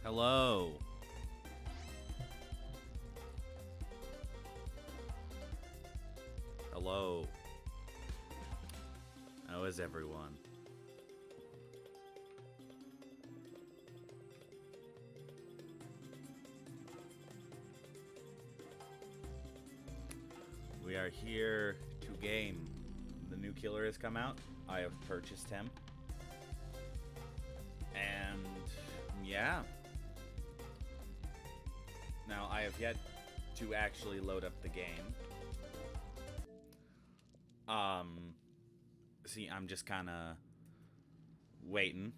Hello. Hello. How is everyone? We are here to game. The new killer has come out. I have purchased him. And yeah. Now I have yet to actually load up the game. See, I'm just kind of waiting.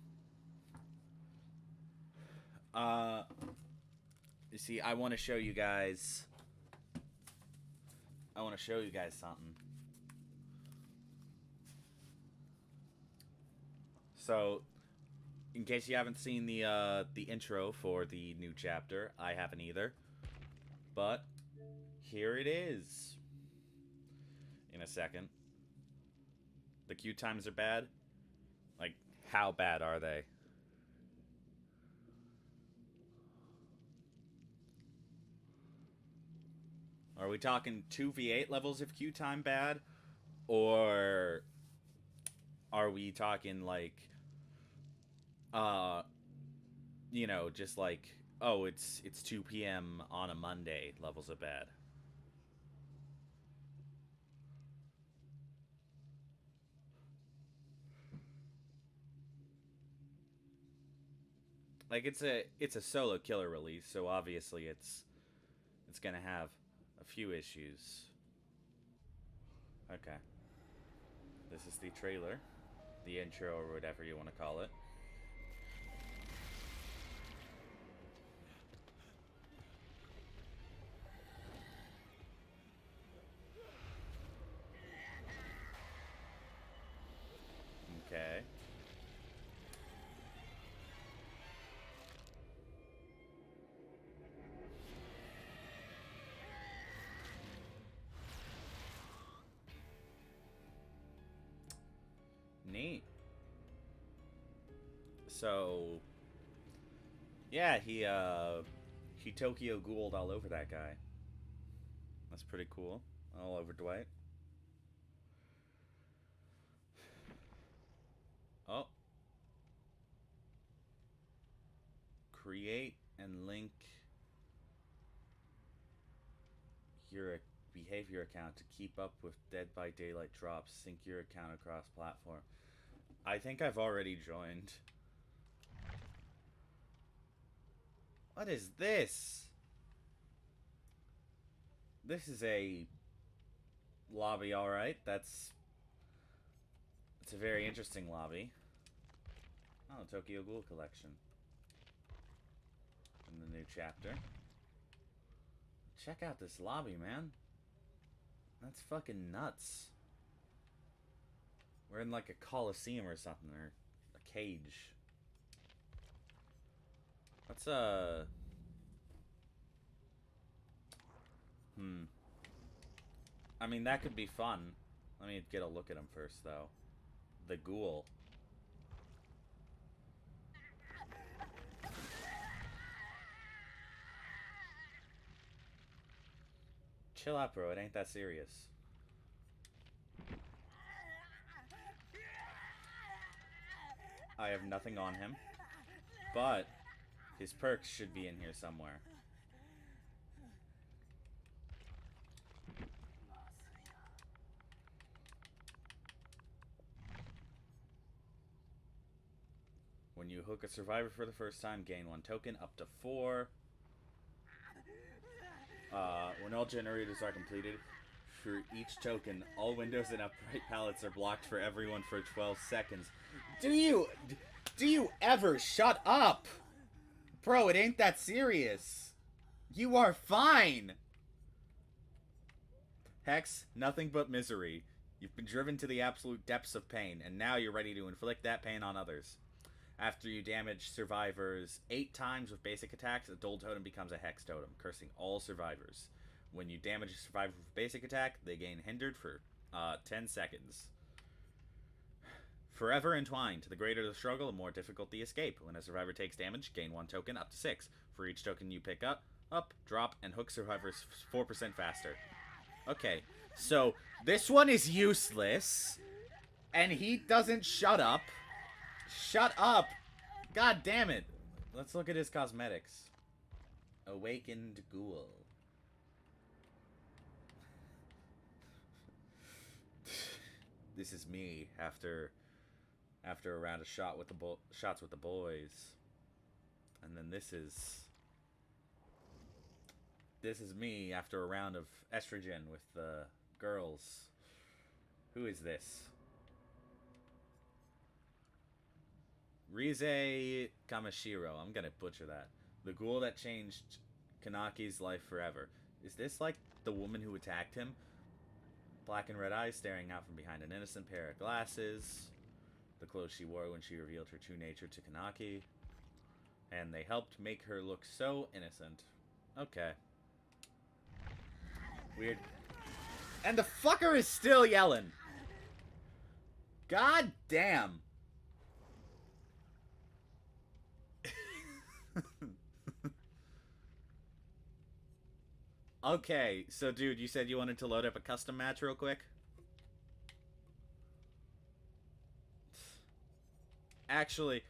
You see, I want to show you guys. I want to show you guys something. So, in case you haven't seen the intro for the new chapter, I haven't either. But here it is. In a second. The queue times are bad. Like, how bad are they? Are we talking 2v8 levels of queue time bad? Or are we talking like just like, oh, it's 2 p.m. on a Monday levels of bad? Like, it's a solo killer release, so obviously it's gonna have a few issues. Okay. This is the trailer, the intro, or whatever you want to call it. Okay. Neat. So, yeah, he Tokyo Ghouled all over that guy. That's pretty cool. All over Dwight. Oh. Create and link your behavior account to keep up with Dead by Daylight drops. Sync your account across platform. I think I've already joined. What is this? This is a lobby, alright. It's a very interesting lobby. Oh, Tokyo Ghoul collection. In the new chapter. Check out this lobby, man. That's fucking nuts. We're in like a coliseum or something, or a cage. Let's I mean, that could be fun. Let me get a look at him first, though. The Ghoul. Chill out, bro. It ain't that serious. I have nothing on him. But his perks should be in here somewhere. When you hook a survivor for the first time, gain 1 token, up to 4. When all generators are completed, for each token, all windows and upright pallets are blocked for everyone for 12 seconds. Do you ever shut up? Bro, it ain't that serious. You are fine. Hex, nothing but misery. You've been driven to the absolute depths of pain, and now you're ready to inflict that pain on others. After you damage survivors 8 times with basic attacks, a Dull Totem becomes a Hex Totem, cursing all survivors. When you damage a survivor with basic attack, they gain hindered for 10 seconds. Forever entwined. The greater the struggle, the more difficult the escape. When a survivor takes damage, gain 1 token, up to 6. For each token you pick up, drop, and hook survivors 4% faster. Okay, so this one is useless, and he doesn't shut up. Shut up! God damn it! Let's look at his cosmetics. Awakened Ghoul. This is me after a round of shots with the boys. And then this is me after a round of estrogen with the girls. Who is this? Rize Kamashiro. I'm gonna butcher that. The ghoul that changed Kanaki's life forever. Is this like the woman who attacked him? Black and red eyes staring out from behind an innocent pair of glasses. The clothes she wore when she revealed her true nature to Kanaki. And they helped make her look so innocent. Okay. Weird. And the fucker is still yelling. God damn. Okay, so dude, you said you wanted to load up a custom match real quick? Actually,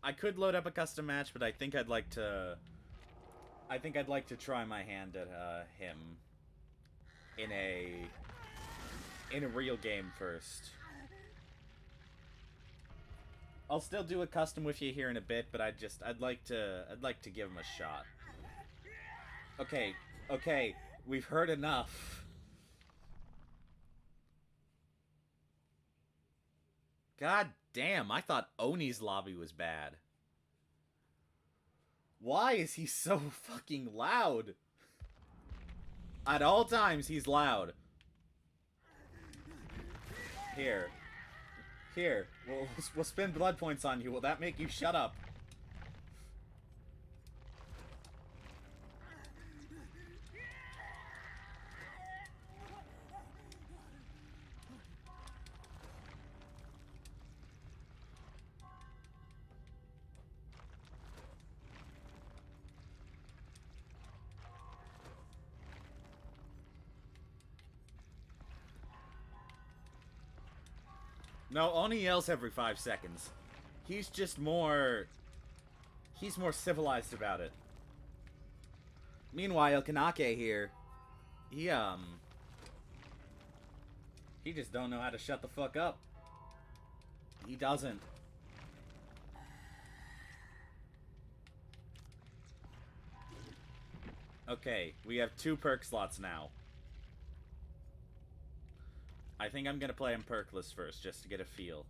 I could load up a custom match, but I think I'd like to try my hand at him in a real game first. I'll still do a custom with you here in a bit, but I'd like to give him a shot. Okay, we've heard enough. God damn, I thought Oni's lobby was bad. Why is he so fucking loud? At all times, he's loud. Here, we'll spend blood points on you. Will that make you shut up? No, Oni yells every 5 seconds. He's just more... He's more civilized about it. Meanwhile, Kanake here, he just don't know how to shut the fuck up. He doesn't. Okay, we have 2 perk slots now. I think I'm gonna play him perkless first, just to get a feel.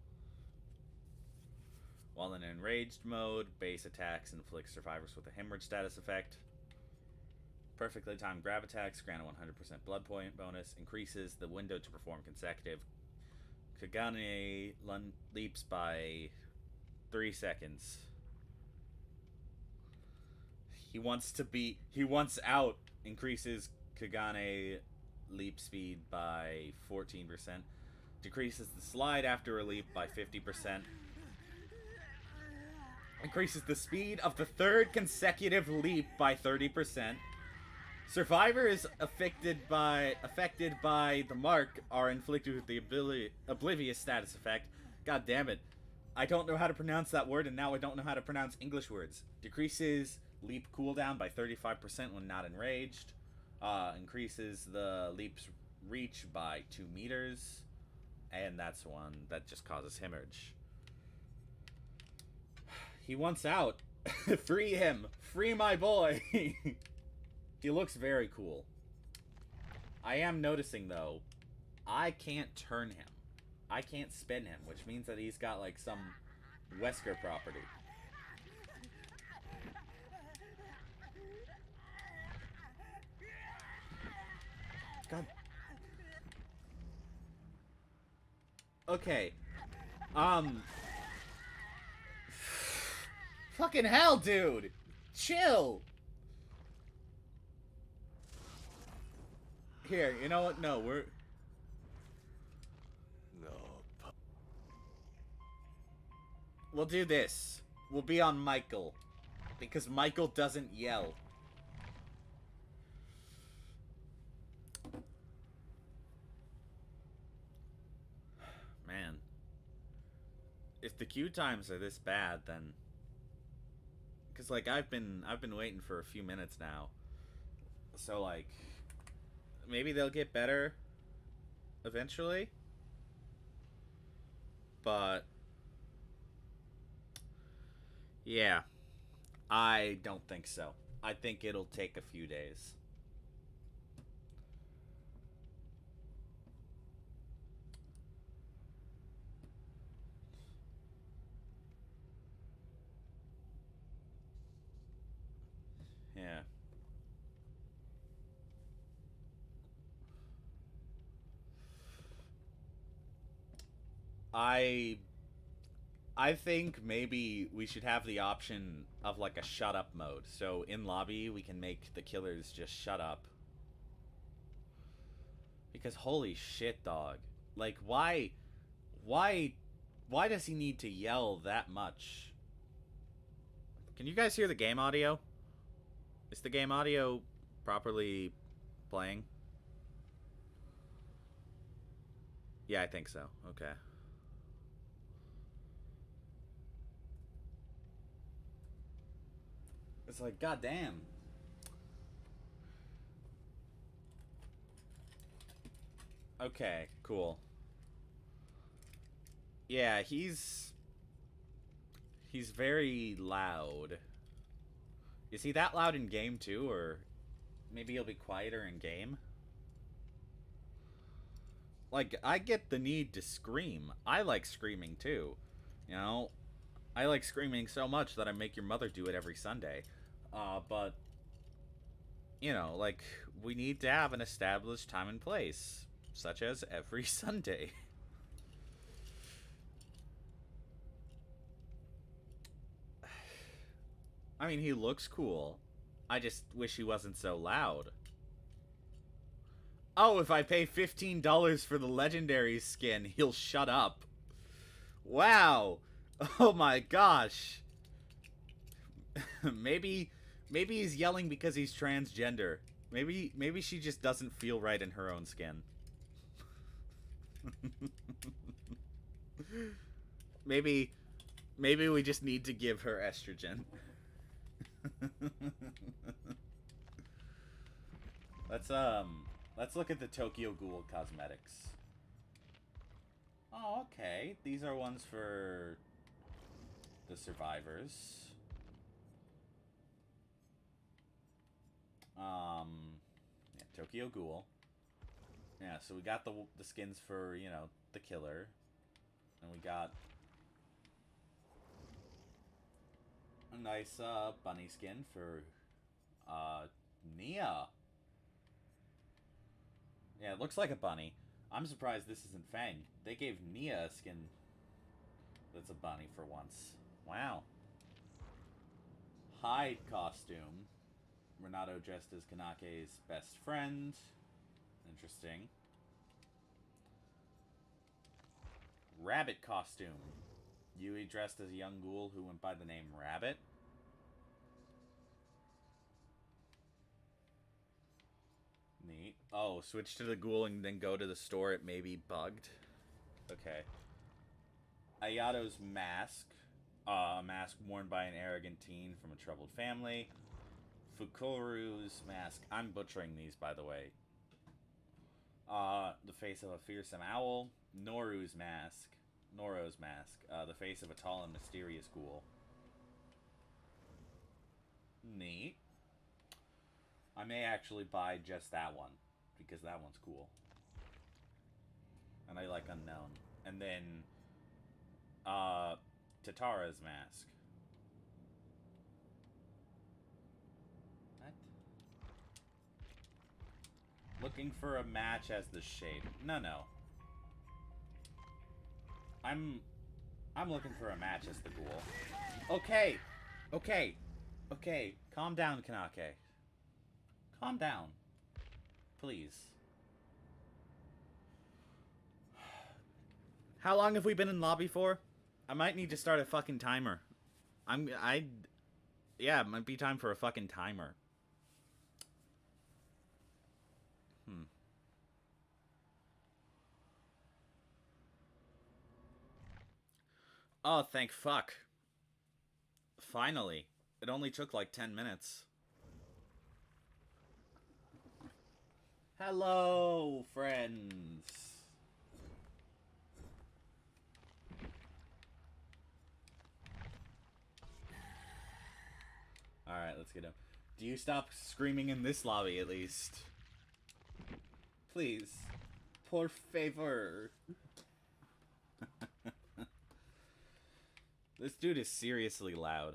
While in enraged mode, base attacks inflict survivors with a hemorrhage status effect. Perfectly timed grab attacks grant a 100% blood point bonus. Increases the window to perform consecutive Kagane leaps by 3 seconds. He wants out. Increases Kagane leap speed by 14%. Decreases the slide after a leap by 50%. Increases the speed of the 3rd consecutive leap by 30%. Survivors affected by the mark are inflicted with the oblivious status effect. God damn it. I don't know how to pronounce that word, and now I don't know how to pronounce English words. Decreases leap cooldown by 35% when not enraged. Increases the leap's reach by 2 meters. And that's one that just causes hemorrhage. He wants out. Free him. Free my boy. He looks very cool. I am noticing, though, I can't turn him. I can't spin him, which means that he's got, like, some Wesker property. God. Okay. Fucking hell, dude! Chill! Here, you know what? No, we're... No. We'll do this. We'll be on Michael. Because Michael doesn't yell. Man. If the queue times are this bad, then... Because, like, I've been waiting for a few minutes now. So, like... Maybe they'll get better... eventually? But... Yeah. I don't think so. I think it'll take a few days. Yeah. I think maybe we should have the option of like a shut up mode. So in lobby we can make the killers just shut up. Because holy shit, dog. Like why does he need to yell that much? Can you guys hear the game audio? Is the game audio properly playing? Yeah, I think so. Okay. It's like, goddamn. Okay, cool. Yeah, he's very loud. Is he that loud in game too, or maybe he'll be quieter in game? Like, I get the need to scream. I like screaming too. You know, I like screaming so much that I make your mother do it every Sunday. But you know, like, we need to have an established time and place, such as every Sunday. I mean, he looks cool. I just wish he wasn't so loud. Oh, if I pay $15 for the legendary skin, he'll shut up. Wow. Oh my gosh. maybe he's yelling because he's transgender. Maybe she just doesn't feel right in her own skin. maybe we just need to give her estrogen. Let's look at the Tokyo Ghoul cosmetics. Oh, okay. These are ones for the survivors. Yeah, Tokyo Ghoul. Yeah, so we got the skins for, you know, the killer. And we got a nice bunny skin for Nia. Yeah, it looks like a bunny. I'm surprised this isn't Fang. They gave Nia a skin that's a bunny for once. Wow. Hide costume. Renato dressed as Kanake's best friend. Interesting. Rabbit costume. Yui dressed as a young ghoul who went by the name Rabbit. Neat. Oh, switch to the ghoul and then go to the store. It may be bugged. Okay. Ayato's mask. A mask worn by an arrogant teen from a troubled family. Fukuru's mask. I'm butchering these, by the way. The face of a fearsome owl. Noro's mask. The face of a tall and mysterious ghoul. Neat. I may actually buy just that one, because that one's cool. And I like unknown. And then, Tatara's mask. What? Looking for a match as the shape. No. I'm looking for a match as the ghoul. Okay. Calm down, Kanake. Calm down. Please. How long have we been in lobby for? I might need to start a fucking timer. Yeah, it might be time for a fucking timer. Oh, thank fuck. Finally. It only took like 10 minutes. Hello, friends. Alright, let's get him. Do you stop screaming in this lobby, at least? Please. Por favor. This dude is seriously loud.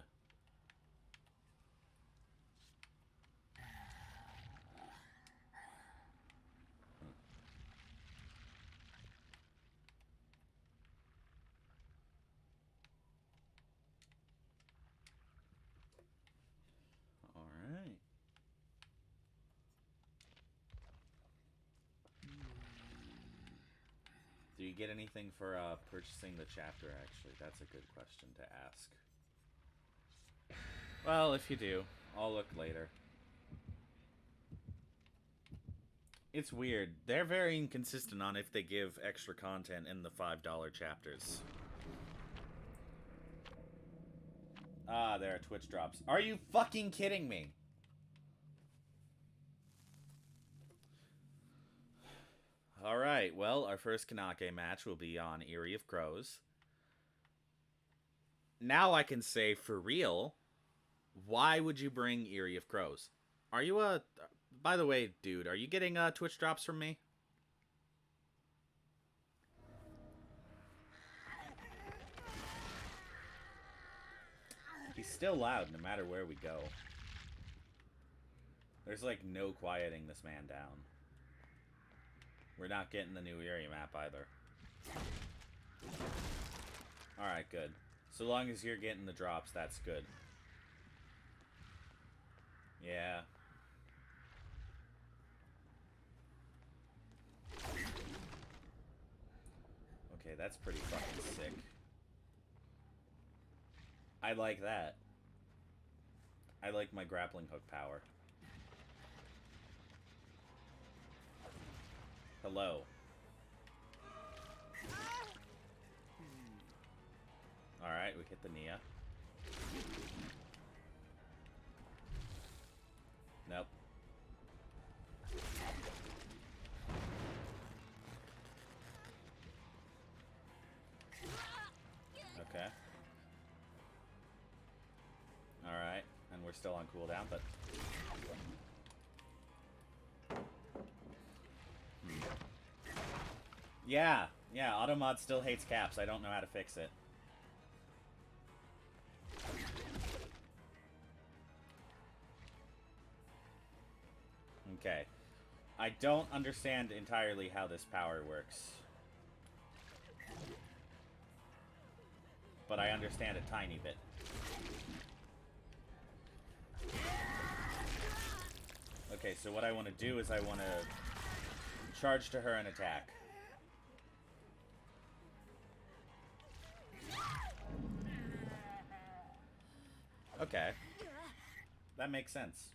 Alright. Do you get anything for purchasing the chapter, actually? That's a good question to ask. Well, if you do, I'll look later. It's weird. They're very inconsistent on if they give extra content in the $5 chapters. Ah, there are Twitch drops. Are you fucking kidding me? Alright, well, our first Kanake match will be on Eerie of Crows. Now I can say, for real, why would you bring Eerie of Crows? Are you a... By the way, dude, are you getting Twitch drops from me? He's still loud no matter where we go. There's like no quieting this man down. We're not getting the new area map either. Alright, good. So long as you're getting the drops, that's good. Yeah. Okay, that's pretty fucking sick. I like that. I like my grappling hook power. Hello. Alright, we hit the Nia. Nope. Okay. Alright, and we're still on cooldown, but... Yeah, Automod still hates caps. I don't know how to fix it. Okay. I don't understand entirely how this power works. But I understand a tiny bit. Okay, so what I want to do is I want to charge to her and attack. Okay. That makes sense.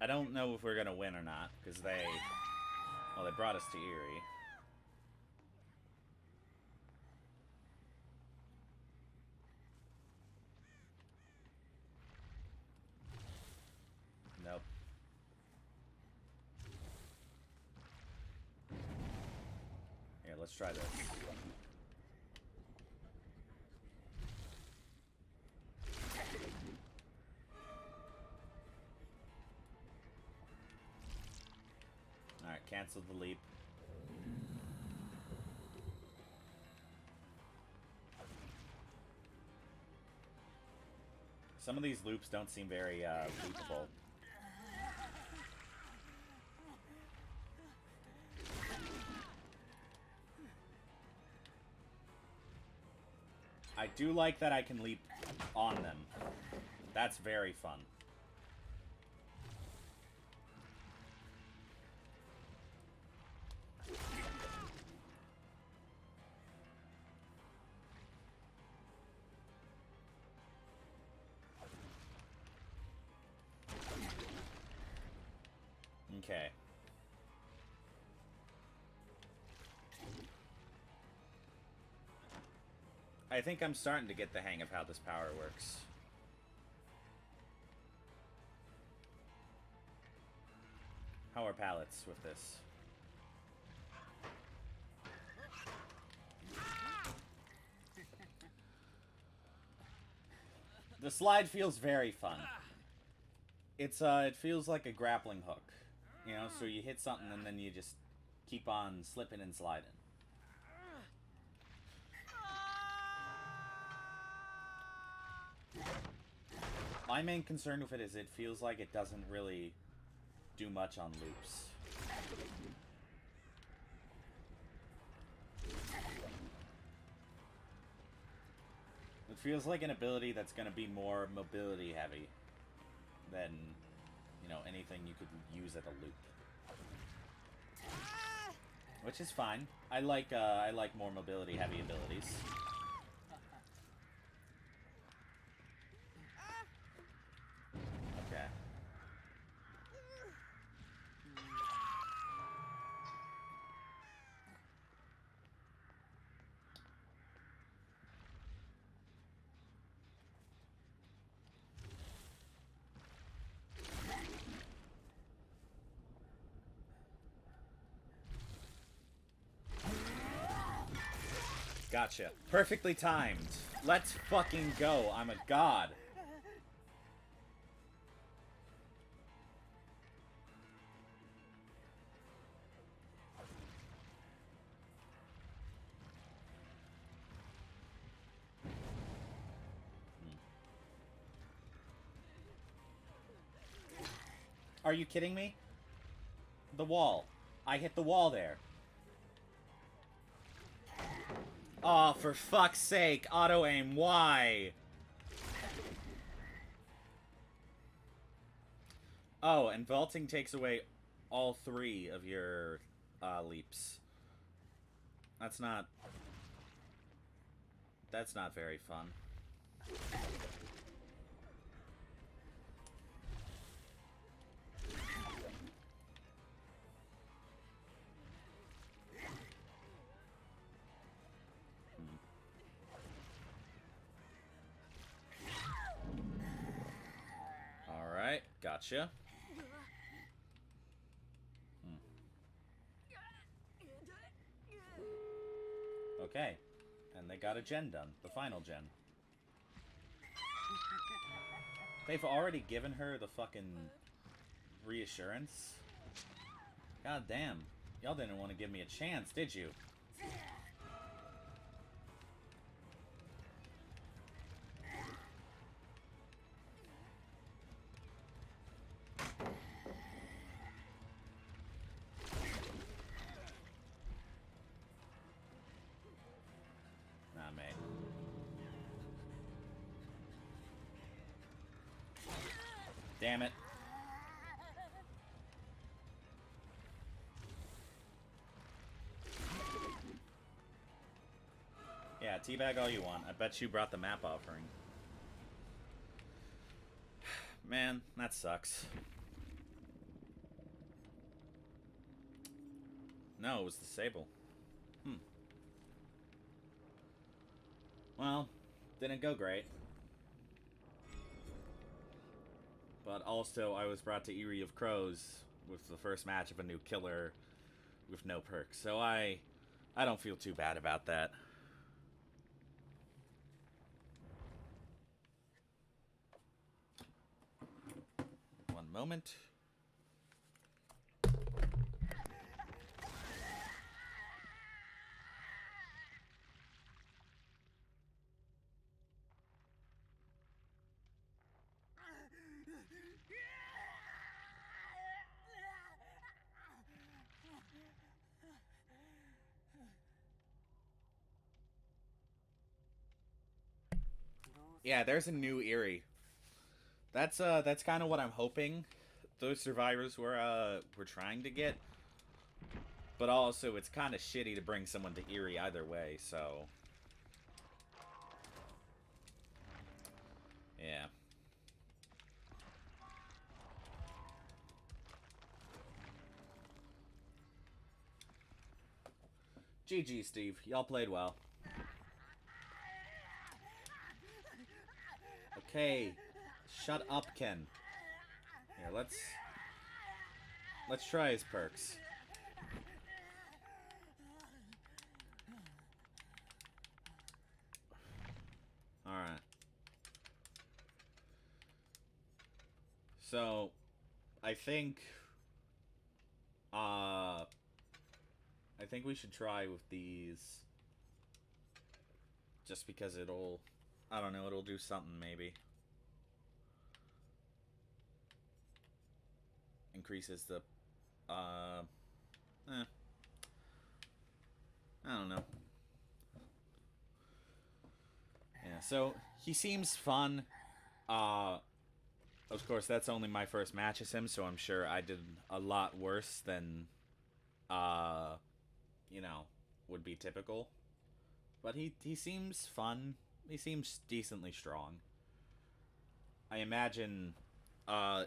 I don't know if we're gonna win or not, because they... Well, they brought us to Eerie. Nope. Here, let's try this. Alright, cancel the leap. Some of these loops don't seem very, loopable. I do like that I can leap on them. That's very fun. Okay. I think I'm starting to get the hang of how this power works. How are pallets with this? The slide feels very fun. It feels like a grappling hook. You know, so you hit something and then you just keep on slipping and sliding. My main concern with it is it feels like it doesn't really do much on loops. It feels like an ability that's going to be more mobility heavy than, you know, anything you could use at a loop. Which is fine. I like more mobility heavy abilities. Okay. Gotcha. Perfectly timed. Let's fucking go. I'm a god. Are you kidding me? The wall. I hit the wall there. Oh, for fuck's sake. Auto-aim. Why? Oh, and vaulting takes away all 3 of your leaps. That's not very fun. Alright, gotcha. Okay. And they got a gen done. The final gen. They've already given her the fucking reassurance. God damn. Y'all didn't want to give me a chance, did you? Nah, mate. Damn it. Yeah, teabag all you want. I bet you brought the map offering. Man, that sucks. No, it was the Sable. Well, didn't go great. But also, I was brought to Eyrie of Crows with the first match of a new killer with no perks. So I don't feel too bad about that. One moment. Yeah, there's a new Eyrie. That's kind of what I'm hoping those survivors were trying to get. But also, it's kind of shitty to bring someone to Eyrie either way, so... Yeah. GG, Steve. Y'all played well. Okay. Shut up, Ken. Here, let's try his perks. Alright. So, I think we should try with these. Just because I don't know, it'll do something maybe. Increases the, I don't know. Yeah, so he seems fun. Of course, that's only my first match as him, so I'm sure I did a lot worse than, you know, would be typical. But he seems fun. He seems decently strong. I imagine,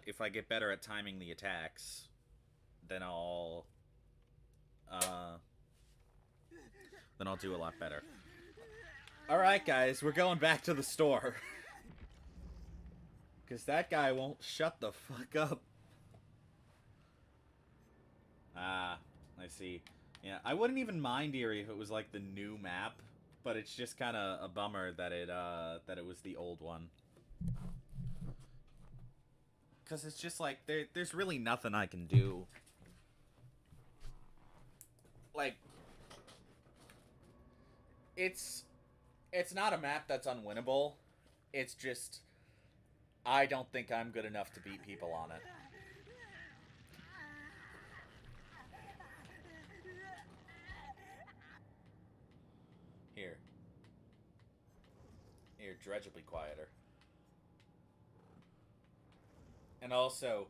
if I get better at timing the attacks, then I'll do a lot better. Alright, guys, we're going back to the store. Because that guy won't shut the fuck up. Ah, I see. Yeah, I wouldn't even mind Erie if it was like the new map, but it's just kind of a bummer that it was the old one. Because it's just like, there's really nothing I can do. Like, it's not a map that's unwinnable. It's just, I don't think I'm good enough to beat people on it. Here, Dredge will be quieter. And also,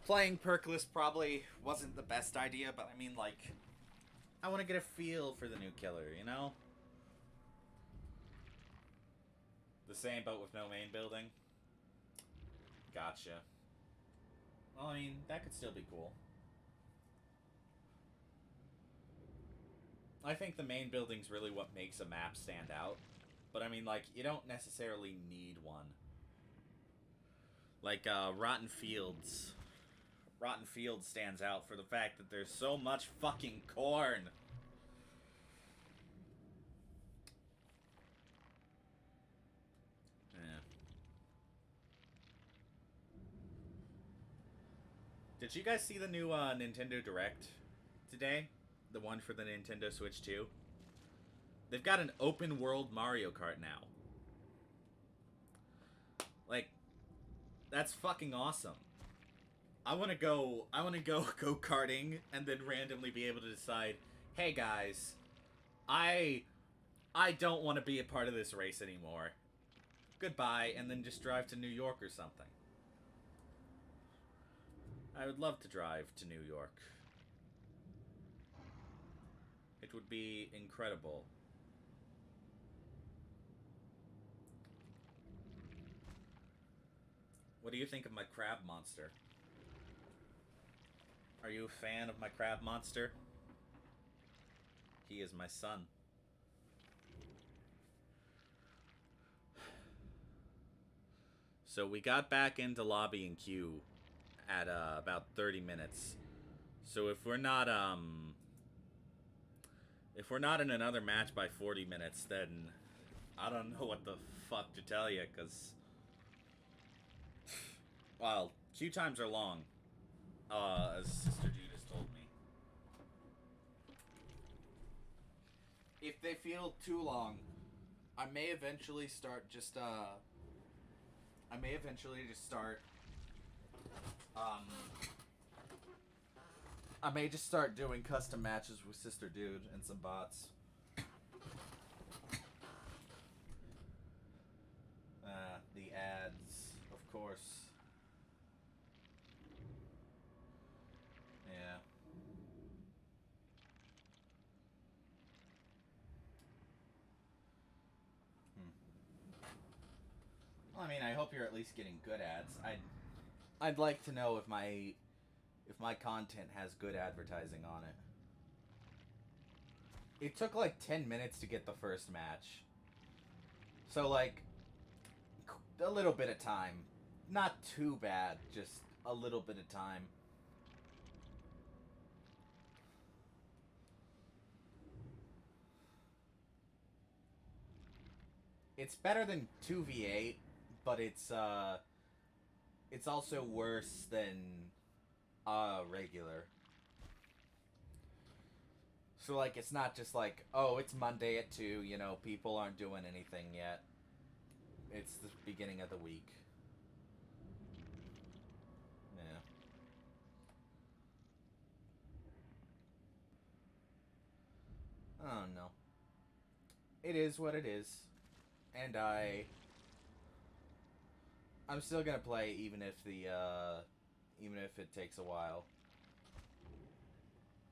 playing perkless probably wasn't the best idea, but I mean, like, I want to get a feel for the new killer, you know? The same, but with no main building? Gotcha. Well, I mean, that could still be cool. I think the main building's really what makes a map stand out. But I mean, like, you don't necessarily need one. Like, Rotten Fields. Rotten Fields stands out for the fact that there's so much fucking corn. Yeah. Did you guys see the new Nintendo Direct today? The one for the Nintendo Switch 2? They've got an open world Mario Kart now. Like, that's fucking awesome. I want to go go-karting and then randomly be able to decide, hey guys, I don't want to be a part of this race anymore. Goodbye, and then just drive to New York or something. I would love to drive to New York. It would be incredible. What do you think of my crab monster? Are you a fan of my crab monster? He is my son. So we got back into lobby and queue at about 30 minutes. So if we're not in another match by 40 minutes, then I don't know what the fuck to tell you, cause well, queue times are long, as Sister Judas told me. If they feel too long, I may eventually just I may just start doing custom matches with Sister Dude and some bots. The ads, of course. Yeah. Well, I mean, I hope you're at least getting good ads. I'd like to know if my content has good advertising on it. It took like 10 minutes to get the first match. So, like, a little bit of time. Not too bad, just a little bit of time. It's better than 2v8, but it's also worse than regular. So like it's not just like, oh, it's Monday at 2, you know, people aren't doing anything yet. It's the beginning of the week. Yeah. Oh no. It is what it is. And I'm still gonna play even if even if it takes a while.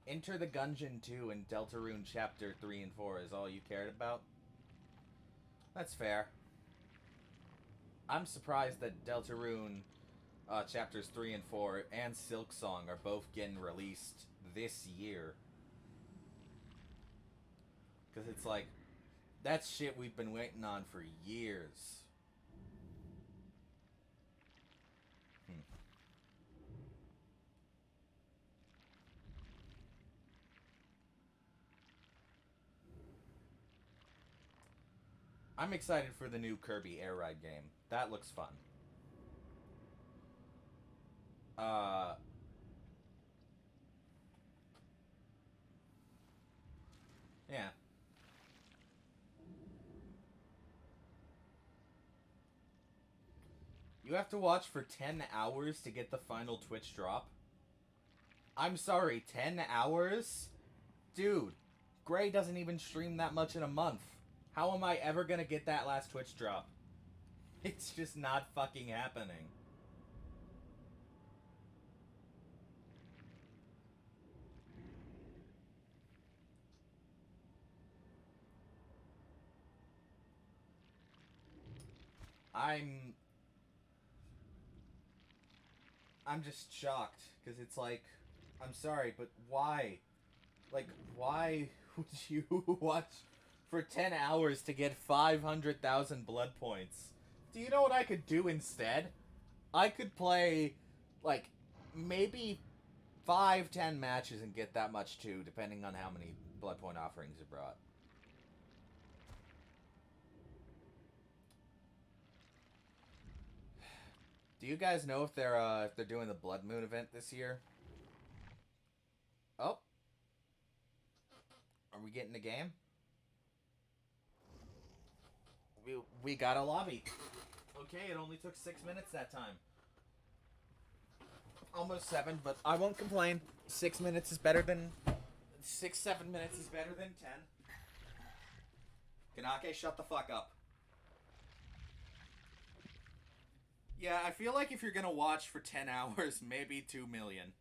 Enter the Gungeon 2 and Deltarune Chapter 3 and 4 is all you cared about? That's fair. I'm surprised that Deltarune Chapters 3 and 4 and Silk Song are both getting released this year. Because it's like, that's shit we've been waiting on for years. I'm excited for the new Kirby Air Ride game. That looks fun. Uh, yeah. You have to watch for 10 hours to get the final Twitch drop? I'm sorry, 10 hours? Dude, Gray doesn't even stream that much in a month. How am I ever gonna get that last Twitch drop? It's just not fucking happening. I'm I'm just shocked because it's like, I'm sorry, but why? Like, why would you watch for 10 hours to get 500,000 blood points? Do you know what I could do instead? I could play, like, maybe 5-10 matches and get that much too, depending on how many blood point offerings you brought. Do you guys know if they're doing the Blood Moon event this year? Oh, are we getting a game? We got a lobby. Okay, it only took 6 minutes that time. Almost 7, but I won't complain. 6 minutes is better than 6-7 minutes is better than 10. Kanake, shut the fuck up. Yeah, I feel like if you're gonna watch for 10 hours, maybe 2 million.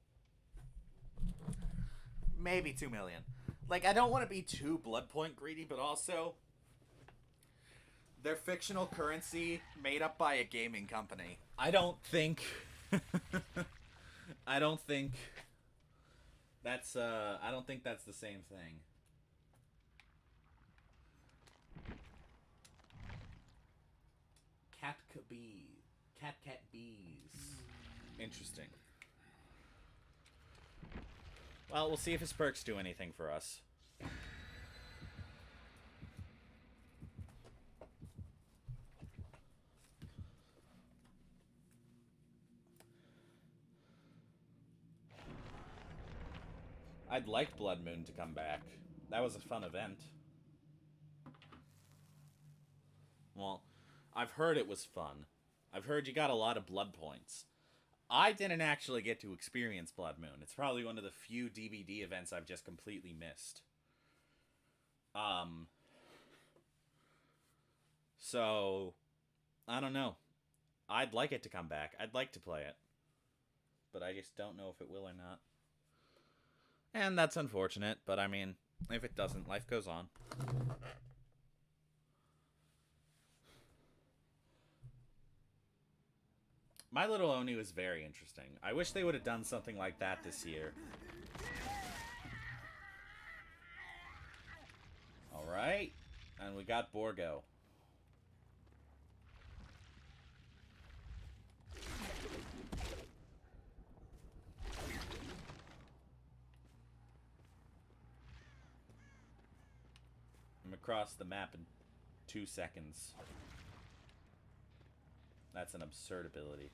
Maybe 2 million. Like, I don't want to be too blood point greedy, but also, they're fictional currency made up by a gaming company. I don't think. I don't think I don't think that's the same thing. Cat bees. Cat bees. Interesting. Well, we'll see if his perks do anything for us. I'd like Blood Moon to come back. That was a fun event. Well, I've heard it was fun. I've heard you got a lot of blood points. I didn't actually get to experience Blood Moon. It's probably one of the few DVD events I've just completely missed. Um, so I don't know. I'd like it to come back. I'd like to play it. But I just don't know if it will or not. And that's unfortunate, but I mean, if it doesn't, life goes on. My Little Oni was very interesting. I wish they would have done something like that this year. Alright. And we got Borgo. I'm across the map in 2 seconds. That's an absurd ability.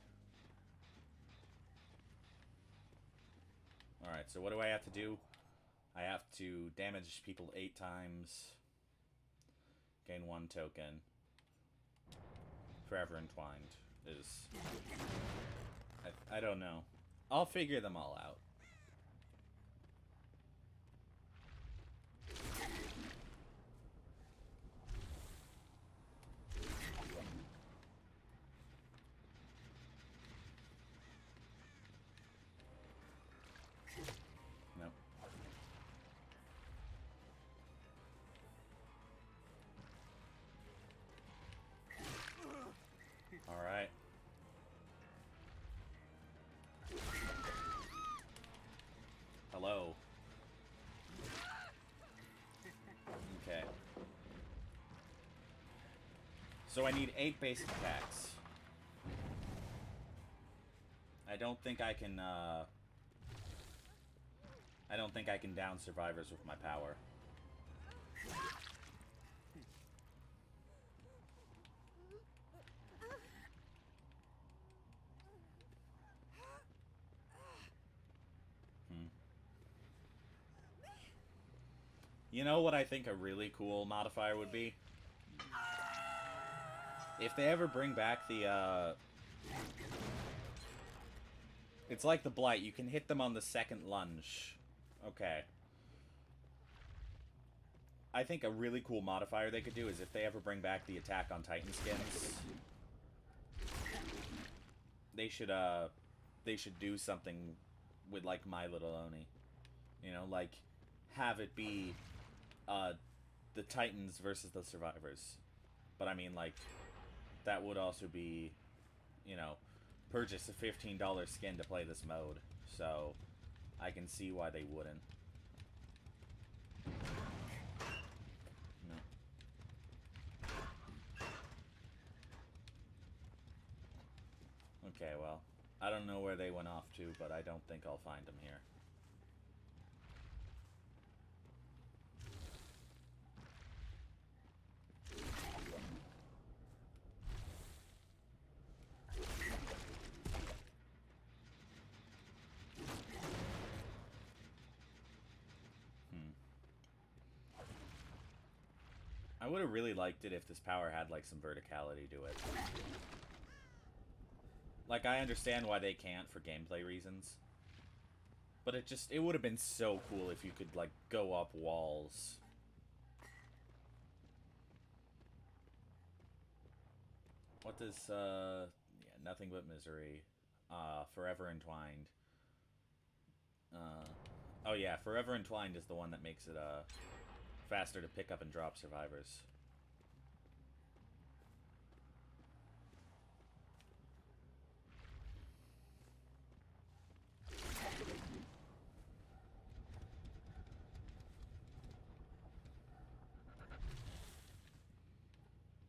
Alright, so what do I have to do? I have to damage people 8 times. Gain 1 token. Forever Entwined is... I don't know. I'll figure them all out. Nope. Alright. Hello. Okay. So I need 8 basic attacks. I don't think I can down survivors with my power. You know what I think a really cool modifier would be? If they ever bring back the, it's like the Blight. You can hit them on the second lunge. Okay. I think a really cool modifier they could do is if they ever bring back the Attack on Titan skins, they should do something with, like, My Little Oni. You know, like, have it be, the Titans versus the Survivors. But I mean, like, that would also be, you know, purchase a $15 skin to play this mode. So, I can see why they wouldn't. No. Okay, well, I don't know where they went off to, but I don't think I'll find them here. I would have really liked it if this power had, like, some verticality to it. Like, I understand why they can't for gameplay reasons. But it would have been so cool if you could, like, go up walls. What does, yeah, Nothing But Misery. Forever Entwined. Oh yeah, Forever Entwined is the one that makes it, faster to pick up and drop survivors.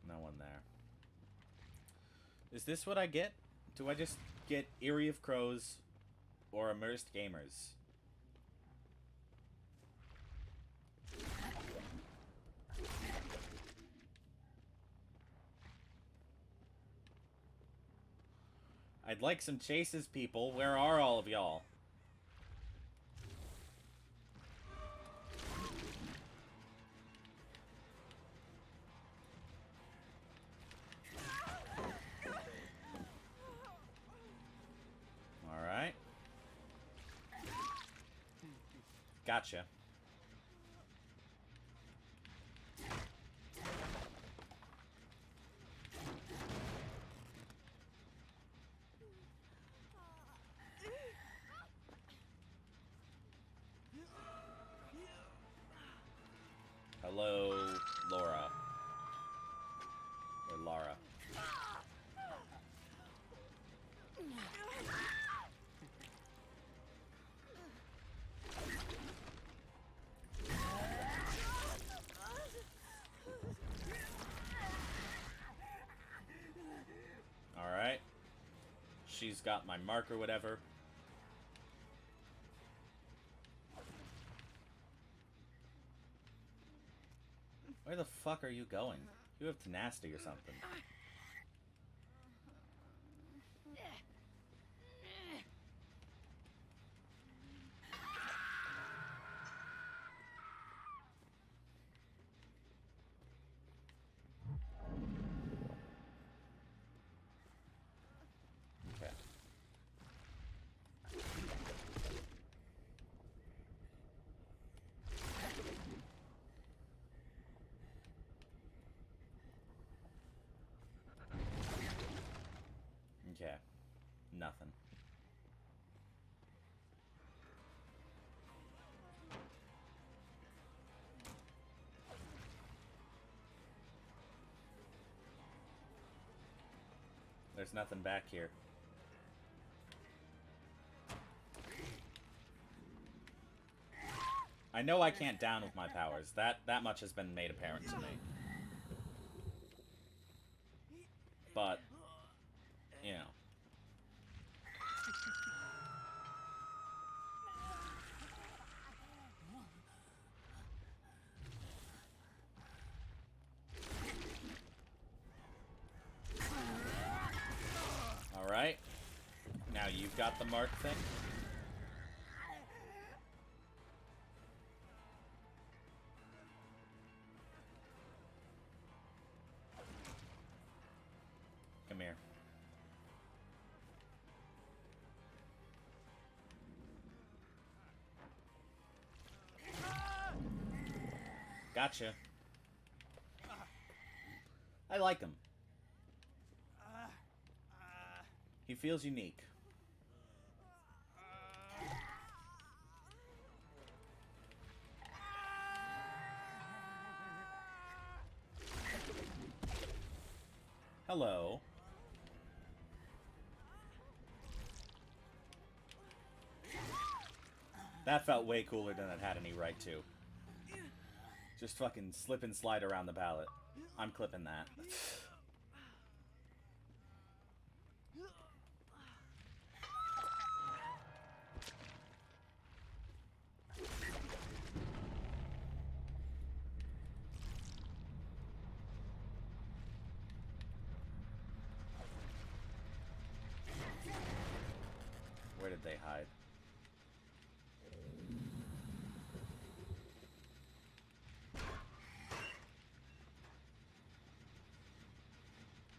No one there. Is this what I get? Do I just get Eerie of Crows or Immersed Gamers? I'd like some chases, people. Where are all of y'all? Alright. Gotcha. Hello, Laura. Or Lara. she's got my mark or whatever. Where the fuck are you going? You have tenacity or something. Okay. Okay. Nothing. There's nothing back here. I know I can't down with my powers. That much has been made apparent to me. But, you know. Alright. Now you've got the mark thing. Come here. Gotcha. I like him. He feels unique. Hello. That felt way cooler than it had any right to. Just fucking slip and slide around the pallet. I'm clipping that. Where did they hide?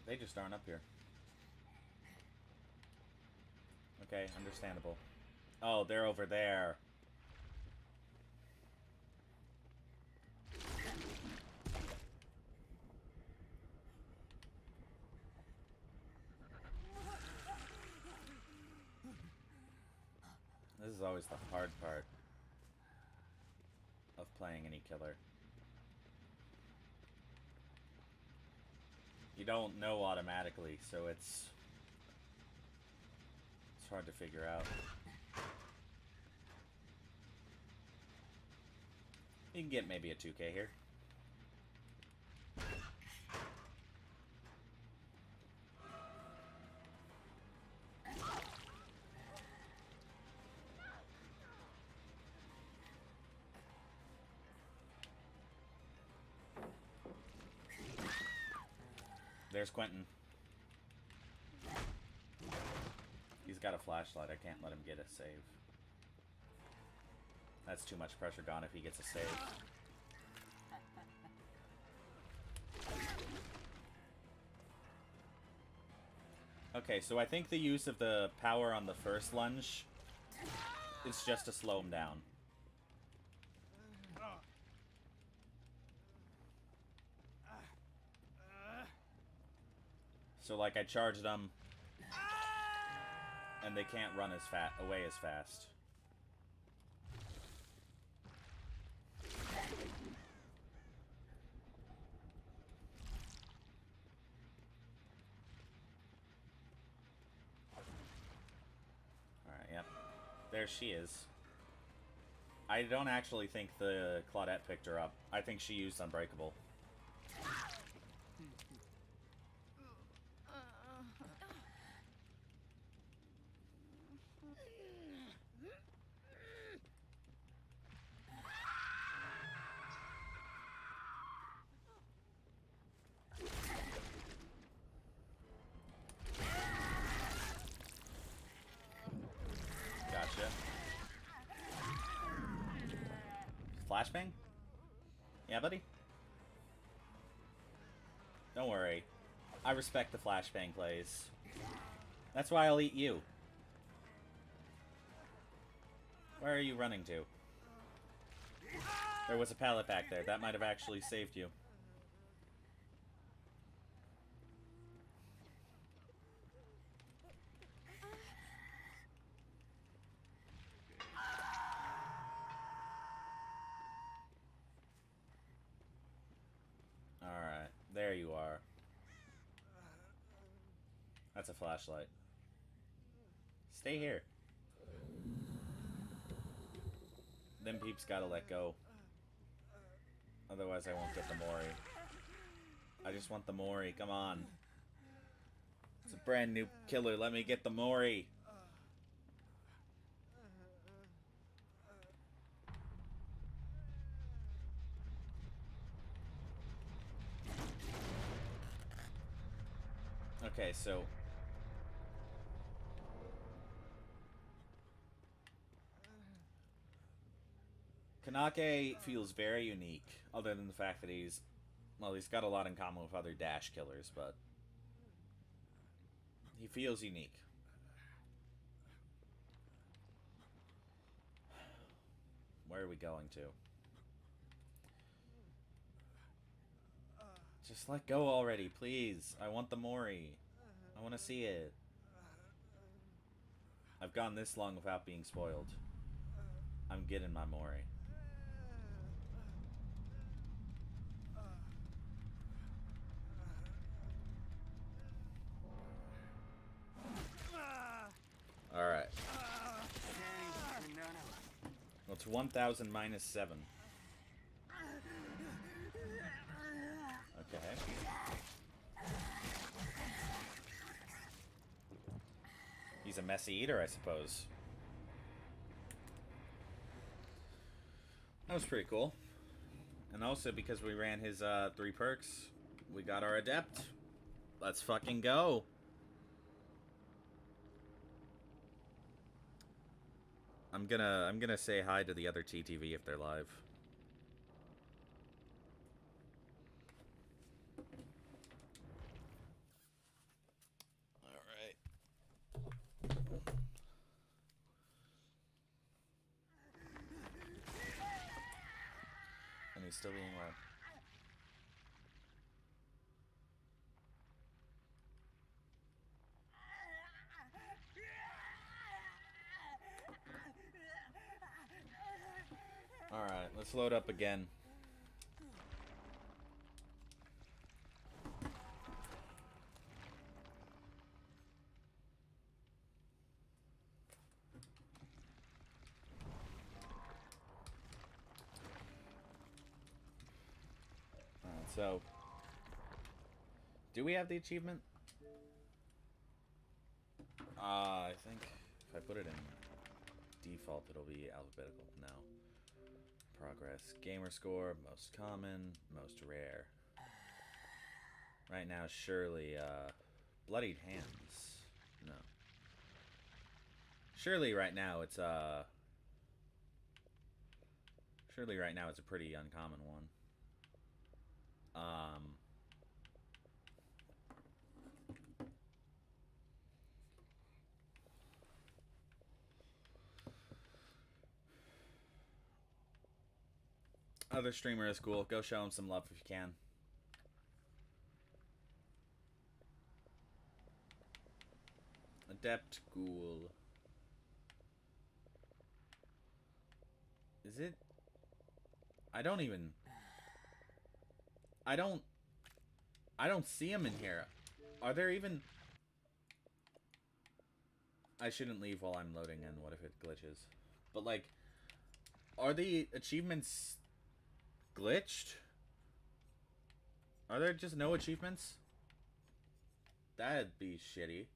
They just aren't up here. Okay, understandable. Oh, they're over there. This is always the hard part of playing any killer. You don't know automatically, so it's hard to figure out. You can get maybe a 2K here. There's Quentin. He's got a flashlight. I can't let him get a save. That's too much pressure gone if he gets a save. Okay, so I think the use of the power on the first lunge is just to slow him down. So, like, I charged them, and they can't run away as fast. Alright, yep. There she is. I don't actually think the Claudette picked her up. I think she used Unbreakable. Flashbang? Yeah, buddy? Don't worry. I respect the flashbang plays. That's why I'll eat you. Where are you running to? There was a pallet back there. That might have actually saved you. Alright, there you are. That's a flashlight. Stay here. Them peeps gotta let go. Otherwise I won't get the Mori. I just want the Mori, come on. It's a brand new killer, let me get the Mori. Okay, so... Kanake feels very unique, other than the fact that he's got a lot in common with other Dash killers, but he feels unique. Where are we going to? Just let go already, please. I want the Mori. I want to see it. I've gone this long without being spoiled. I'm getting my Mori. Alright. Well, it's 1,000 minus 7. Okay. He's a messy eater, I suppose. That was pretty cool. And also, because we ran his 3 perks, we got our Adept. Let's fucking go. I'm gonna say hi to the other TTV if they're live. Alright. And he's still being loud. Alright, let's load up again. Alright, so... do we have the achievement? I think if I put it in default, it'll be alphabetical. No. Progress. Gamer score, most common, most rare. Right now, surely, bloodied hands. No. Surely right now it's, surely right now it's a pretty uncommon one. Other streamer is cool. Go show him some love if you can. Adept Ghoul. Is it? I don't see him in here. Are there even... I shouldn't leave while I'm loading in. What if it glitches? But like, are the achievements glitched? Are there just no achievements? That'd be shitty.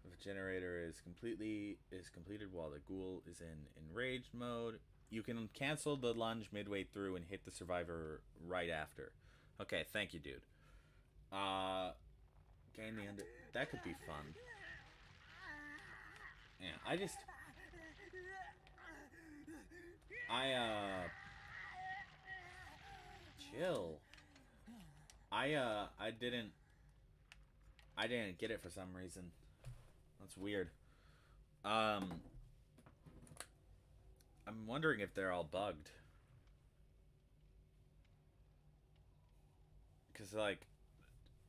If a generator is completed while the ghoul is in enraged mode, you can cancel the lunge midway through and hit the survivor right after. Okay, thank you, dude. Gain the that could be fun. Yeah, I chill. I didn't get it for some reason. That's weird. Um, I'm wondering if they're all bugged. Cause like,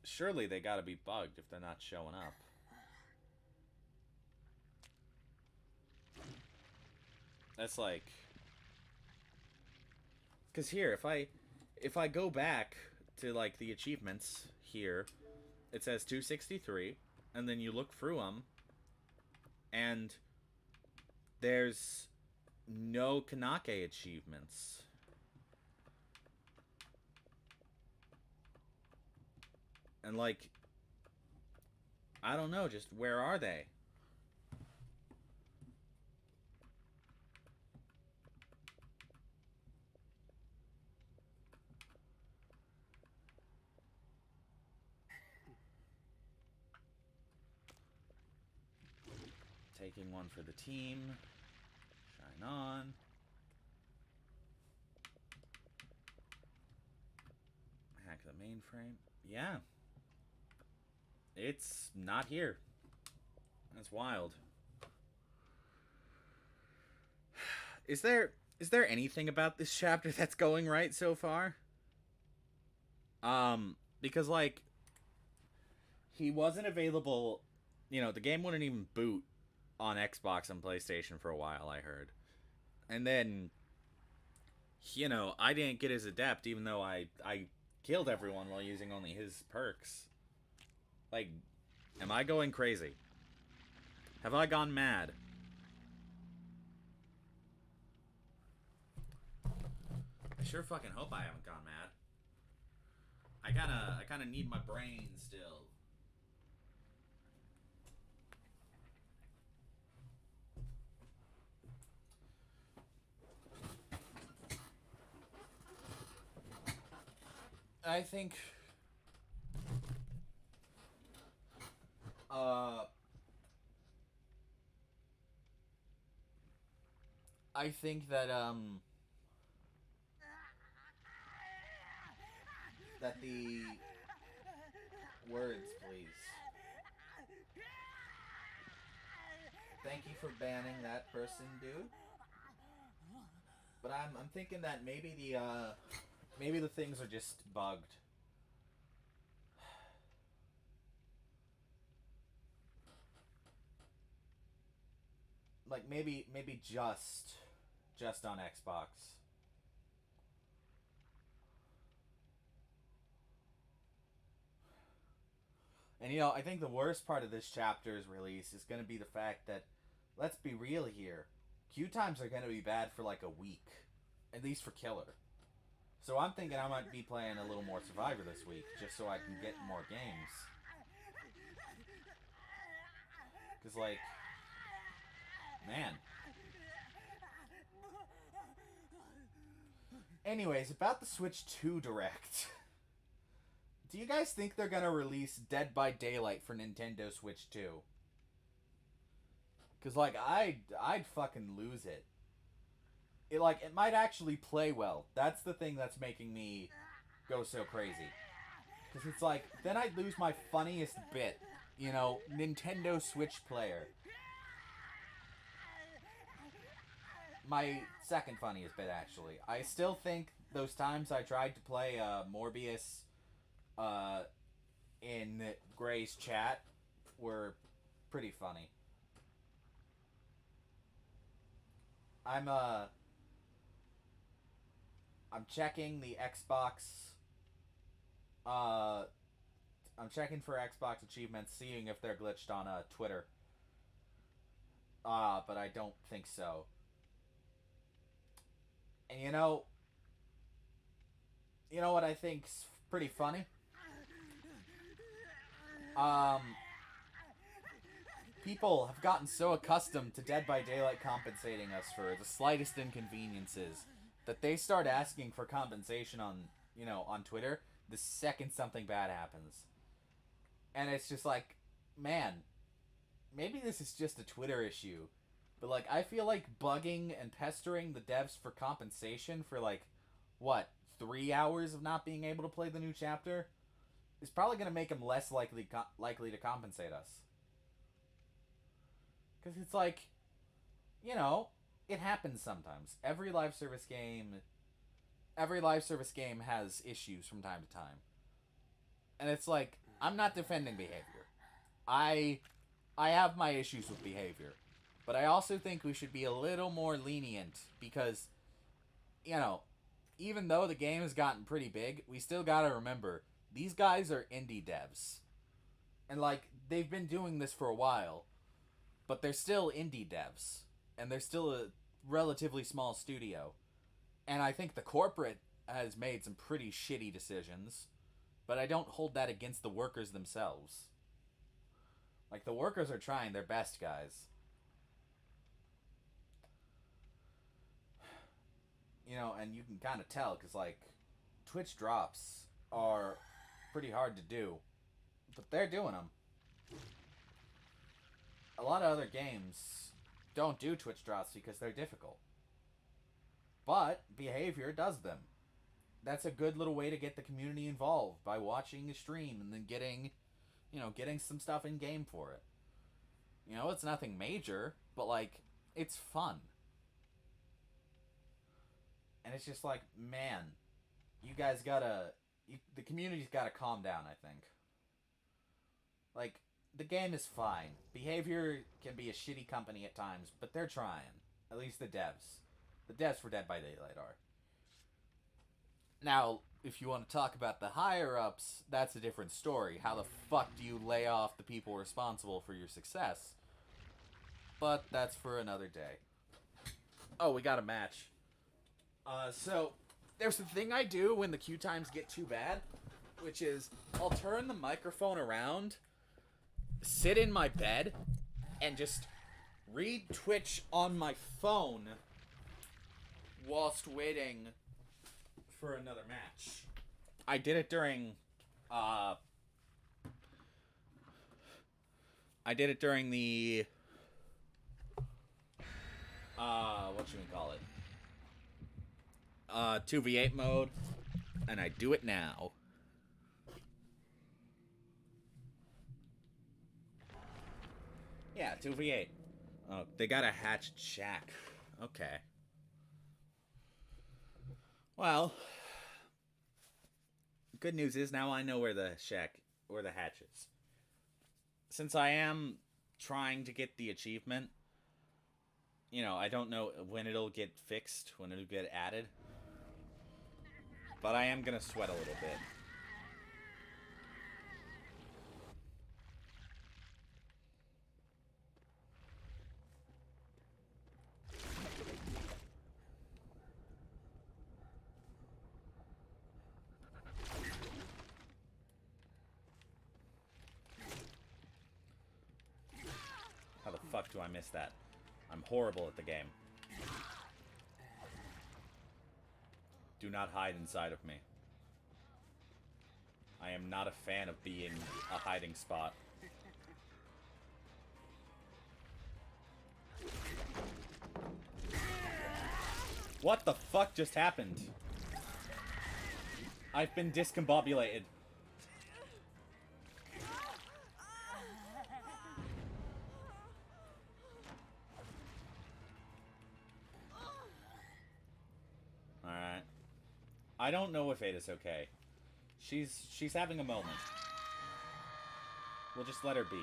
surely they gotta be bugged if they're not showing up. That's like, cause here, if I go back to like the achievements here, it says 263, and then you look through them, and there's no Kanake achievements. And like, I don't know, just where are they? Taking one for the team. Shine on. Hack the mainframe. Yeah. It's not here. That's wild. Is there anything about this chapter that's going right so far? Because like he wasn't available, you know, the game wouldn't even boot on Xbox and PlayStation for a while, I heard. And then you know, I didn't get his adept even though I killed everyone while using only his perks. Like, am I going crazy? Have I gone mad? I sure fucking hope I haven't gone mad. I kinda need my brain still. I think uh I think that that the words, please. Thank you for banning that person, dude. But I'm thinking that maybe the things are just bugged. Like maybe just on Xbox. And you know, I think the worst part of this chapter's release is going to be the fact that, let's be real here, queue times are going to be bad for like a week, at least for Killer. So I'm thinking I might be playing a little more Survivor this week, just so I can get more games. Because like, man. Anyways, about the Switch 2 Direct. Do you guys think they're gonna release Dead by Daylight for Nintendo Switch 2? Cause like I'd fucking lose it. It might actually play well. That's the thing that's making me go so crazy. Cause it's like then I'd lose my funniest bit. You know, Nintendo Switch player. My second funniest bit actually. I still think those times I tried to play Morbius in Gray's chat were pretty funny. I'm I'm checking the Xbox I'm checking for Xbox achievements, seeing if they're glitched on Twitter. But I don't think so. And you know what I think's pretty funny? People have gotten so accustomed to Dead by Daylight compensating us for the slightest inconveniences that they start asking for compensation on, you know, on Twitter the second something bad happens. And it's just like, man, maybe this is just a Twitter issue, but like I feel like bugging and pestering the devs for compensation for like what 3 hours of not being able to play the new chapter is probably going to make them less likely to compensate us. Because it's like, you know, it happens sometimes. Every live service game has issues from time to time. And it's like, I'm not defending behavior. I have my issues with behavior. But I also think we should be a little more lenient because, you know, even though the game has gotten pretty big, we still gotta remember, these guys are indie devs. And like, they've been doing this for a while, but they're still indie devs. And they're still a relatively small studio. And I think the corporate has made some pretty shitty decisions, but I don't hold that against the workers themselves. Like, the workers are trying their best, guys. You know, and you can kind of tell, because, like, Twitch drops are pretty hard to do, but they're doing them. A lot of other games don't do Twitch drops because they're difficult. But behavior does them. That's a good little way to get the community involved by watching a stream and then getting some stuff in game for it. You know, it's nothing major, but like, it's fun. And it's just like, man, you guys the community's gotta calm down, I think. Like, the game is fine. Behavior can be a shitty company at times, but they're trying. At least the devs. The devs for Dead by Daylight are. Now, if you want to talk about the higher-ups, that's a different story. How the fuck do you lay off the people responsible for your success? But that's for another day. Oh, we got a match. So, there's the thing I do when the queue times get too bad, which is, I'll turn the microphone around, sit in my bed, and just read Twitch on my phone whilst waiting for another match. I did it during the what should we call it? 2v8 mode, and I do it now. Yeah, 2v8. Oh, they got a hatched shack. Okay. Well, good news is now I know where the hatch is. Since I am trying to get the achievement, you know, I don't know when it'll get fixed, when it'll get added. But I am gonna sweat a little bit. How the fuck do I miss that? I'm horrible at the game. Do not hide inside of me. I am not a fan of being a hiding spot. What the fuck just happened? I've been discombobulated. Alright. I don't know if Ada's okay. She's having a moment. We'll just let her be.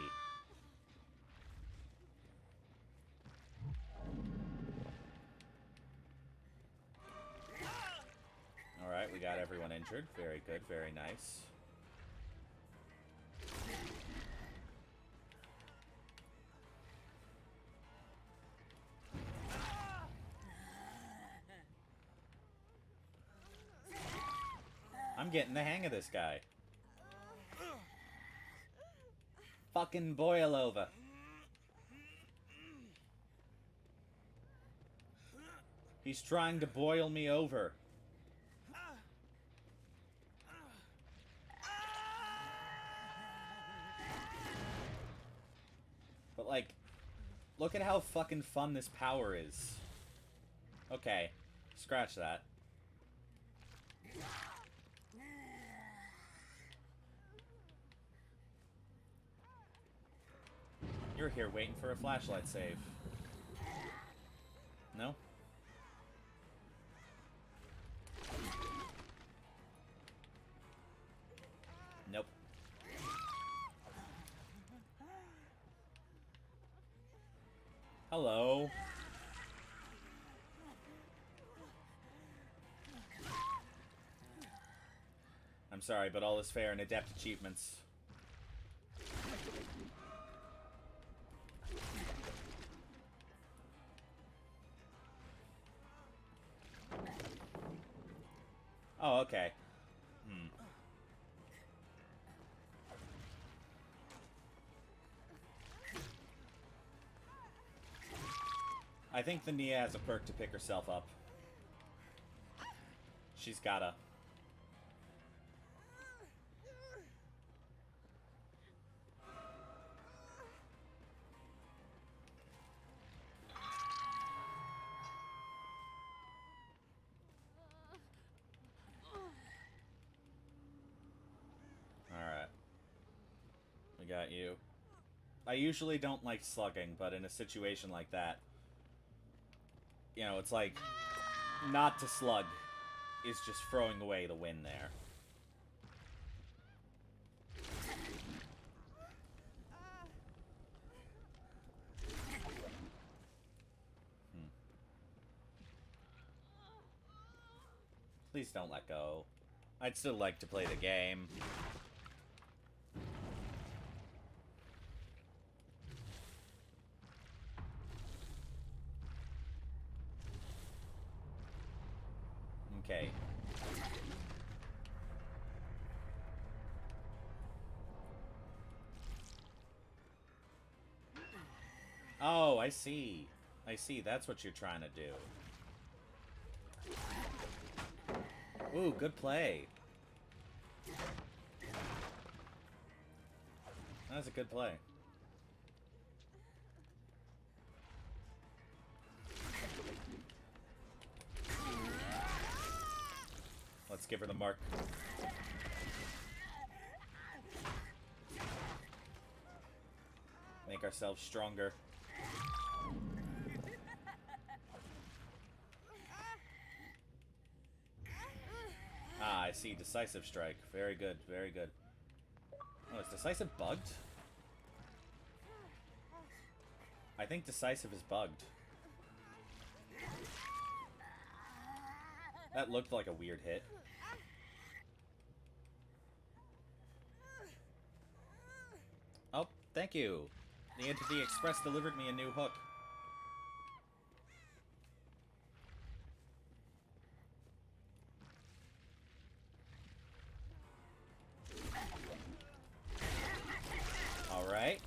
Alright, we got everyone injured. Very good, very nice. I'm getting the hang of this guy. Fucking boil over. He's trying to boil me over. But But, like, look at how fucking fun this power is. Okay, scratch that. You're here waiting for a flashlight save. No? Nope. Hello. I'm sorry, but all is fair in adept achievements. Oh, okay. I think the Nia has a perk to pick herself up. She's gotta. Alright. We got you. I usually don't like slugging, but in a situation like that, you know, it's like, not to slug is just throwing away the win there. Please don't let go. I'd still like to play the game. Okay. Oh, I see. I see. That's what you're trying to do. Ooh, good play. That was a good play. Let's give her the mark. Make ourselves stronger. Ah, I see. Decisive strike. Very good, very good. Oh, is decisive bugged? I think decisive is bugged. That looked like a weird hit. Oh, thank you. The Entity Express delivered me a new hook. Alright.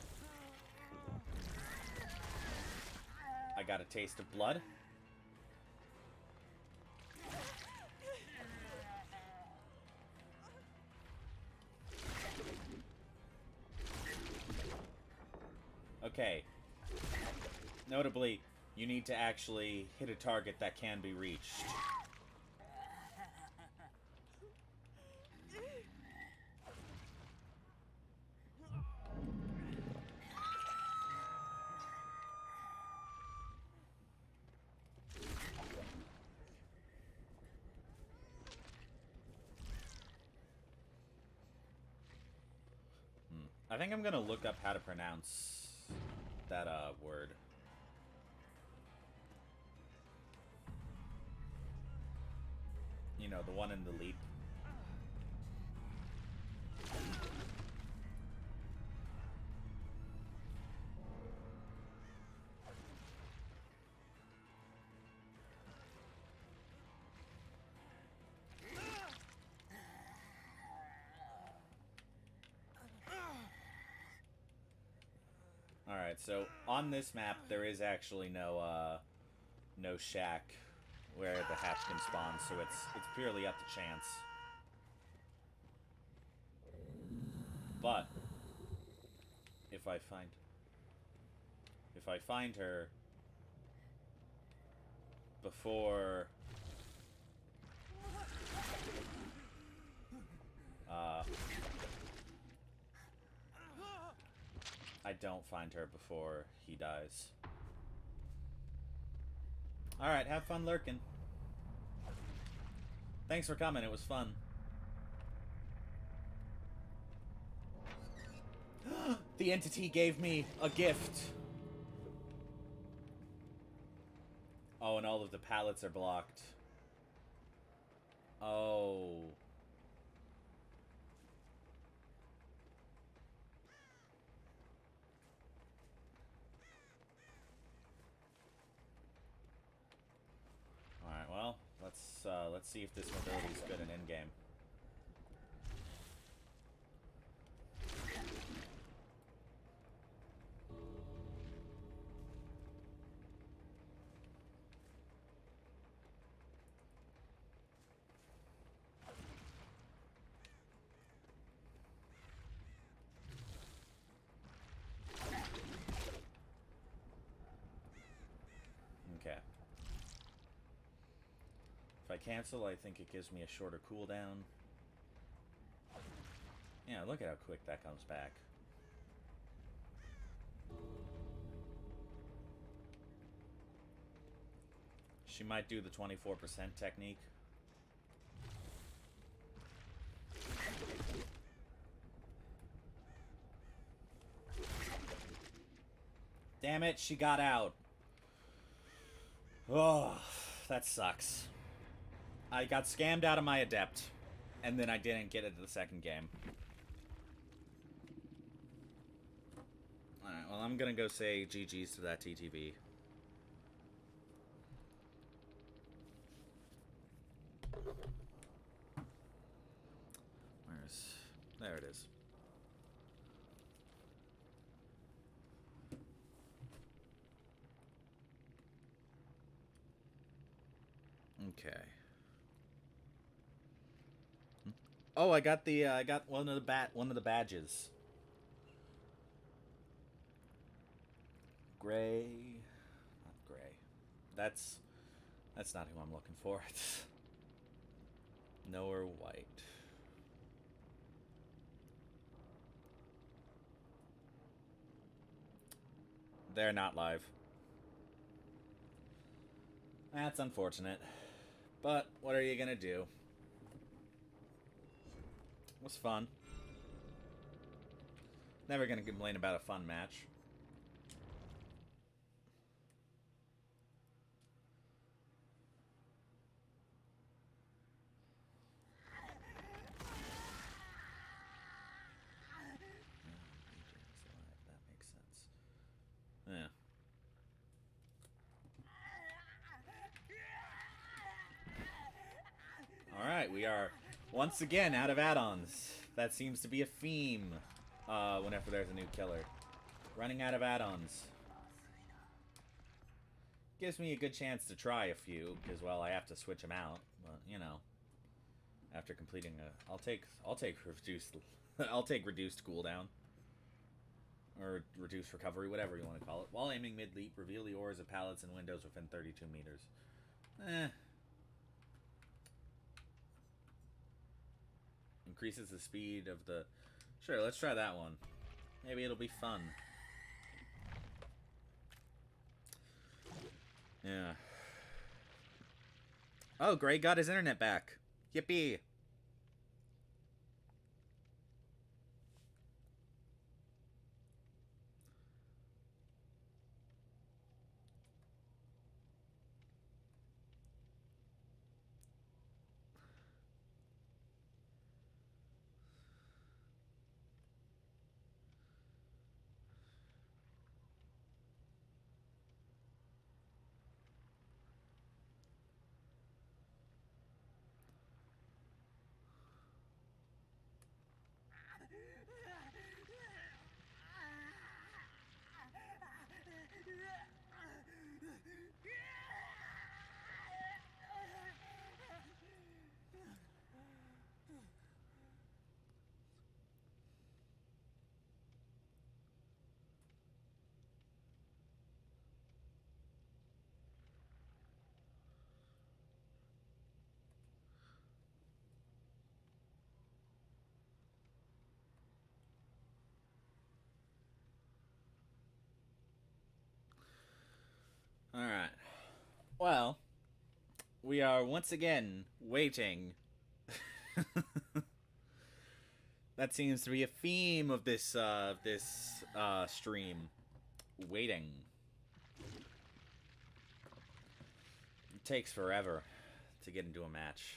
I got a taste of blood. Okay. Notably, you need to actually hit a target that can be reached. I think I'm gonna look up how to pronounce that, word. You know, the one in the leap. Alright, so on this map, there is actually no shack where the hatch can spawn, so it's purely up to chance. But if I find... if I find her before I don't find her before he dies. Alright, have fun lurking. Thanks for coming, it was fun. The entity gave me a gift. Oh, and all of the pallets are blocked. Oh. Alright, well, let's see if this mobility is good in in-game. Okay. If I cancel, I think it gives me a shorter cooldown. Yeah, look at how quick that comes back. She might do the 24% technique. Damn it, she got out. Oh, that sucks. I got scammed out of my adept, and then I didn't get into the second game. Alright, well, I'm gonna go say GG's to that TTV. There it is. Okay. Oh, I got one of the badges. Gray, not gray. That's not who I'm looking for. Nowhere white. They're not live. That's unfortunate. But what are you gonna do? It was fun. Never gonna complain about a fun match. That makes sense. Yeah. Alright, we are once again out of add-ons. That seems to be a theme whenever there's a new killer. Running out of add-ons. Gives me a good chance to try a few, because, well, I have to switch them out. But, you know, after completing a... I'll take reduced cooldown. Or reduced recovery, whatever you want to call it. While aiming mid-leap, reveal the ores of pallets and windows within 32 meters. Increases the speed of the... Sure, let's try that one. Maybe it'll be fun. Yeah. Oh, Gray got his internet back. Yippee. we are once again waiting. That seems to be a theme of this stream. Waiting. It takes forever to get into a match.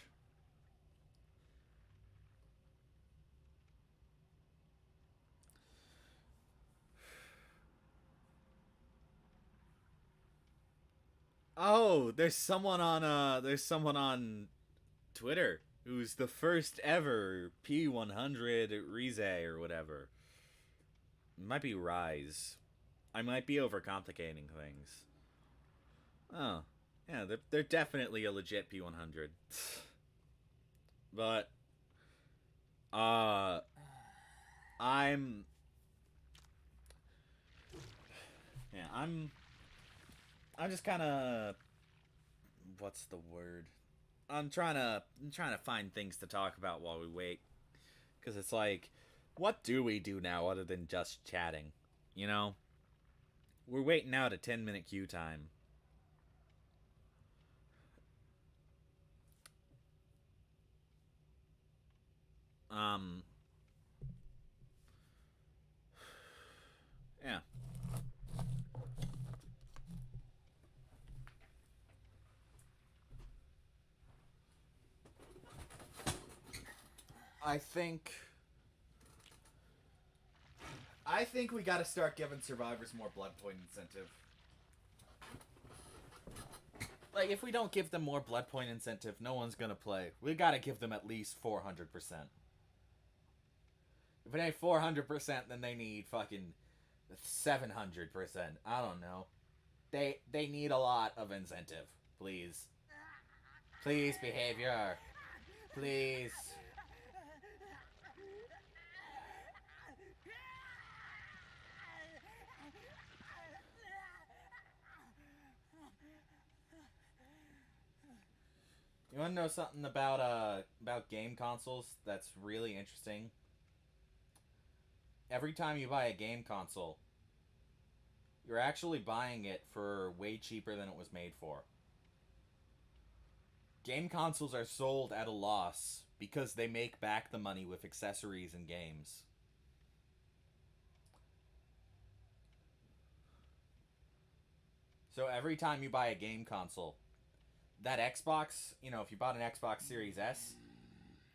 Oh, there's someone on Twitter who's the first ever P100 Rize or whatever. It might be Rise. I might be overcomplicating things. Oh, yeah, they're definitely a legit P100. But I'm yeah, I'm just kind of, what's the word? I'm trying to find things to talk about while we wait, cuz it's like, what do we do now other than just chatting? You know? We're waiting out a 10-minute queue time. Yeah. I think we gotta start giving survivors more blood point incentive. Like, if we don't give them more blood point incentive, no one's gonna play. We gotta give them at least 400%. If it ain't 400%, then they need fucking 700%. I don't know. They need a lot of incentive. Please. Please, behavior. Please. You want to know something about game consoles that's really interesting? Every time you buy a game console, you're actually buying it for way cheaper than it was made for. Game consoles are sold at a loss because they make back the money with accessories and games. So every time you buy a game console, that Xbox, if you bought an Xbox Series S,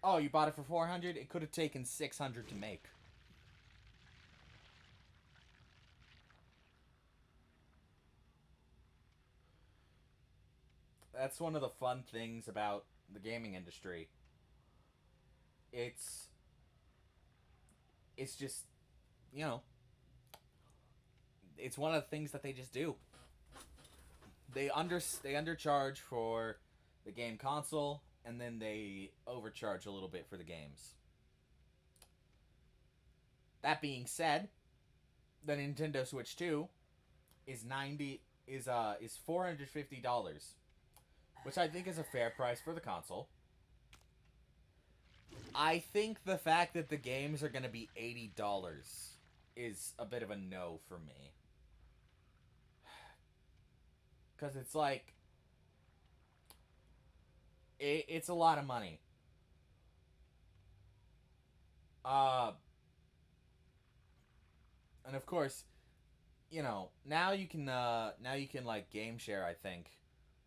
oh, you bought it for 400, it could have taken 600 to make. That's one of the fun things about the gaming industry. It's just, it's one of the things that they just do. They undercharge for the game console, and then they overcharge a little bit for the games. That being said, the Nintendo Switch 2 is $450, which I think is a fair price for the console. I think the fact that the games are going to be $80 is a bit of a no for me. Because it's like, it's a lot of money. And of course, now you can like game share, I think.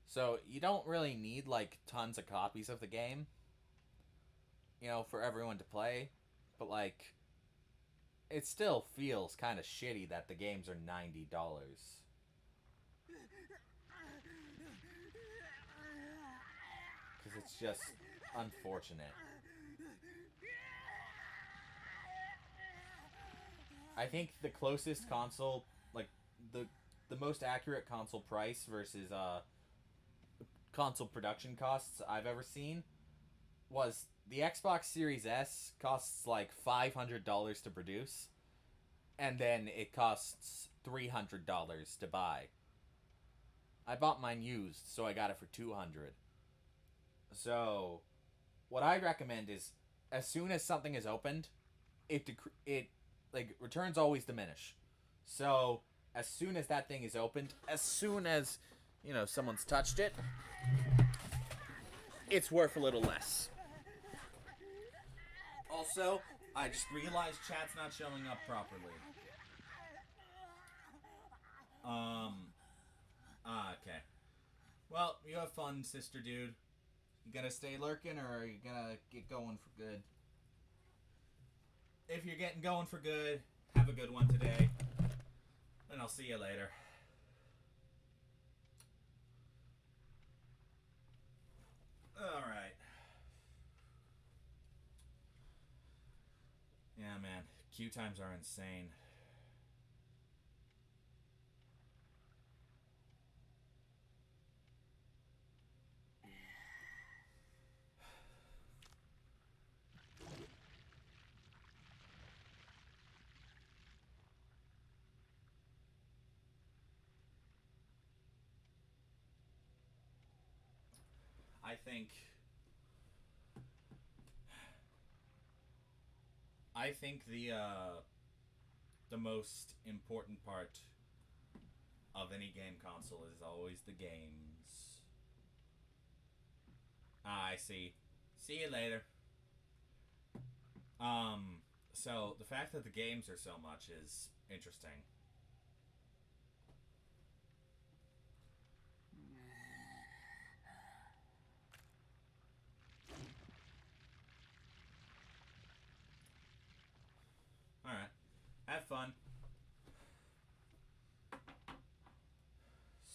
So you don't really need like tons of copies of the game, for everyone to play. But like, it still feels kind of shitty that the games are $90. Because it's just unfortunate. I think the closest console, like the most accurate console price versus console production costs I've ever seen was the Xbox Series S costs like $500 to produce, and then it costs $300 to buy. I bought mine used, so I got it for $200. So, what I recommend is, as soon as something is opened, it like returns always diminish. So, as soon as that thing is opened, as soon as someone's touched it, it's worth a little less. Also, I just realized chat's not showing up properly. Okay. Well, you have fun, sister dude. You gonna stay lurking, or are you gonna get going for good? If you're getting going for good, have a good one today. And I'll see you later. Alright. Yeah, man. Queue times are insane. I think the most important part of any game console is always the games. I see. See you later. So the fact that the games are so much is interesting. Alright. Have fun.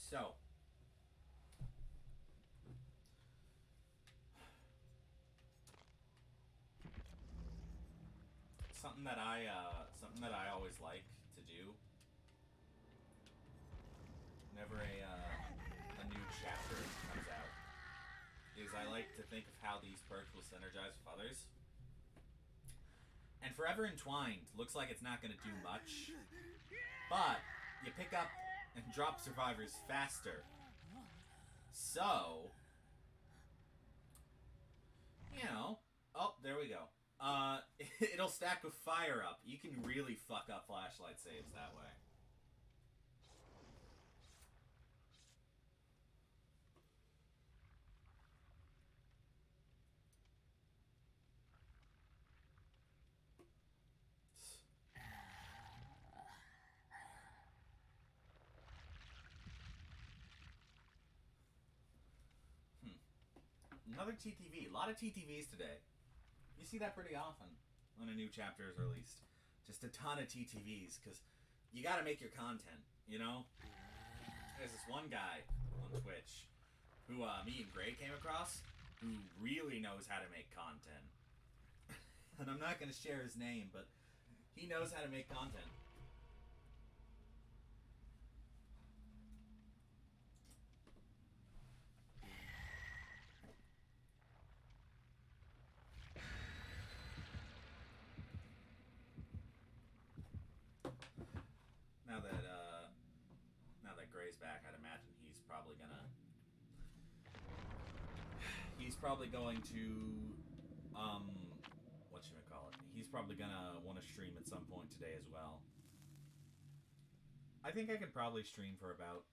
So. Something that I always like to do whenever a new chapter comes out is I like to think of how these perks will synergize with others. And Forever Entwined looks like it's not going to do much, but you pick up and drop survivors faster. So, you know, oh, there we go. It'll stack with Fire Up. You can really fuck up flashlight saves that way. Another TTV. A lot of TTVs today. You see that pretty often when a new chapter is released. Just a ton of TTVs, because you gotta make your content, you know? There's this one guy on Twitch who me and Gray came across who really knows how to make content. And I'm not gonna share his name, but he knows how to make content. Now that Gray's back, I'd imagine he's probably going to whatchamacallit. He's probably gonna want to stream at some point today as well. I think I could probably stream for about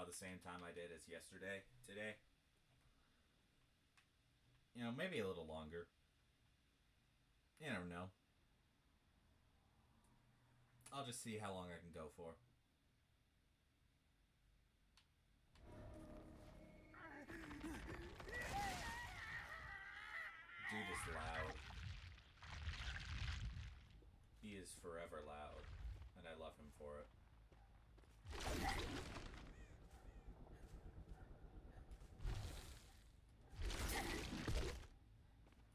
the same time I did as yesterday today. You know, maybe a little longer. You never know. I'll just see how long I can go for. Dude is loud. He is forever loud, and I love him for it.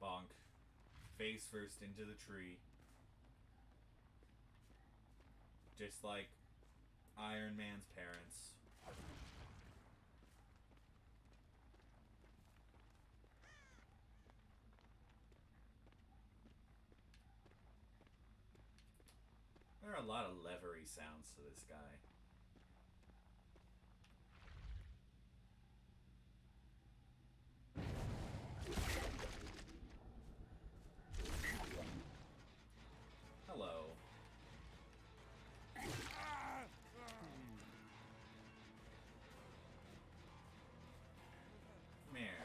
Bonk. Face first into the tree. Just like Iron Man's parents. There are a lot of levery sounds to this guy. Hello. Come here.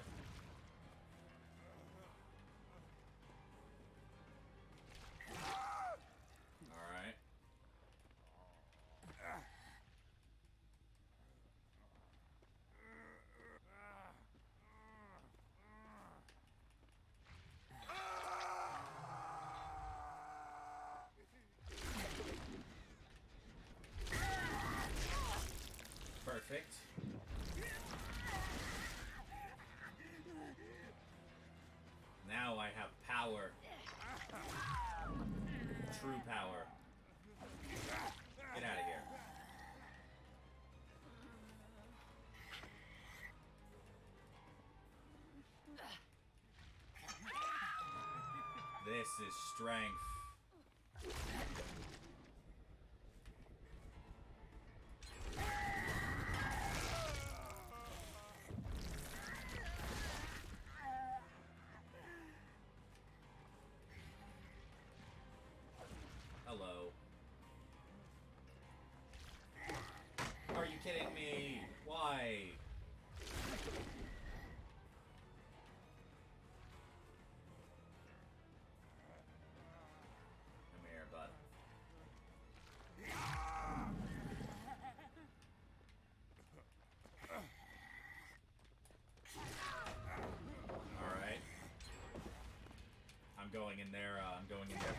power. True power. Get out of here. This is strength. Hello. Are you kidding me? Why? Come here, bud. Alright. I'm going in their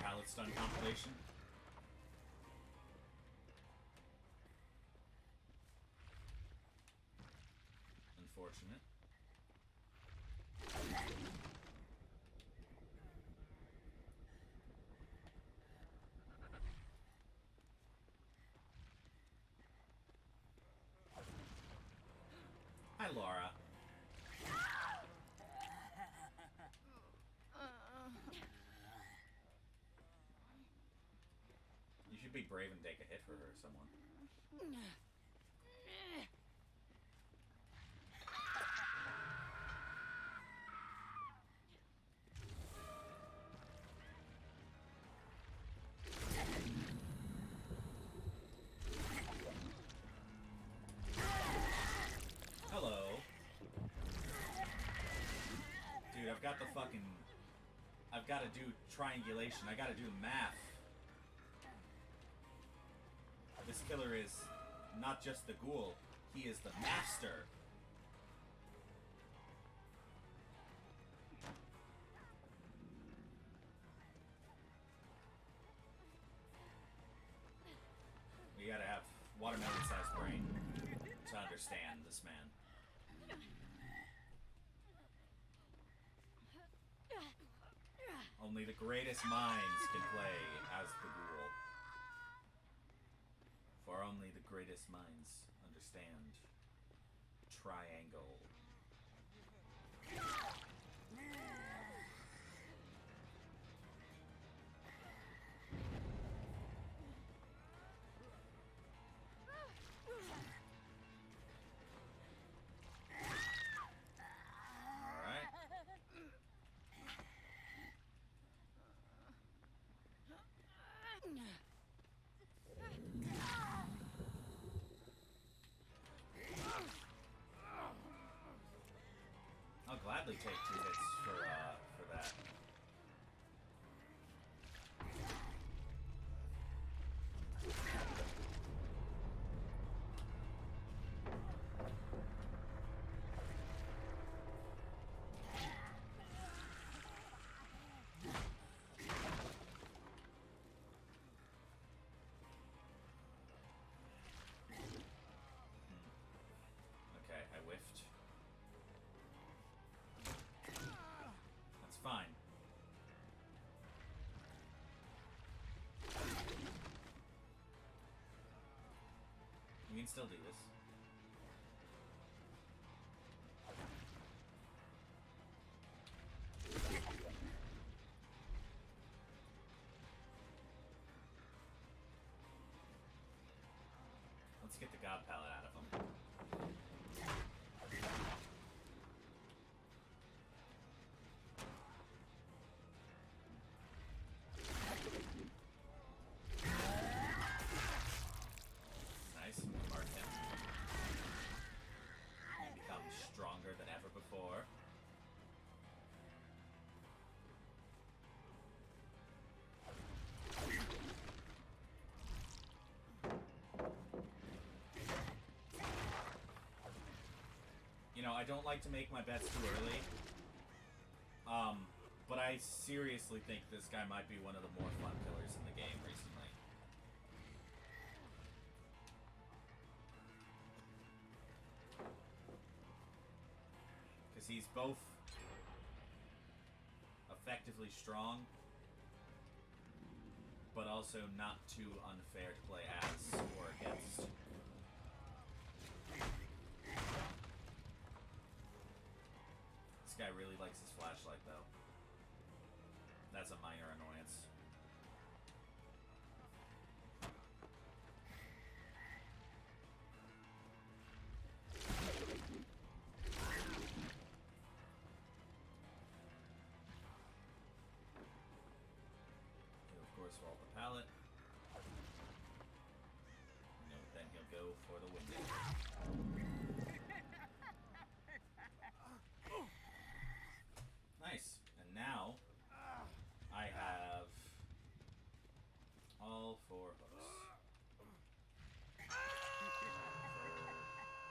pallet stun compilation. Unfortunate. Hi, Laura. You should be brave and take a hit for her, someone. Hello. Dude, I've got to do triangulation. I got to do math. This killer is not just the ghoul, he is the master. You gotta have watermelon-sized brain to understand this man. Only the greatest minds can play as the ghoul. For only the greatest minds understand triangle. Alright. I'll gladly take 2 hits for that. Okay, I whiffed. That's fine. We can still do this. Let's get the God Palette out of him. Nice, mark him. He becomes stronger than ever before. You know, I don't like to make my bets too early. But I seriously think this guy might be one of the more fun killers in the game recently. Because he's both a effectively strong, but also not too unfair to play as or against. This guy really likes his flashlight, though. That's a minor annoyance. He'll, of course, vault the pallet. And then he'll go for the window. Nice. And now I have all 4 hooks. For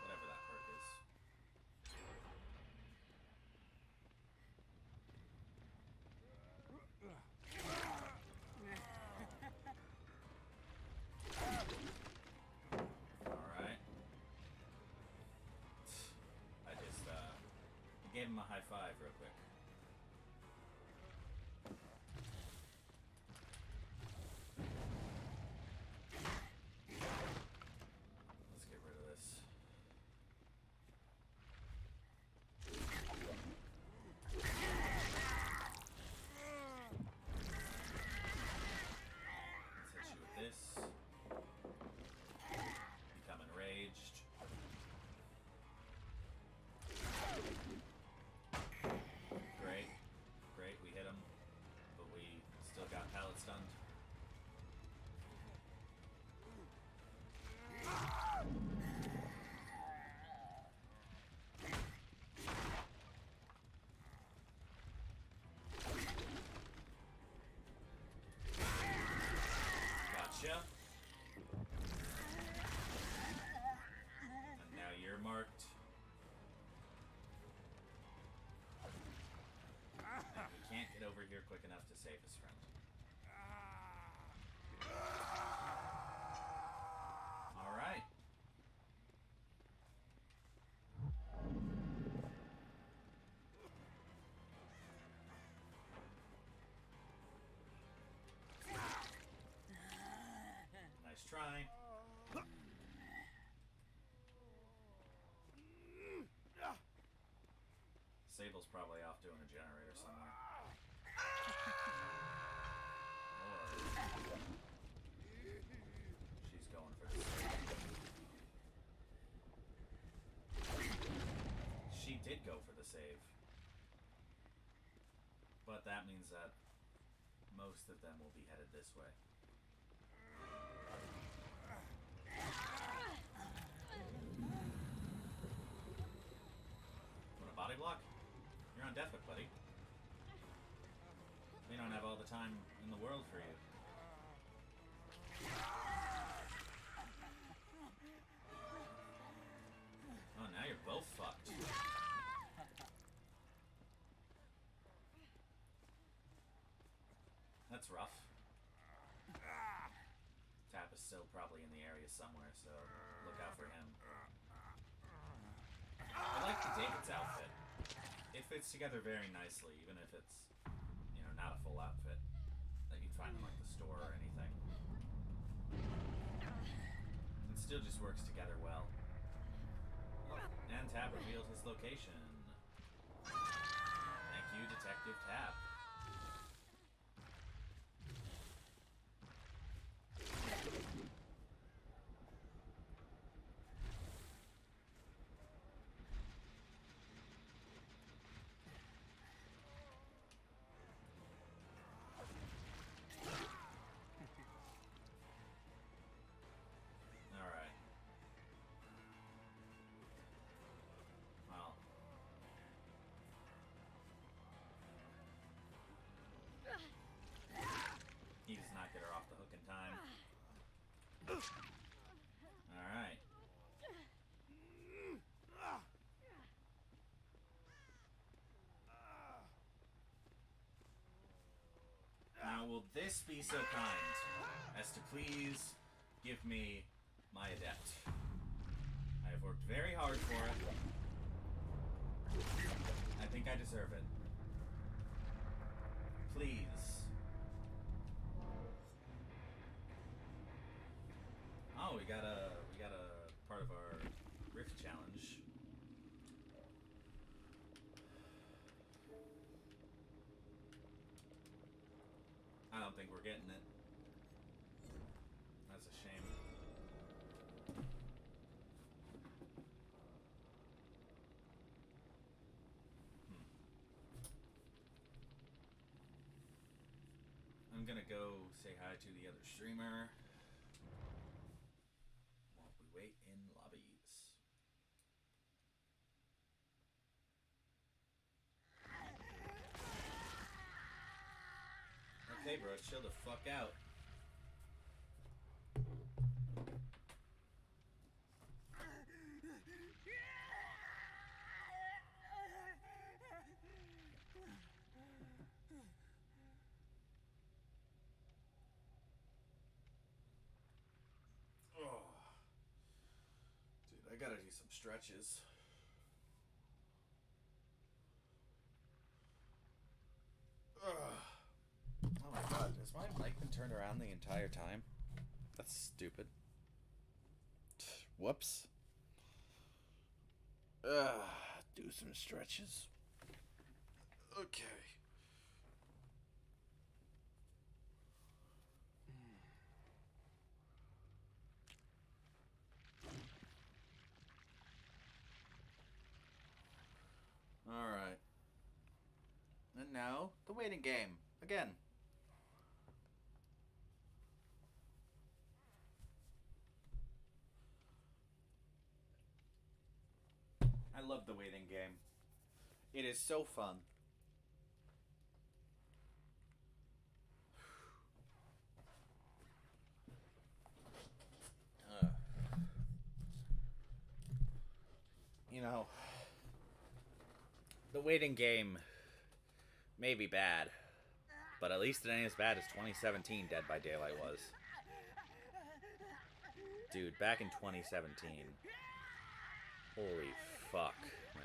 whatever that perk is. Alright. I just gave him a high five real quick. Let's get rid of this. Let's hit you with this. Become enraged. Great. Great, we hit him. But we still got pallet stunned. Gotcha. And now you're marked. And we can't get over here quick enough to save his friend. Alright. Nice try. Sable's probably off doing a generator somewhere. Or she's going for the save. She did go for the save. But that means that most of them will be headed this way. Want a body block? You're on deathwick, buddy. We don't have all the time in the world for you. Oh, now you're both fucked. That's rough. Tap is still probably in the area somewhere, so look out for him. I like the David's outfit. It fits together very nicely, even if it's, you know, not a full outfit that you'd find in like the store or anything. It still just works together well. And Tab revealed his location. Thank you, Detective Tab. Alright. Well. He does not get her off the hook in time. Alright. Now, will this be so kind as to please give me my adept? I have worked very hard for it. I think I deserve it. Please. Oh, we got a part of our rift challenge. I don't think we're getting it. That's a shame. I'm gonna go say hi to the other streamer while we wait in lobbies. Okay, bro, chill the fuck out. Oh. Dude, I gotta do some stretches. Ugh. Oh my god, has my mic been turned around the entire time? That's stupid. Whoops. Do some stretches. Okay. Alright. And now, the waiting game. Again. I love the waiting game. It is so fun. You know, the waiting game may be bad, but at least it ain't as bad as 2017 Dead by Daylight was. Dude, back in 2017. Holy fuck, man.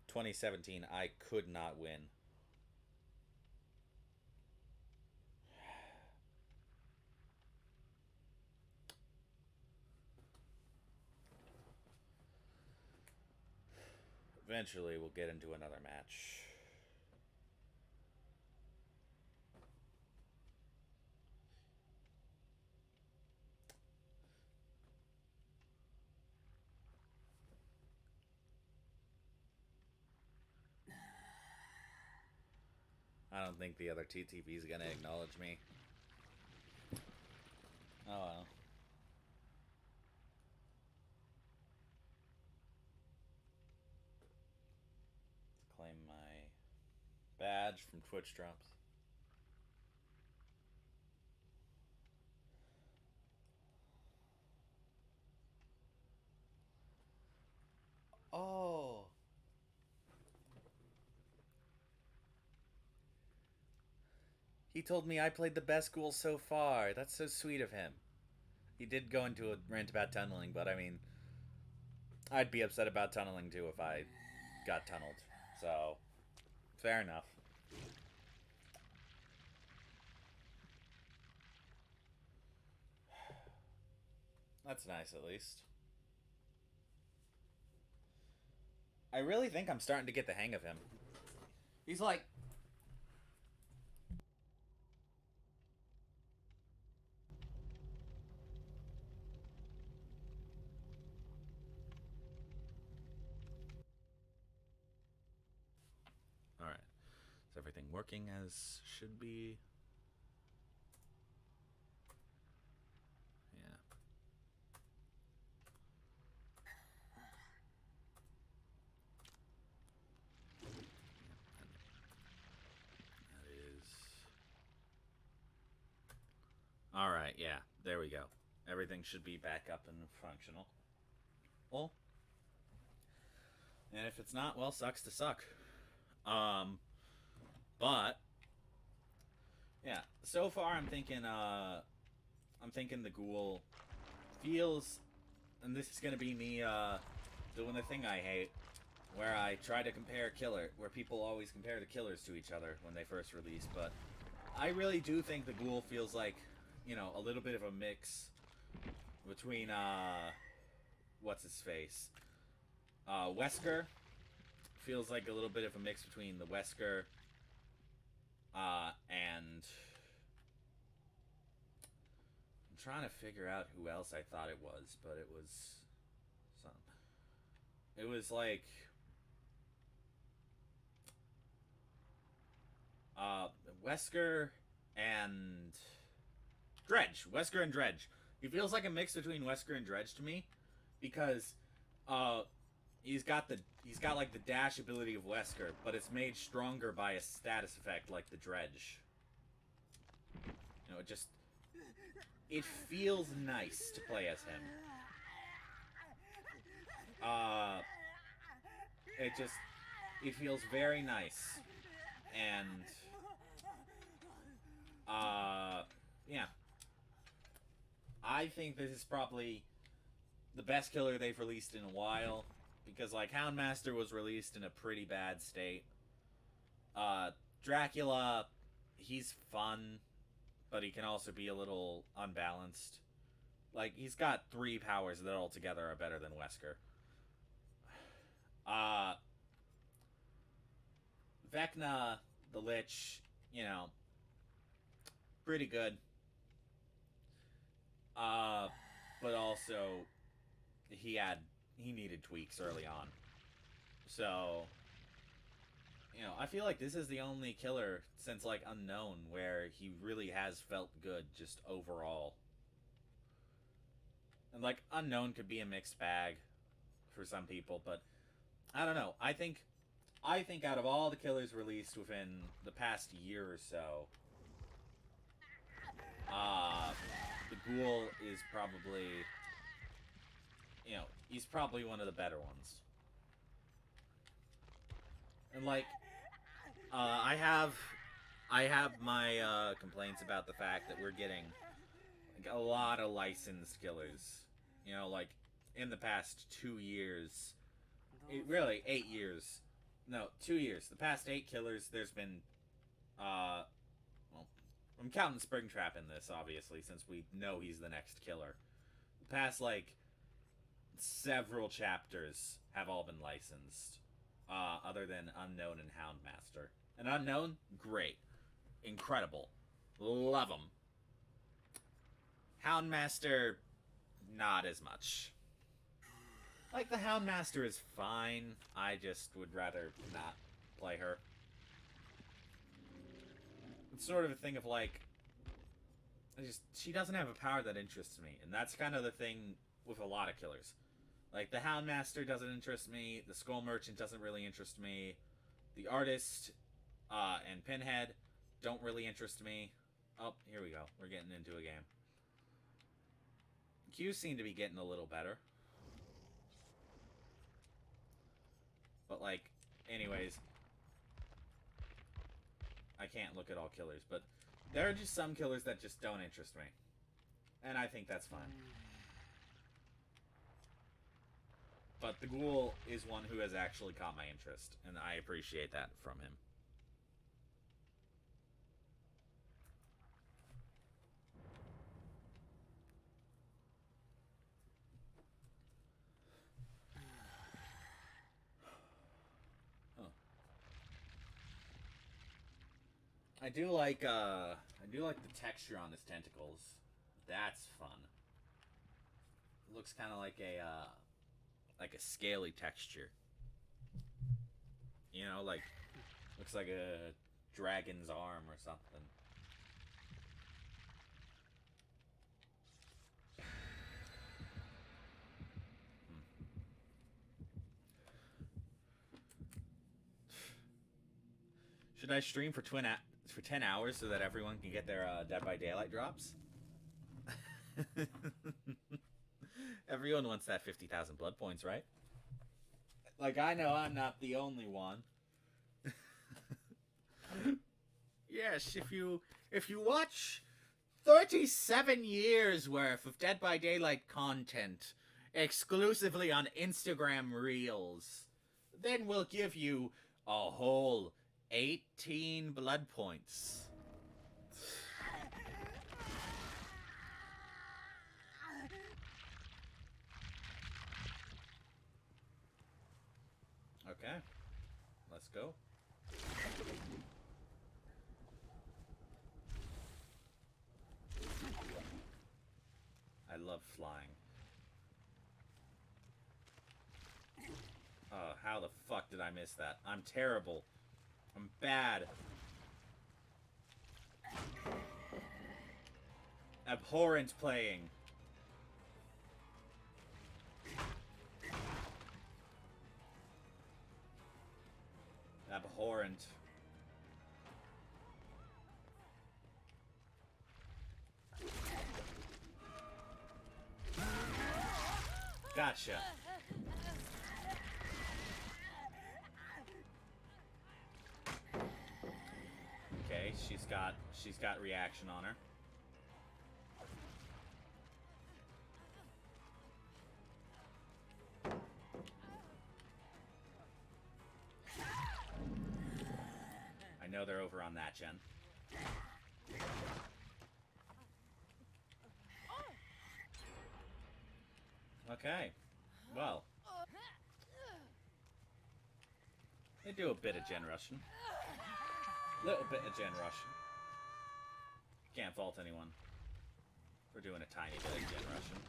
2017, I could not win. Eventually, we'll get into another match. I don't think the other TTV is gonna acknowledge me. Oh well. Claim my badge from Twitch drops. Oh. He told me I played the best Ghoul so far. That's so sweet of him. He did go into a rant about tunneling, but I mean, I'd be upset about tunneling too if I got tunneled. So, fair enough. That's nice, at least. I really think I'm starting to get the hang of him. He's like... Alright. Is everything working as should be? Yeah. That is... Alright, yeah. There we go. Everything should be back up and functional. Well, and if it's not, well, sucks to suck. But yeah, so far I'm thinking the Ghoul feels, and this is gonna be me doing the thing I hate. where I try to compare where people always compare the killers to each other when they first release, but I really do think the Ghoul feels like, a little bit of a mix between, what's his face? Wesker feels like a little bit of a mix between the Wesker, and I'm trying to figure out who else I thought it was, but it was some. It was like Wesker and Dredge. Wesker and Dredge. He feels like a mix between Wesker and Dredge to me, because uh, he's got like the dash ability of Wesker, but it's made stronger by a status effect like the Dredge. It feels nice to play as him. It feels very nice, and yeah. I think this is probably the best killer they've released in a while, because like Houndmaster was released in a pretty bad state. Dracula, he's fun, but he can also be a little unbalanced. Like, he's got 3 powers that altogether are better than Wesker. Vecna, the Lich, pretty good. But also, he needed tweaks early on. So, I feel like this is the only killer since, like, Unknown where he really has felt good just overall. And, like, Unknown could be a mixed bag for some people, but I don't know. I think out of all the killers released within the past year or so, the Ghoul is probably, he's probably one of the better ones. And like, I have my complaints about the fact that we're getting like a lot of licensed killers. Like in the past 2 years, really 8 years. No, 2 years. The past 8 killers, there's been, well, I'm counting Springtrap in this, obviously, since we know he's the next killer. The past, like, several chapters have all been licensed, other than Unknown and Houndmaster. And Unknown, great. Incredible. Love him. Houndmaster, not as much. Like, the Houndmaster is fine. I just would rather not play her. It's sort of a thing of, like, she doesn't have a power that interests me. And that's kind of the thing with a lot of killers. Like, the Houndmaster doesn't interest me. The Skull Merchant doesn't really interest me. The Artist and Pinhead don't really interest me. Oh, here we go. We're getting into a game. Q's seem to be getting a little better. But, like, anyways, I can't look at all killers, but there are just some killers that just don't interest me. And I think that's fine. But the Ghoul is one who has actually caught my interest, and I appreciate that from him. I do like the texture on his tentacles. That's fun. It looks kind of like a scaly texture. Like looks like a dragon's arm or something. Should I stream for 10 hours so that everyone can get their Dead by Daylight drops? Everyone wants that 50,000 blood points, right? Like, I know I'm not the only one. Yes, if you watch 37 years worth of Dead by Daylight content exclusively on Instagram Reels, then we'll give you a whole 18 blood points. Okay, let's go. I love flying. How the fuck did I miss that? I'm terrible. I'm bad. Abhorrent playing. Abhorrent. Gotcha. Okay, she's got reaction on her. I know they're over on that gen. Okay. Well. They do a bit of gen rushing. Little bit of gen rushing. Can't fault anyone for doing a tiny bit of gen rushing.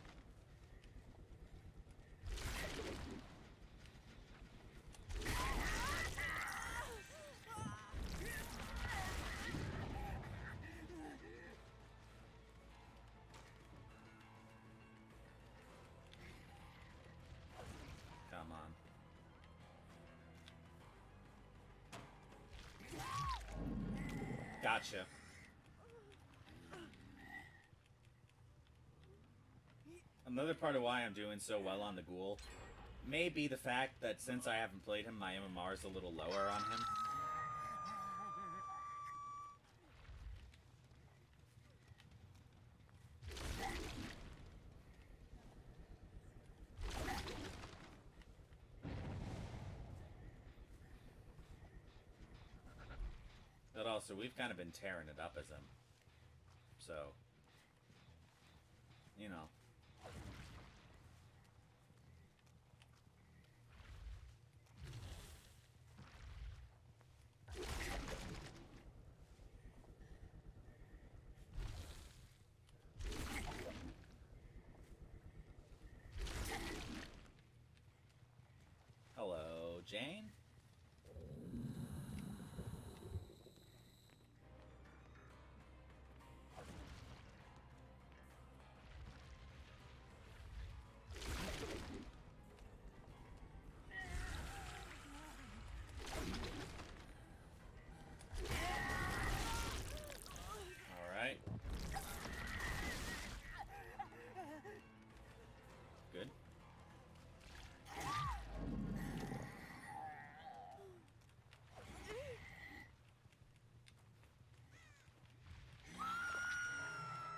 Come on. Gotcha. Another part of why I'm doing so well on the Ghoul may be the fact that since I haven't played him, my MMR is a little lower on him. But also, we've kind of been tearing it up as him. So, you know. Hello, Jane? Alright. Good.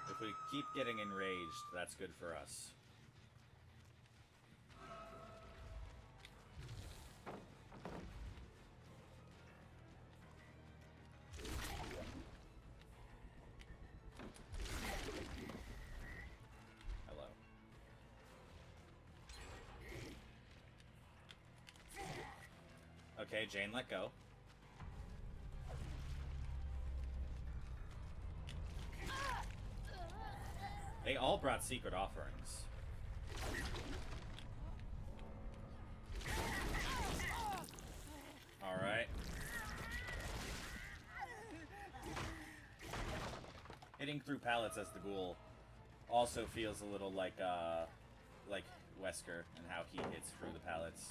If we keep getting enraged, that's good for us. Hello. Okay, Jane, let go. They all brought secret offerings. Alright. Hitting through pallets as the Ghoul also feels a little like Wesker and how he hits through the pallets.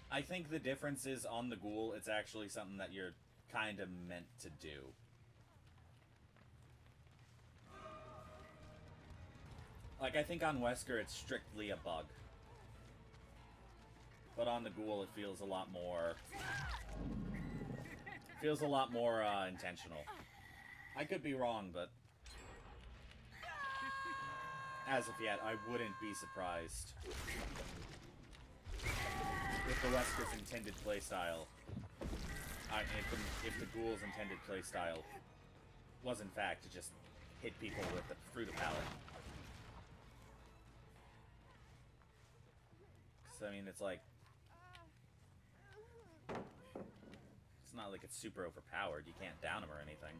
I think the difference is on the Ghoul, it's actually something that you're kind of meant to do. Like, I think on Wesker, it's strictly a bug. But on the Ghoul, it feels a lot more... intentional. I could be wrong, but as of yet, I wouldn't be surprised if the Wesker's intended playstyle, if the Ghoul's intended playstyle was in fact to just hit people with through the pallet. Because, I mean, it's like, it's not like it's super overpowered. You can't down him or anything.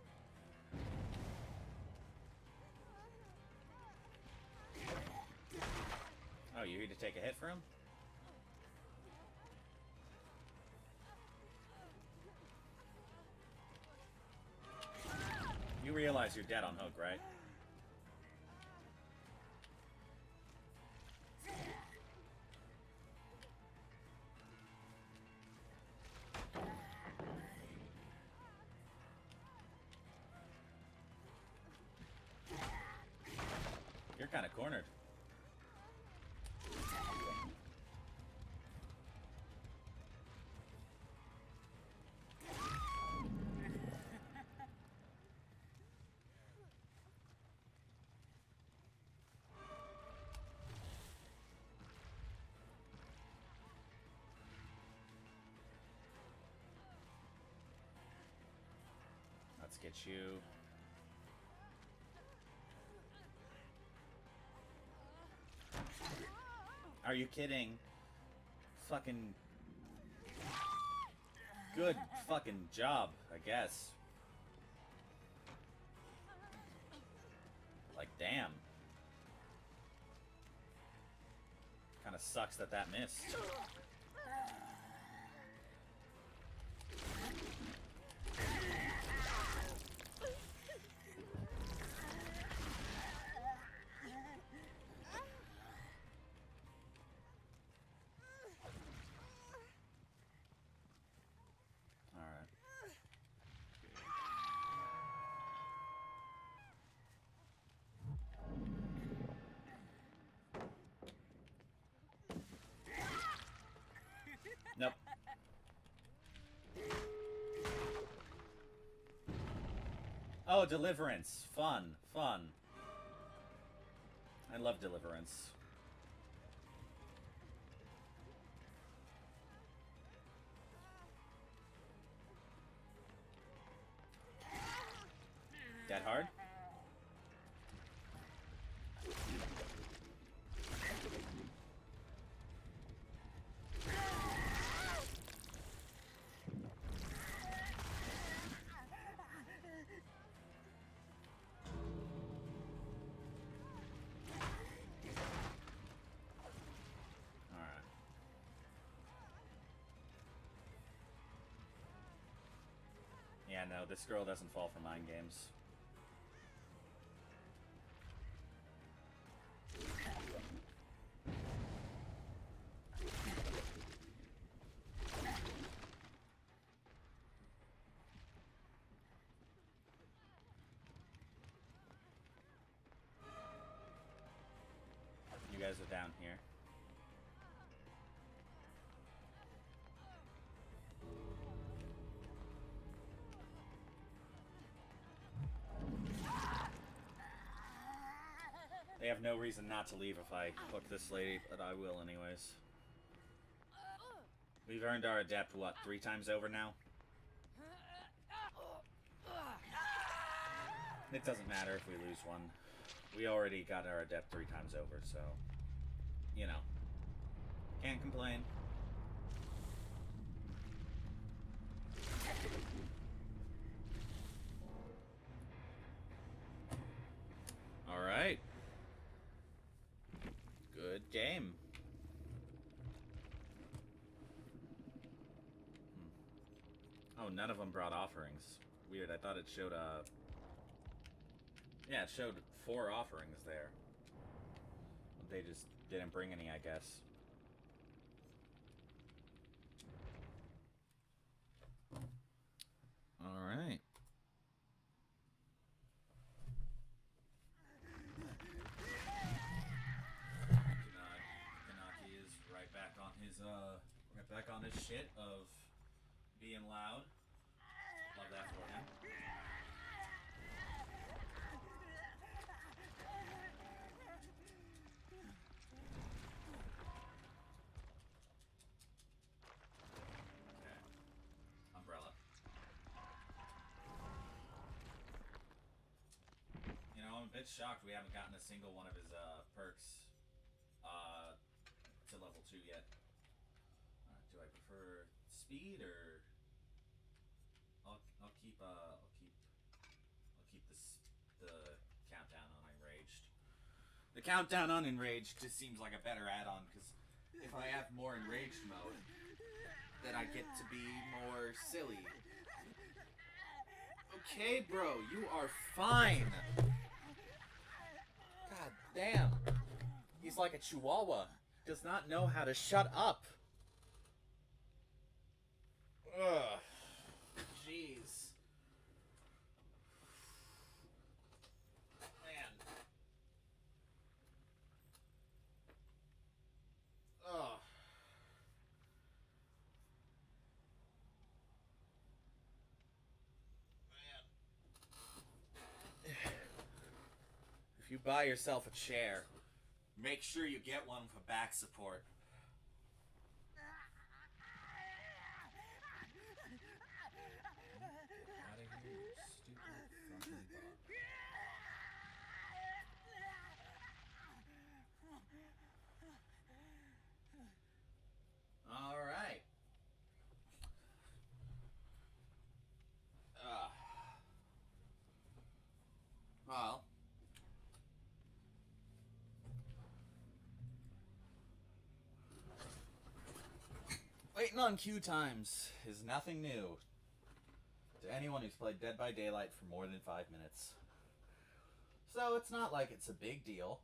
Oh, you here to take a hit for him? You realize you're dead on hook, right? You're kind of cornered. Let's get you. Are you kidding? Fucking good fucking job, I guess. Like, damn. Kinda sucks that that missed. Nope. Oh, Deliverance. Fun. Fun. I love Deliverance. That hard? Yeah, no, this girl doesn't fall for mind games. You guys are down here. They have no reason not to leave if I hook this lady, but I will anyways. We've earned our adept, what, 3 times over now? It doesn't matter if we lose one. We already got our adept 3 times over, so... You know. Can't complain. Alright. Good game. Oh, none of them brought offerings. Weird, I thought it showed, yeah, it showed 4 offerings there. They just didn't bring any, I guess. Alright. Kanaki is right back on his shit of being loud. Love that for him. bit shocked we haven't gotten a single one of his perks to level 2 yet. Do I prefer speed or I'll keep the countdown on enraged. The countdown on enraged just seems like a better add-on because if I have more enraged mode, then I get to be more silly. Okay, bro, you are fine. God damn. He's like a chihuahua. Does not know how to shut up. Ugh. Jeez. Man. Ugh. Man. If you buy yourself a chair, make sure you get one with back support. All right. Well. Waiting on queue times is nothing new to anyone who's played Dead by Daylight for more than 5 minutes. So it's not like it's a big deal.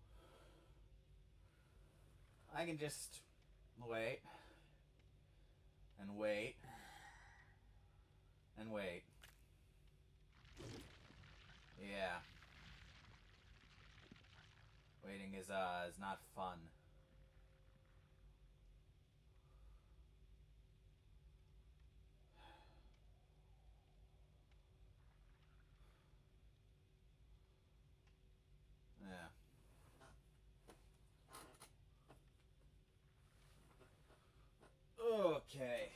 I can just wait and wait and wait. Yeah. Waiting is not fun. Yeah. Okay.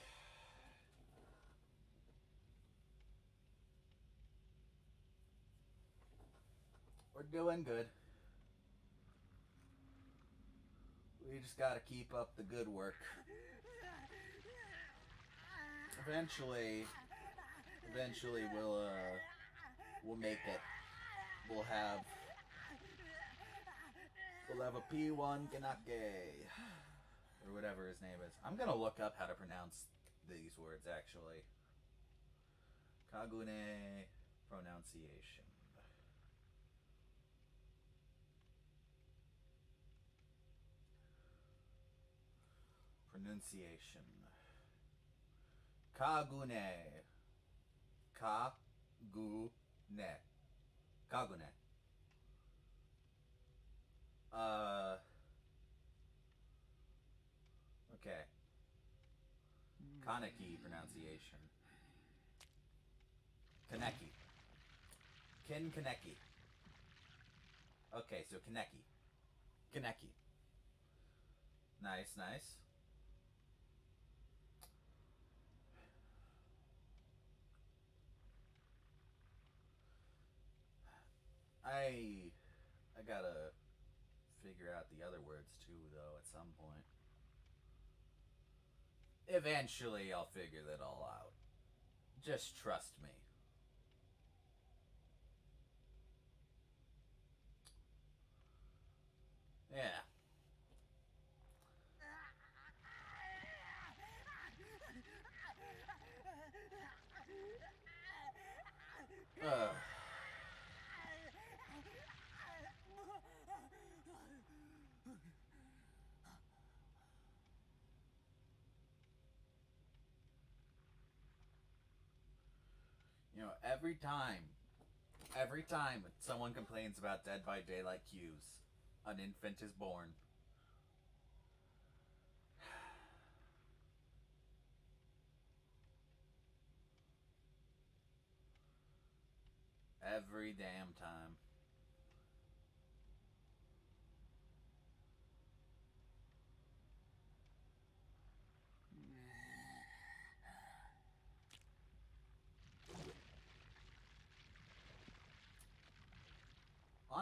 We're doing good. We just gotta keep up the good work. Eventually we'll make it. We'll have a P1 Kanake. Or whatever his name is. I'm gonna look up how to pronounce these words actually. Kagune pronunciation. Pronunciation. Kagune. Kagune. Kagune. Okay. Kaneki pronunciation. Kaneki. Kin Kaneki. Okay, so Kaneki. Kaneki. Nice, nice. I gotta figure out the other words too, though, at some point. Eventually, I'll figure that all out. Just trust me. Yeah. You know, every time someone complains about Dead by Daylight queues, an infant is born. Every damn time.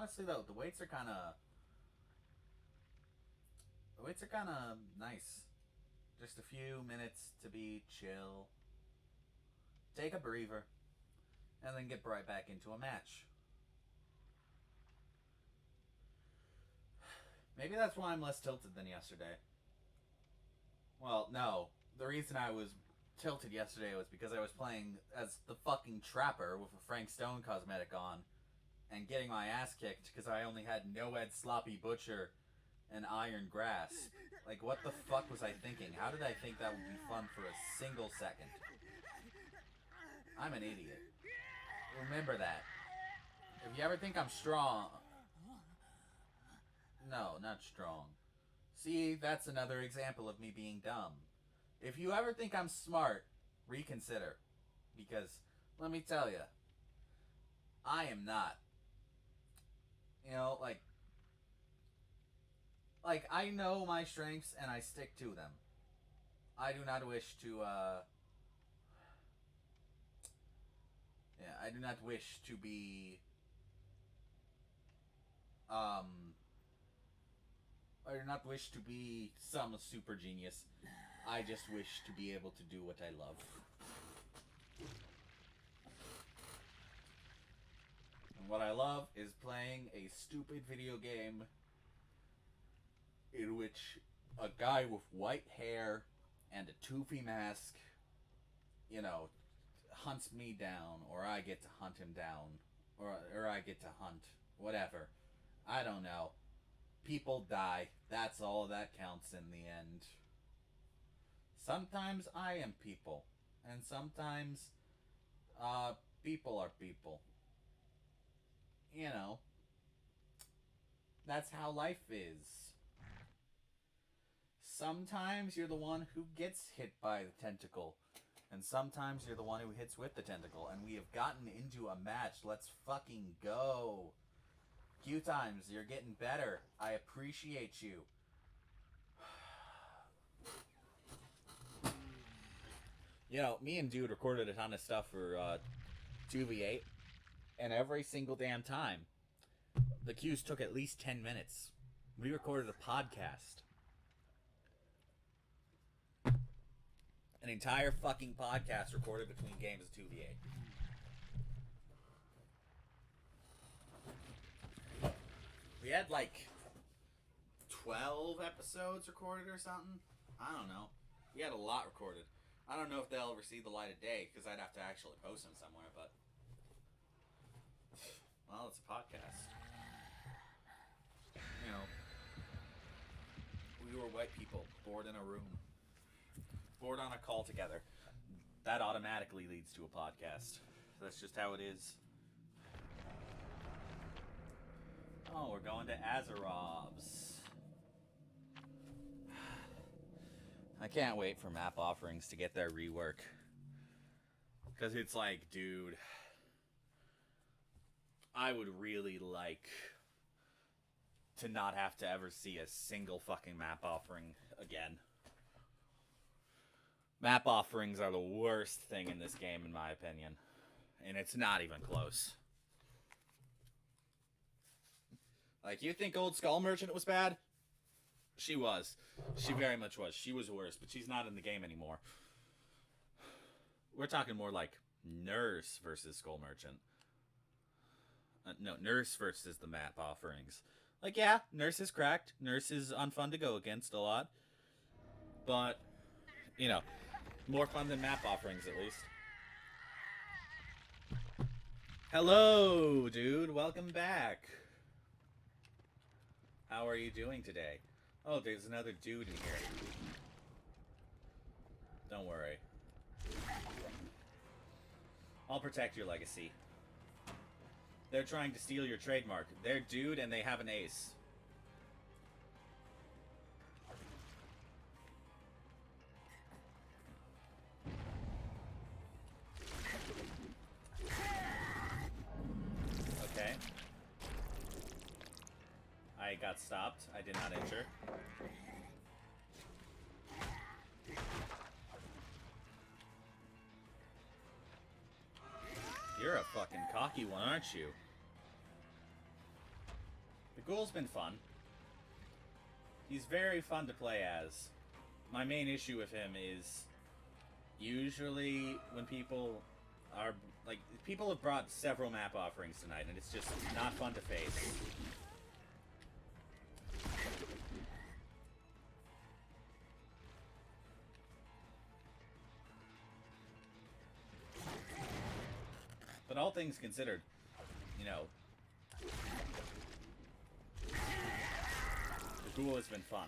honestly though, the weights are kind of nice. Just a few minutes to be chill, take a breather, and then get right back into a match. Maybe that's why I'm less tilted than yesterday. Well, no. The reason I was tilted yesterday was because I was playing as the fucking Trapper with a Frank Stone cosmetic on and getting my ass kicked because I only had No-Ed Sloppy Butcher and Iron Grasp. Like, what the fuck was I thinking? How did I think that would be fun for a single second? I'm an idiot. Remember that. If you ever think I'm strong... No, not strong. See, that's another example of me being dumb. If you ever think I'm smart, reconsider. Because, let me tell you, I am not. You know, like, I know my strengths and I stick to them. I do not wish to, I do not wish to be, I do not wish to be some super genius. I just wish to be able to do what I love. And what I love is playing a stupid video game in which a guy with white hair and a toofy mask, you know, hunts me down, or I get to hunt him down, or I get to hunt, whatever. I don't know. People die. That's all that counts in the end. Sometimes I am people, and sometimes, people are people. You know, that's how life is. Sometimes you're the one who gets hit by the tentacle, and sometimes you're the one who hits with the tentacle, and we have gotten into a match. Let's fucking go. Q times, you're getting better. I appreciate you. You know, me and Dude recorded a ton of stuff for 2v8, and every single damn time, the Qs took at least 10 minutes. We recorded a podcast. An entire fucking podcast recorded between games of 2v8. We had like 12 episodes recorded or something. I don't know. We had a lot recorded. I don't know if they'll ever see the light of day because I'd have to actually post them somewhere, but... Well, it's a podcast. You know, we were white people, bored in a room. Bored on a call together. That automatically leads to a podcast. That's just how it is. Oh, we're going to Azerov's. I can't wait for map offerings to get their rework. Because it's like, dude, I would really like to not have to ever see a single fucking map offering again. Map offerings are the worst thing in this game, in my opinion. And it's not even close. Like, you think Old Skull Merchant was bad? She was. She very much was. She was worse, but she's not in the game anymore. We're talking more like Nurse versus Skull Merchant. No, Nurse versus the map offerings. Like, yeah, Nurse is cracked. Nurse is unfun to go against a lot. But, you know, more fun than map offerings, at least. Hello, dude. Welcome back. How are you doing today? Oh, there's another dude in here. Don't worry. I'll protect your legacy. They're trying to steal your trademark. They're dude and they have an ace. Okay. I got stopped. I did not injure. You're a fucking cocky one, aren't you? Ghoul's been fun. He's very fun to play as. My main issue with him is usually when people are like, people have brought several map offerings tonight, and it's just not fun to face. But all things considered, you know, the Ghoul has been fun.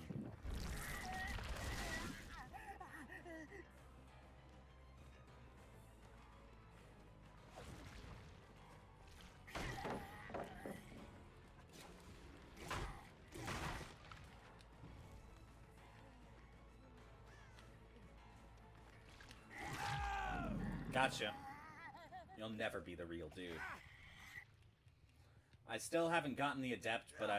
Gotcha. You'll never be the real dude. I still haven't gotten the Adept, but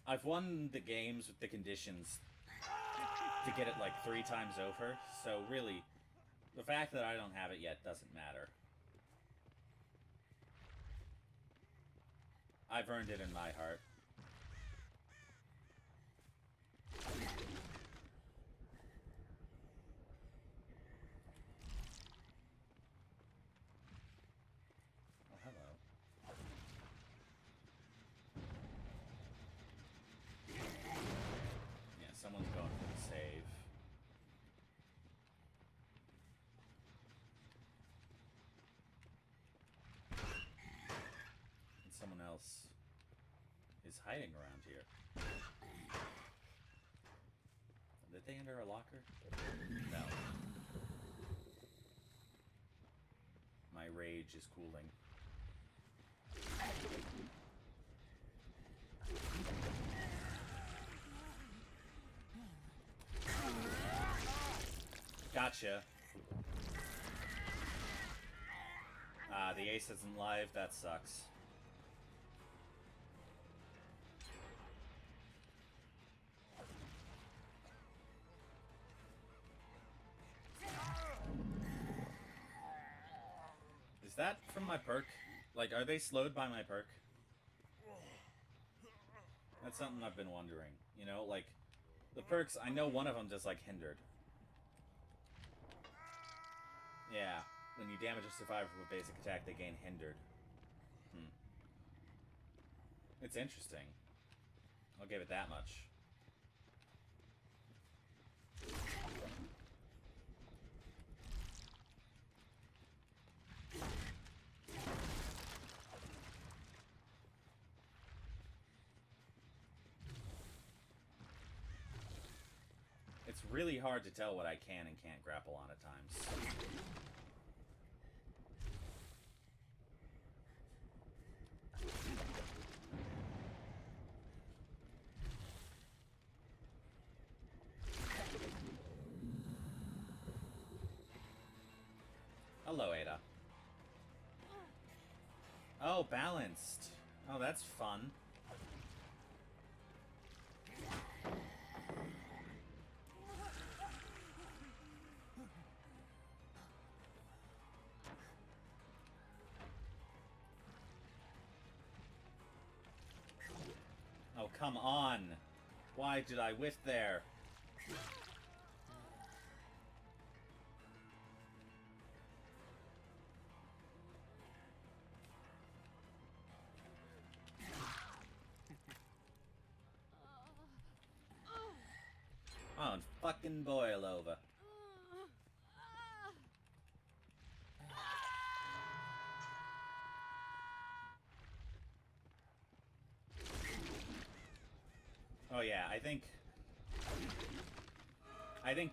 I've won the games with the conditions to get it like 3 times over, so really, the fact that I don't have it yet doesn't matter. I've earned it in my heart. Someone's going for the save. And someone else is hiding around here. Did they enter a locker? No. My rage is cooling. Gotcha. The ace isn't live. That sucks. Is that from my perk? Like, are they slowed by my perk? That's something I've been wondering. You know, like, the perks, I know one of them just, like, hindered. Yeah, when you damage a survivor with a basic attack, they gain hindered. It's interesting. I'll give it that much. It's really hard to tell what I can and can't grapple on at times. Hello, Ada. Oh, balanced. Oh, that's fun. Oh, come on. Why did I whiff there? Oh, and fucking boil over. Oh yeah, I think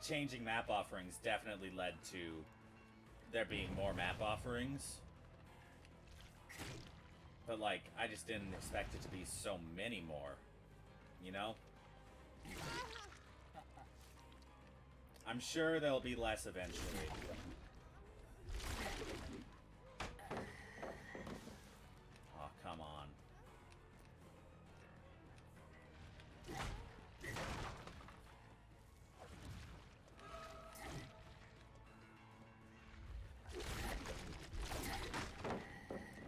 changing map offerings definitely led to there being more map offerings. But like, I just didn't expect it to be so many more, you know? I'm sure there'll be less eventually. Oh, come on.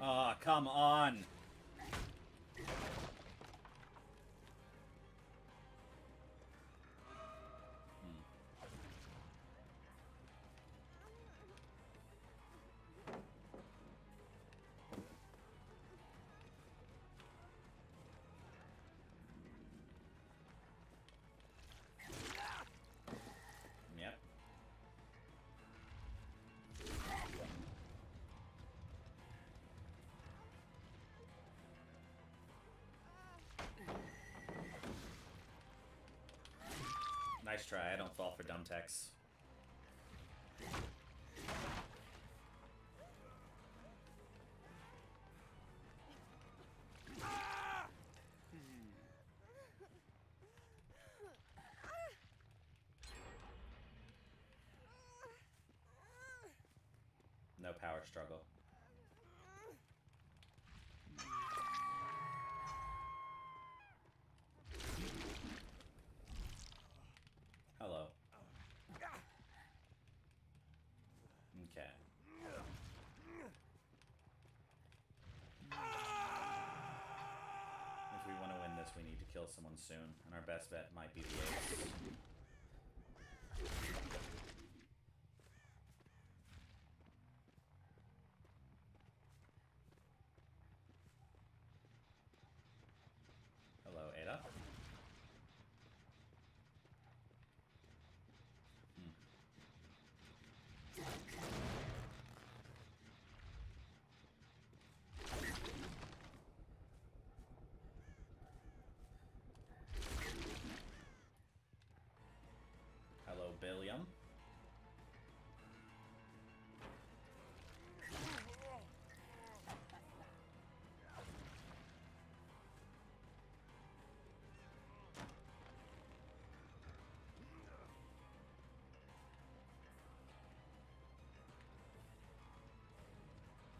Oh, come on. Nice try. I don't fall for dumb techs. No power struggle. Hello. Okay. If we want to win this, we need to kill someone soon, and our best bet might be the ace. Hello, Ada. Hello, Billiam.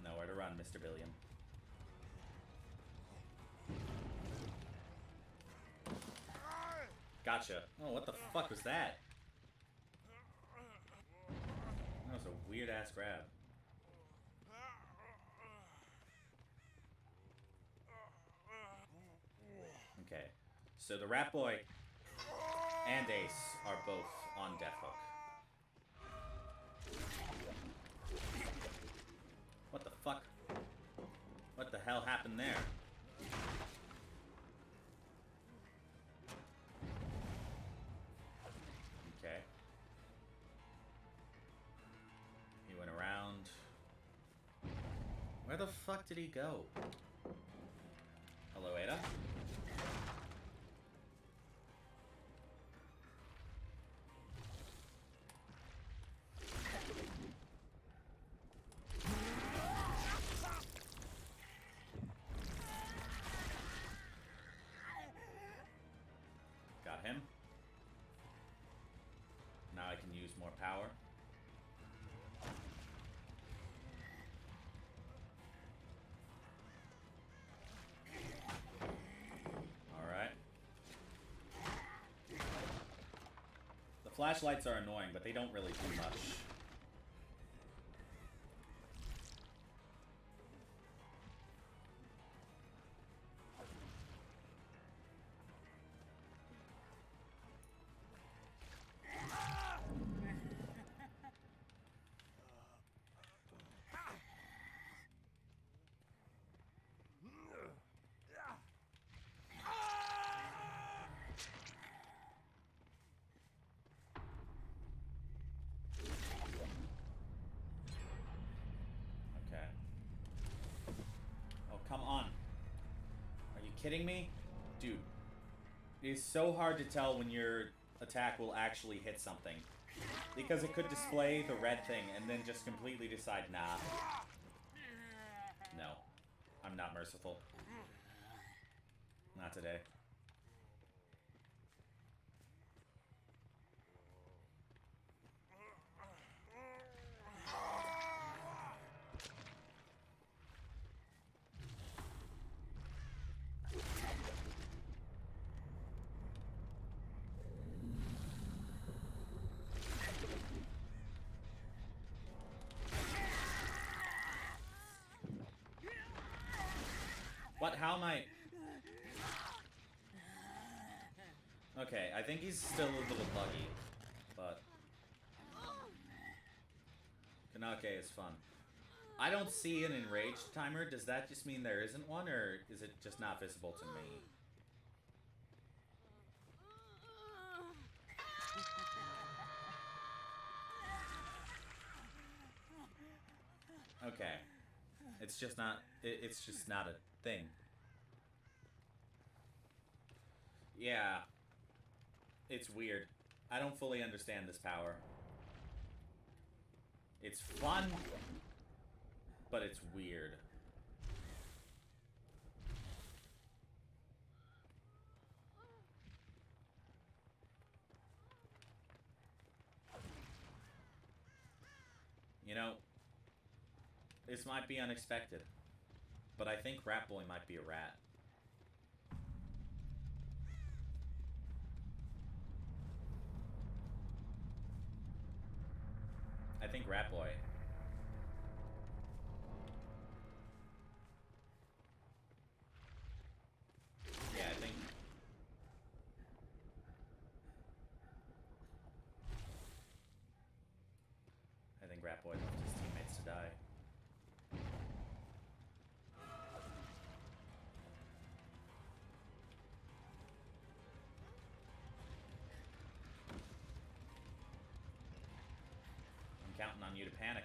Nowhere to run, Mr. Billiam. Gotcha. Oh, what the fuck was that? That was a weird-ass grab. Okay. So the Rat Boy and Ace are both on Death Hook. What the fuck? What the hell happened there? Okay. He went around. Where the fuck did he go? Hello, Ada? Got him. Now I can use more power. Alright. The flashlights are annoying, but they don't really do much. Come on. Are you kidding me? Dude. It is so hard to tell when your attack will actually hit something. Because it could display the red thing and then just completely decide, nah. No. I'm not merciful. Not today. What? How am I... Okay, I think he's still a little buggy, but... Kanake is fun. I don't see an enraged timer. Does that just mean there isn't one, or is it just not visible to me? Okay. It's just not... It's just not a thing. Yeah. It's weird. I don't fully understand this power. It's fun, but it's weird. You know, this might be unexpected, but I think Rat Boy might be a rat. I think Rat Boy. Yeah, I think Rat Boy left his teammates to die. I'm counting on you to panic.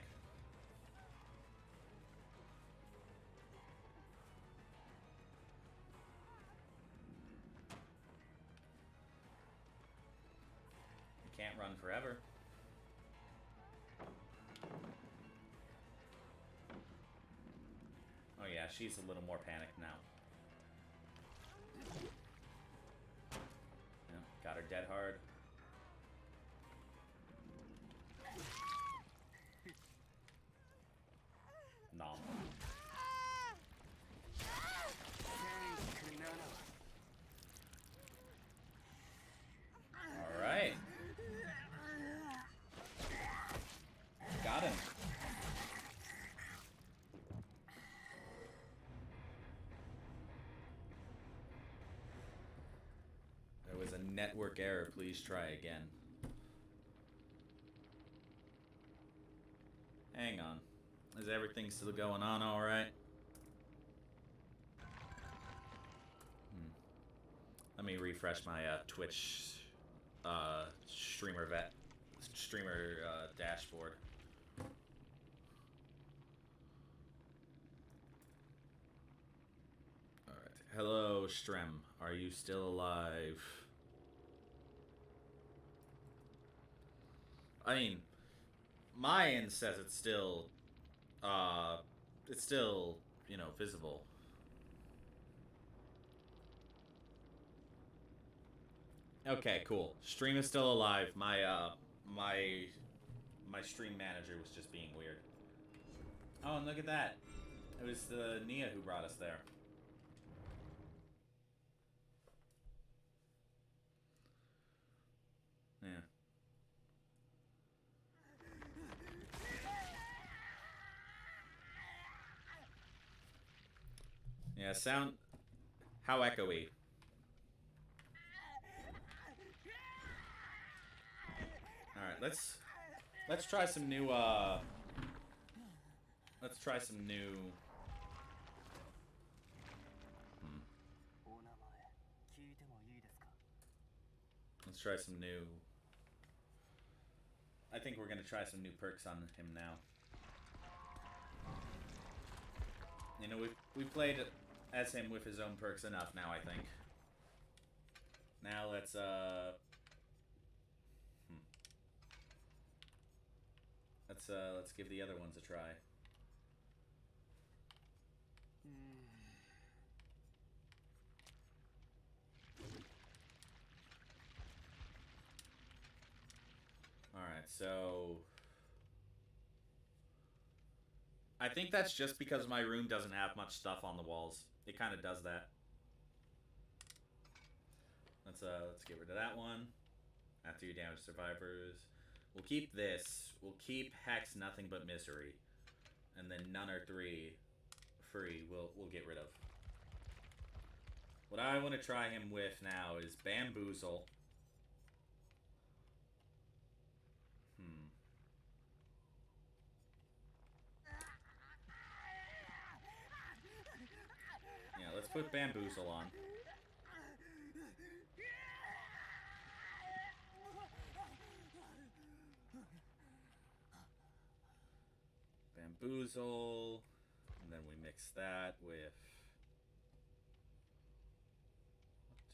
You can't run forever. Oh yeah, she's a little more panicked now. Yeah, got her dead hard. Nom. Alright. Got him. There was a network error. Please try again. Hang on. Is everything still going on alright? Let me refresh my Twitch streamer dashboard. Alright. Hello, Strem. Are you still alive? I mean, my end says it's still, you know, visible. Okay, cool. Stream is still alive. My stream manager was just being weird. Oh, and look at that. It was the Nia who brought us there. Yeah. Yeah, sound... How echoey. Alright, let's try some new, let's try some new... Let's try some new... I think we're gonna try some new perks on him now. You know, we've played as him with his own perks enough now, I think. Now let's, let's give the other ones a try. Alright, so... I think that's just because my room doesn't have much stuff on the walls. It kind of does that. Let's get rid of that one. After you damage survivors. We'll keep this. We'll keep Hex Nothing But Misery. And then none or three free we'll get rid of. What I want to try him with now is Bamboozle. Yeah, let's put Bamboozle on. Bamboozle, and then we mix that with...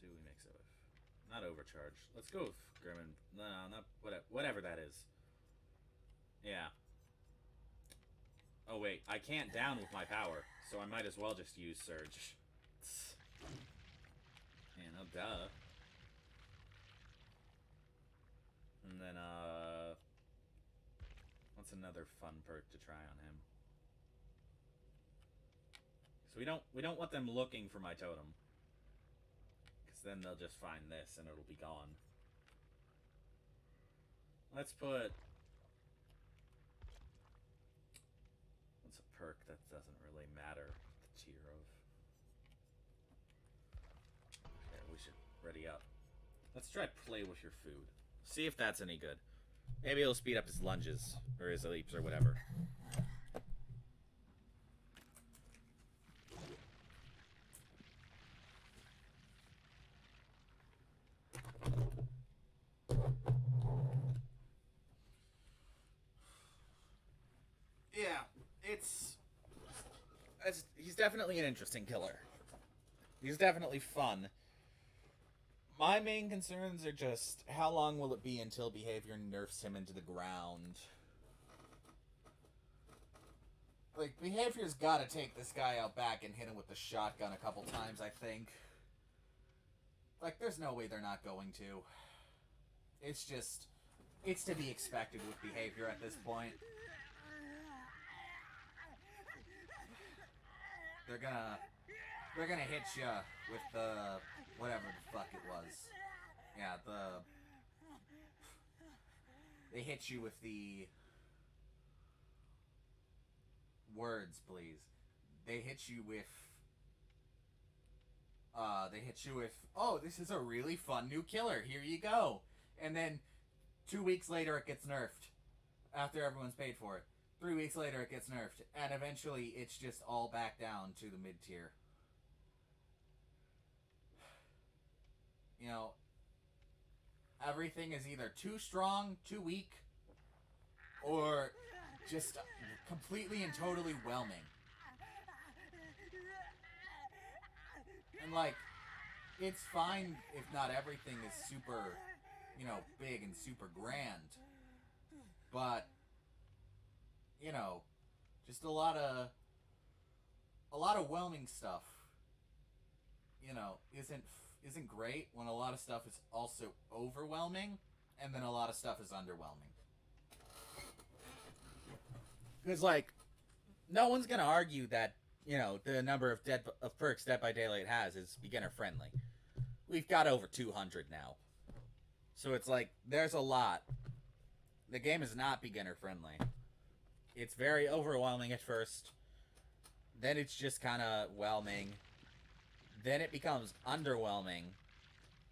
What do we mix it with? Not overcharge. Let's go with Grim and... No, not... Whatever that is. Yeah. Oh, wait. I can't down with my power, so I might as well just use Surge. Yeah, no duh. And then, what's another fun perk to try on him? So we don't want them looking for my totem. Because then they'll just find this and it'll be gone. Let's put... What's a perk that doesn't really matter the tier of? Okay, we should ready up. Let's try play with your food. See if that's any good. Maybe it'll speed up his lunges, or his leaps, or whatever. Yeah, he's definitely an interesting killer. He's definitely fun. My main concerns are just how long will it be until behavior nerfs him into the ground? Like, behavior's gotta take this guy out back and hit him with the shotgun a couple times, I think. Like, there's no way they're not going to. It's just... It's to be expected with behavior at this point. They're gonna hit you with the... whatever the fuck it was. Yeah, they hit you with the... Words, please. They hit you with... oh, this is a really fun new killer. Here you go. And then 2 weeks later it gets nerfed. After everyone's paid for it. 3 weeks later it gets nerfed. And eventually it's just all back down to the mid-tier. You know, everything is either too strong, too weak, or just completely and totally whelming. And, like, it's fine if not everything is super, you know, big and super grand. But, you know, just a lot of whelming stuff, you know, isn't great when a lot of stuff is also overwhelming, and then a lot of stuff is underwhelming. Because, like, no one's gonna argue that, you know, the number of perks Dead by Daylight has is beginner friendly. We've got over 200 now. So it's like, there's a lot. The game is not beginner friendly. It's very overwhelming at first. Then it's just kind of whelming. Then it becomes underwhelming.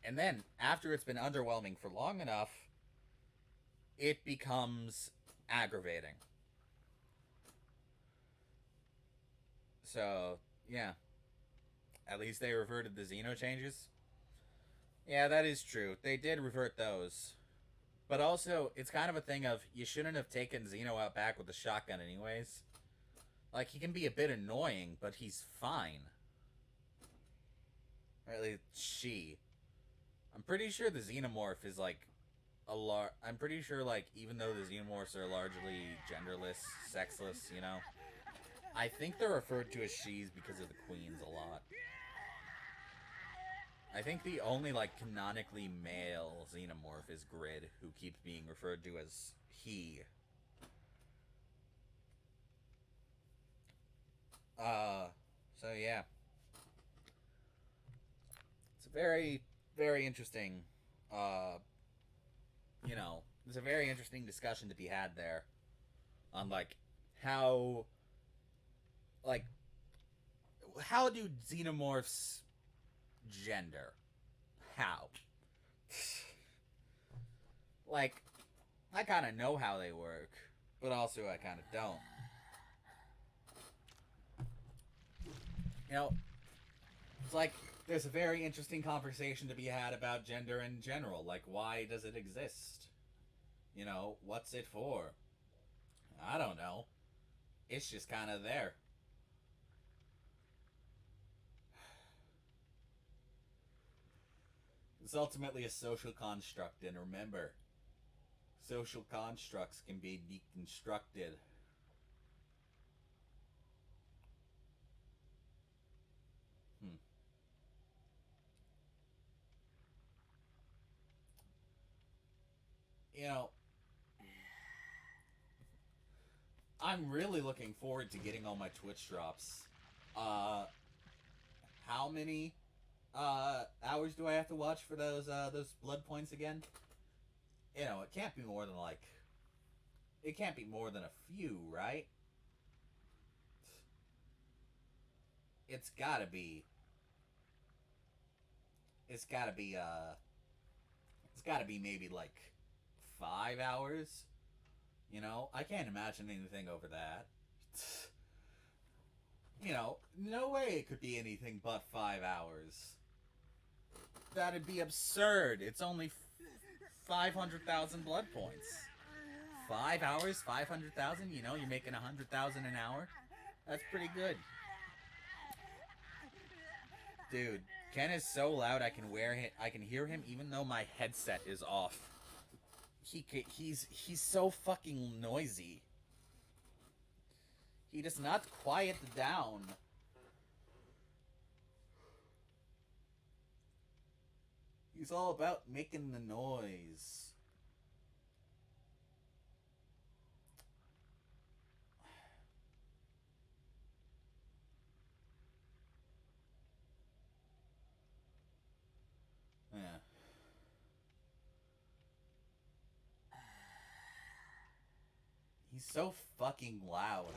And then, after it's been underwhelming for long enough, it becomes aggravating. So, yeah. At least they reverted the Xeno changes. Yeah, that is true. They did revert those. But also, it's kind of a thing of, you shouldn't have taken Xeno out back with a shotgun anyways. Like, he can be a bit annoying, but he's fine. Or at least, she. I'm pretty sure the Xenomorph is, like, I'm pretty sure, like, even though the Xenomorphs are largely genderless, sexless, you know, I think they're referred to as she's because of the queens a lot. I think the only, like, canonically male Xenomorph is Grid, who keeps being referred to as he. So yeah. It's a very, very interesting, you know, there's a very interesting discussion to be had there on, like, how do Xenomorphs gender? How? Like, I kind of know how they work, but also I kind of don't. You know, it's like, there's a very interesting conversation to be had about gender in general. Like, why does it exist? You know, what's it for? I don't know. It's just kind of there. It's ultimately a social construct, and remember, social constructs can be deconstructed. Hmm. You know, I'm really looking forward to getting all my Twitch drops. How many hours do I have to watch for those blood points again? You know, it can't be more than like, it can't be more than a few, right? It's gotta be. It's gotta be. It's gotta be maybe like 5 hours. You know, I can't imagine anything over that. You know, no way it could be anything but 5 hours. That'd be absurd. It's only 500,000 blood points. 5 hours, 500,000. You know, you're making 100,000 an hour. That's pretty good. Dude, Ken is so loud I can hear him even though my headset is off. He's so fucking noisy. He does not quiet down. He's all about making the noise. Yeah. He's so fucking loud.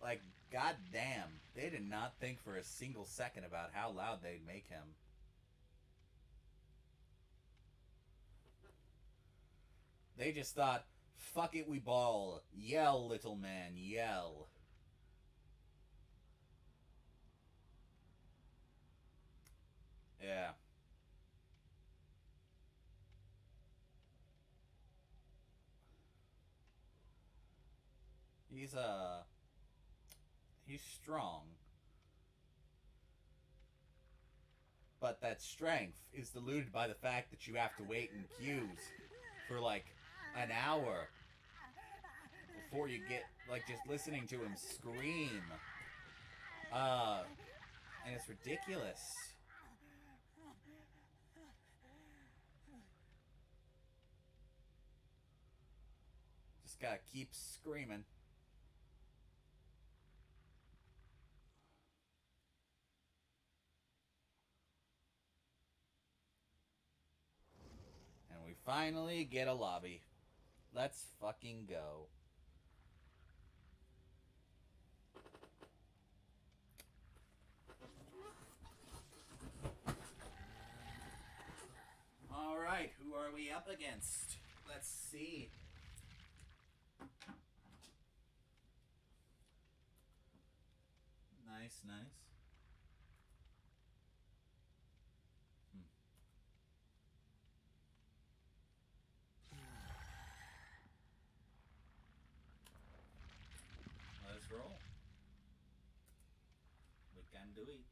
Like, goddamn. They did not think for a single second about how loud they'd make him. They just thought, fuck it, we ball. Yell, little man, yell. Yeah. He's, he's strong. But that strength is diluted by the fact that you have to wait in queues for like an hour before you get, like, just listening to him scream. And it's ridiculous. Just gotta keep screaming. And we finally get a lobby. Let's fucking go. Alright, who are we up against? Let's see. Nice, nice. Let's roll. We can do it.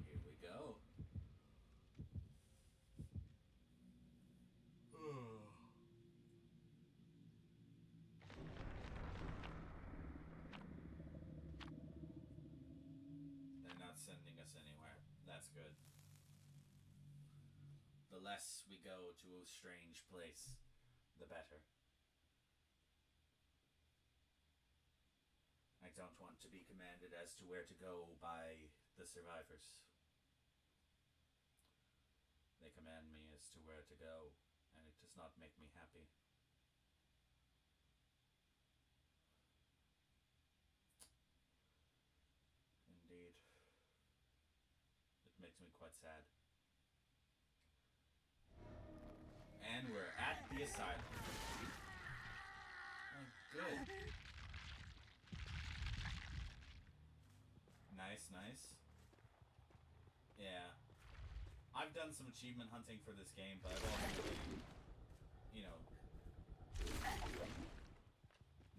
Here we go. They're not sending us anywhere. That's good. The less we go to a strange place, the better. I don't want to be commanded as to where to go by the survivors. They command me as to where to go, and it does not make me happy. Indeed. It makes me quite sad. And we're at the asylum. Oh, good. Nice, nice. Yeah. I've done some achievement hunting for this game, but I've also really, you know,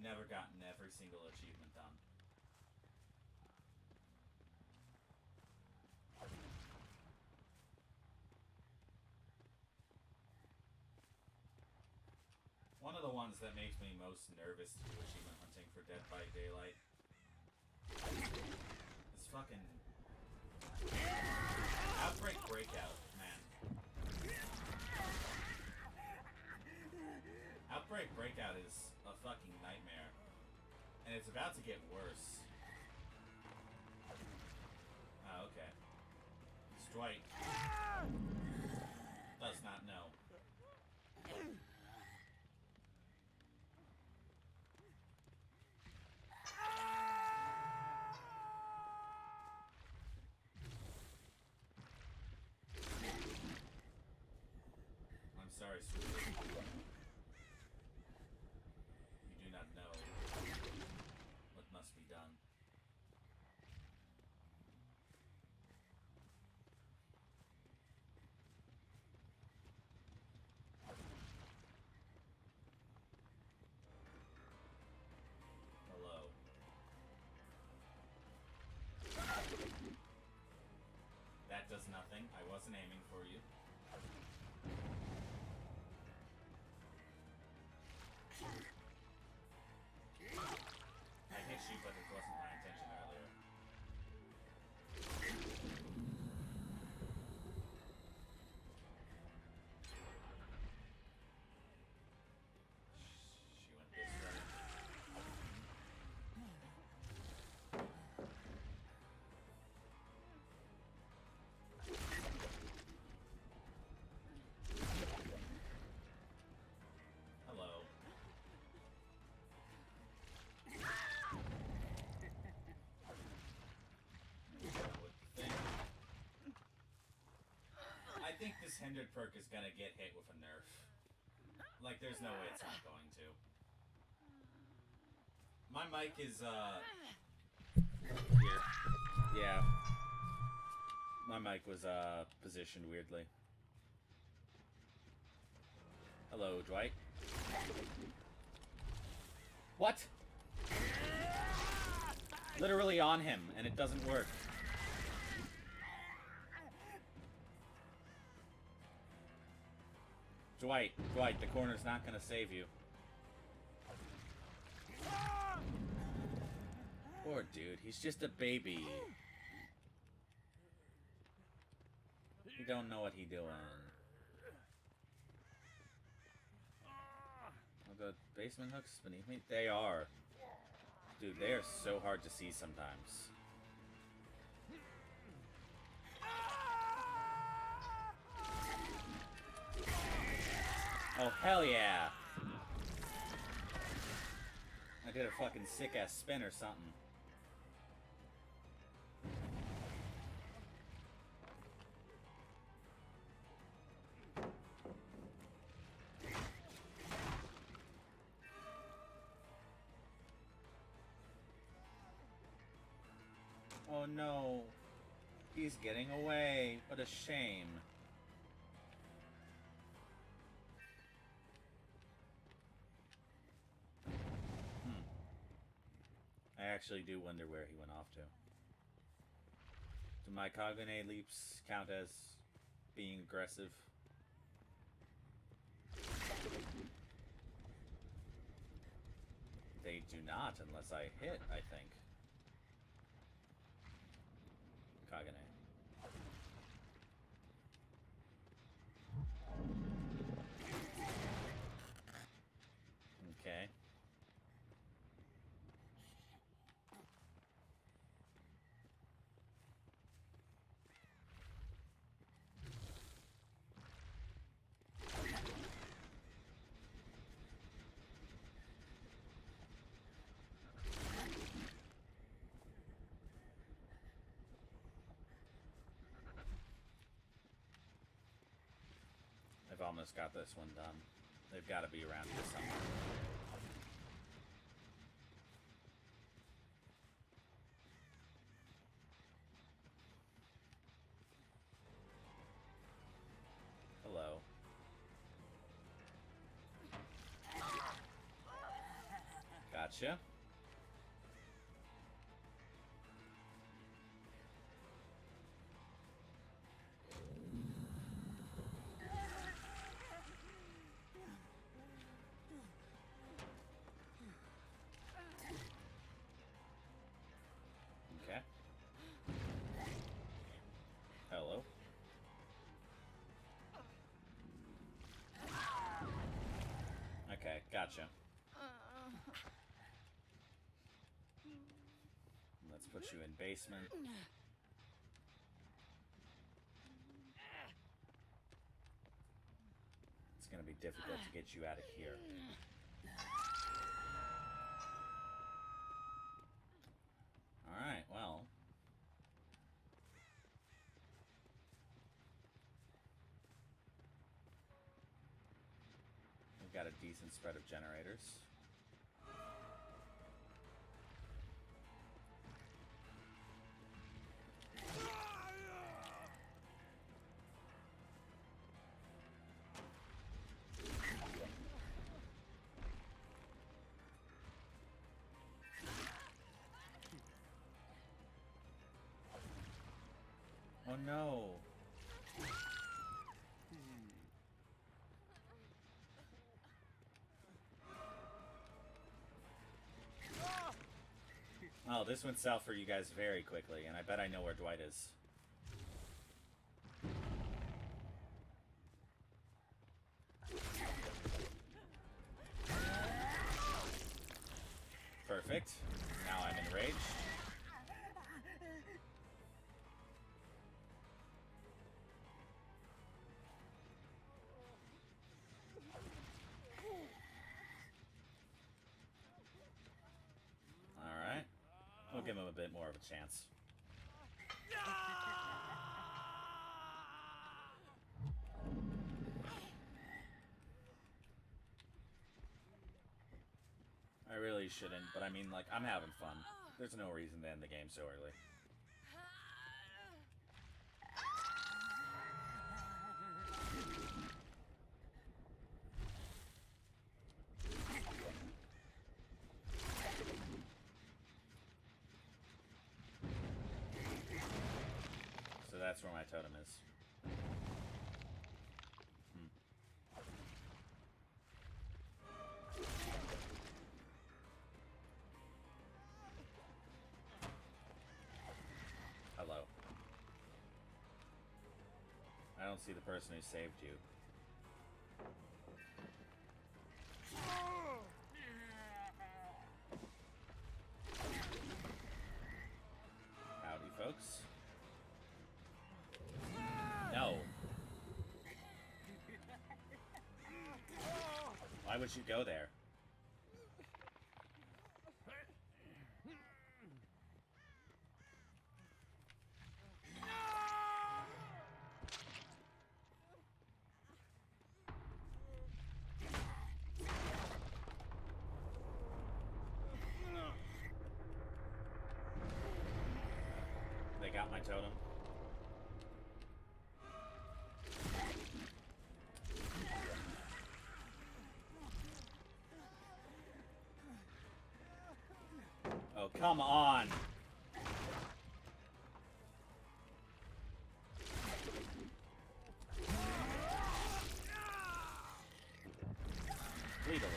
never gotten every single achievement done. One of the ones that makes me most nervous to do achievement hunting for Dead by Daylight is fucking Outbreak Breakout, man. Outbreak Breakout is a fucking nightmare. And it's about to get worse. Oh, okay. Dwight does not know. I'm sorry, sweetie. You do not know what must be done. Hello. That does nothing. I wasn't aiming for you. I hit you, but it wasn't my intention earlier. She went this way. Hello. I think this hindered perk is gonna get hit with a nerf. Like, there's no way it's not going to. My mic is, weird. Yeah. My mic was, positioned weirdly. Hello, Dwight. What? Literally on him, and it doesn't work. Dwight, the corner's not gonna save you. Poor dude, he's just a baby. He don't know what he doing. Oh, the basement hooks beneath me? They are. Dude, they are so hard to see sometimes. Oh, hell yeah! I did a fucking sick-ass spin or something. Oh no. He's getting away. What a shame. I actually do wonder where he went off to. Do my Kagane leaps count as being aggressive? They do not unless I hit, I think. Kagane. Okay. I've almost got this one done. They've got to be around here somewhere. Gotcha. Okay. Hello. Okay, gotcha. Let's put you in basement. It's gonna be difficult to get you out of here. Alright, well. We've got a decent spread of generators. Oh no! Oh, this went south for you guys very quickly, and I bet I know where Dwight is. Perfect. Now I'm enraged. Alright. We'll give him a bit more of a chance. I really shouldn't, but I mean, like, I'm having fun. There's no reason to end the game so early. So that's where my totem is. Hello. I don't see the person who saved you. Howdy, folks. No. Why would you go there? They got my totem. Oh, come on! Bleed a little.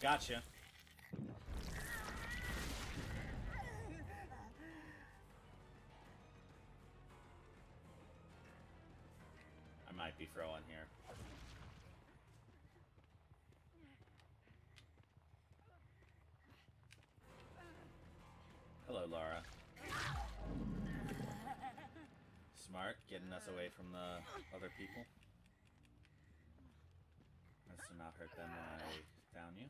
Gotcha. I might be throwing here. Hello, Laura. Smart, getting us away from the other people. Let's not hurt them when I down you.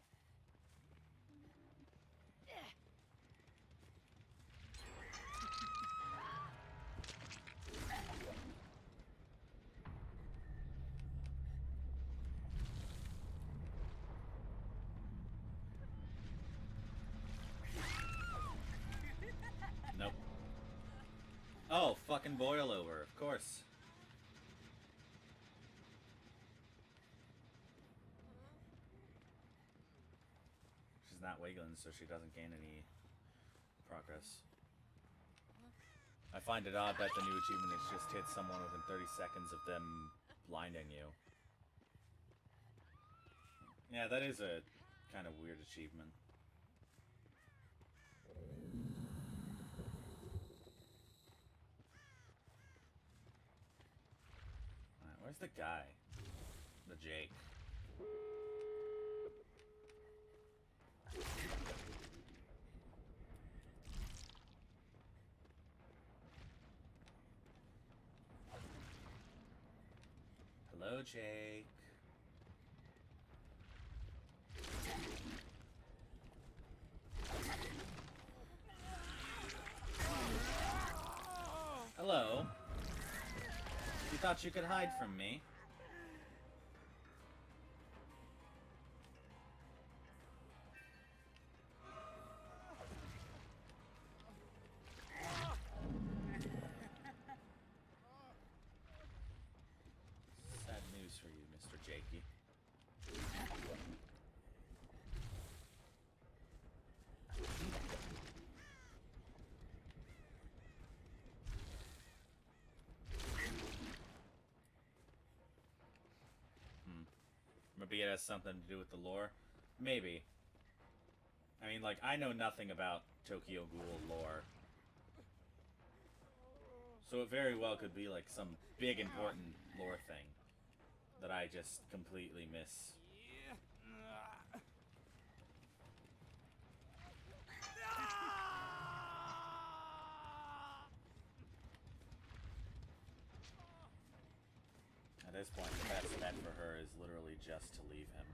Oh, fucking boil over, of course. She's not wiggling, so she doesn't gain any progress. I find it odd that the new achievement is just hit someone within 30 seconds of them blinding you. Yeah, that is a kind of weird achievement. Alright, where's the guy? The Jake. Hello, Jake. Hello. You thought you could hide from me? Sad news for you, Mr. Jakey. Maybe it has something to do with the lore. Maybe. I mean, like, I know nothing about Tokyo Ghoul lore. So it very well could be, like, some big important lore thing that I just completely miss. At this point, the best bet for her is literally just to leave him.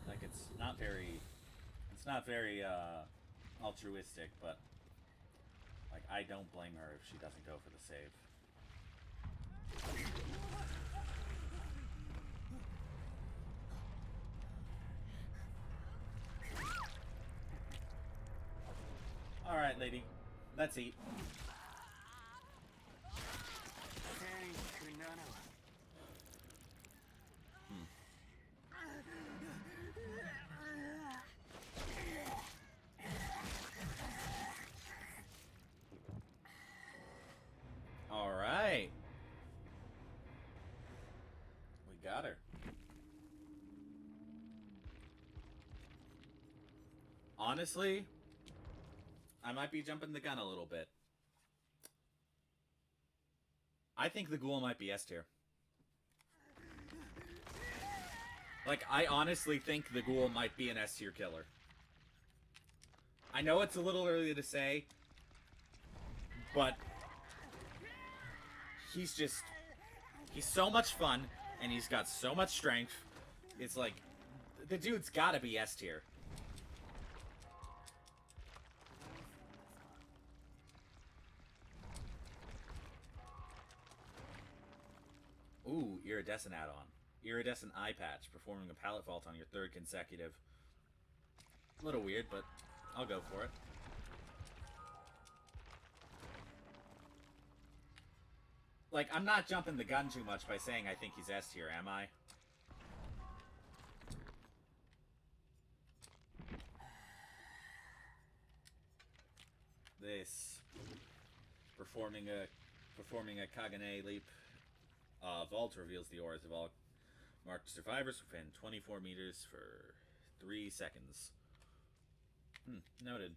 Like, it's not very altruistic, but, like, I don't blame her if she doesn't go for the save. Alright, lady. Let's eat. Alright. We got her. Honestly, I might be jumping the gun a little bit. I think the ghoul might be S tier. Like, I honestly think the ghoul might be an S tier killer. I know it's a little early to say, but he's so much fun, and he's got so much strength. It's like, the dude's gotta be S tier. Ooh, iridescent add-on. Iridescent eye patch, performing a pallet vault on your third consecutive. A little weird, but I'll go for it. Like, I'm not jumping the gun too much by saying I think he's S tier, am I? This performing a Kagane leap vault reveals the auras of all marked survivors within 24 meters for 3 seconds. Noted.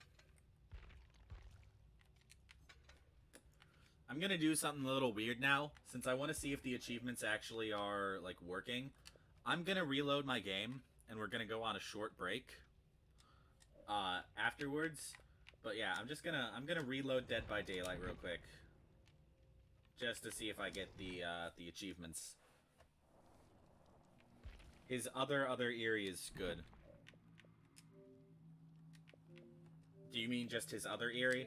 I'm gonna do something a little weird now, since I want to see if the achievements actually are, like, working. I'm gonna reload my game, and we're gonna go on a short break afterwards. But yeah, I'm gonna reload Dead by Daylight real quick, just to see if I get the achievements. His other Eerie is good. Do you mean just his other Eerie?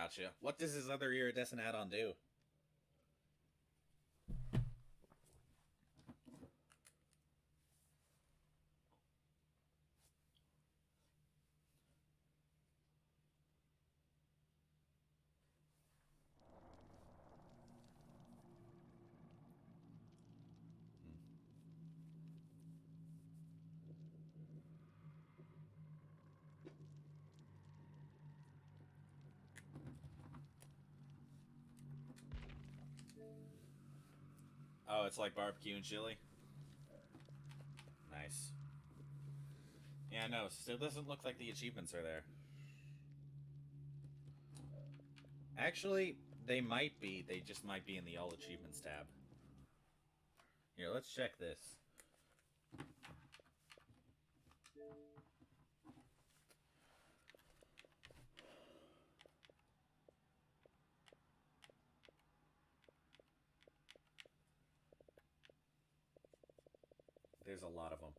gotcha. What does his other iridescent add-on do? Oh, it's like barbecue and chili? Nice. Yeah, no, still doesn't look like the achievements are there. Actually, they might be. They just might be in the All Achievements tab. Here, let's check this. There's a lot of them.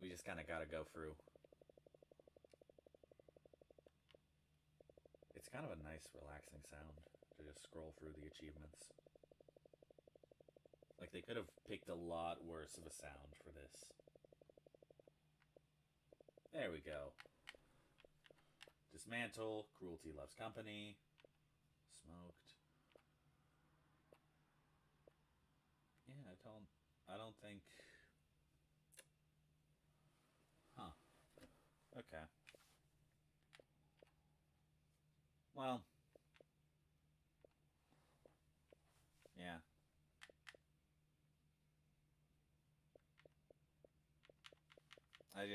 We just kind of gotta go through. It's kind of a nice, relaxing sound to just scroll through the achievements. Like, they could have picked a lot worse of a sound for this. There we go. Dismantle, cruelty loves company, smoked. Yeah, I don't think... Huh. Okay. Well. Yeah. I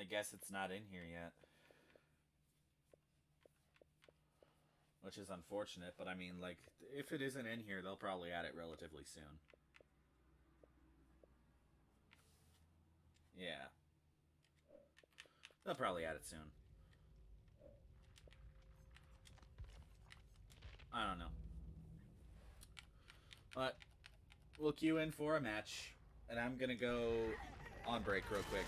guess it's not in here yet. Which is unfortunate, but I mean, like, if it isn't in here, they'll probably add it relatively soon. Yeah. They'll probably add it soon. I don't know. But we'll queue in for a match, and I'm gonna go on break real quick.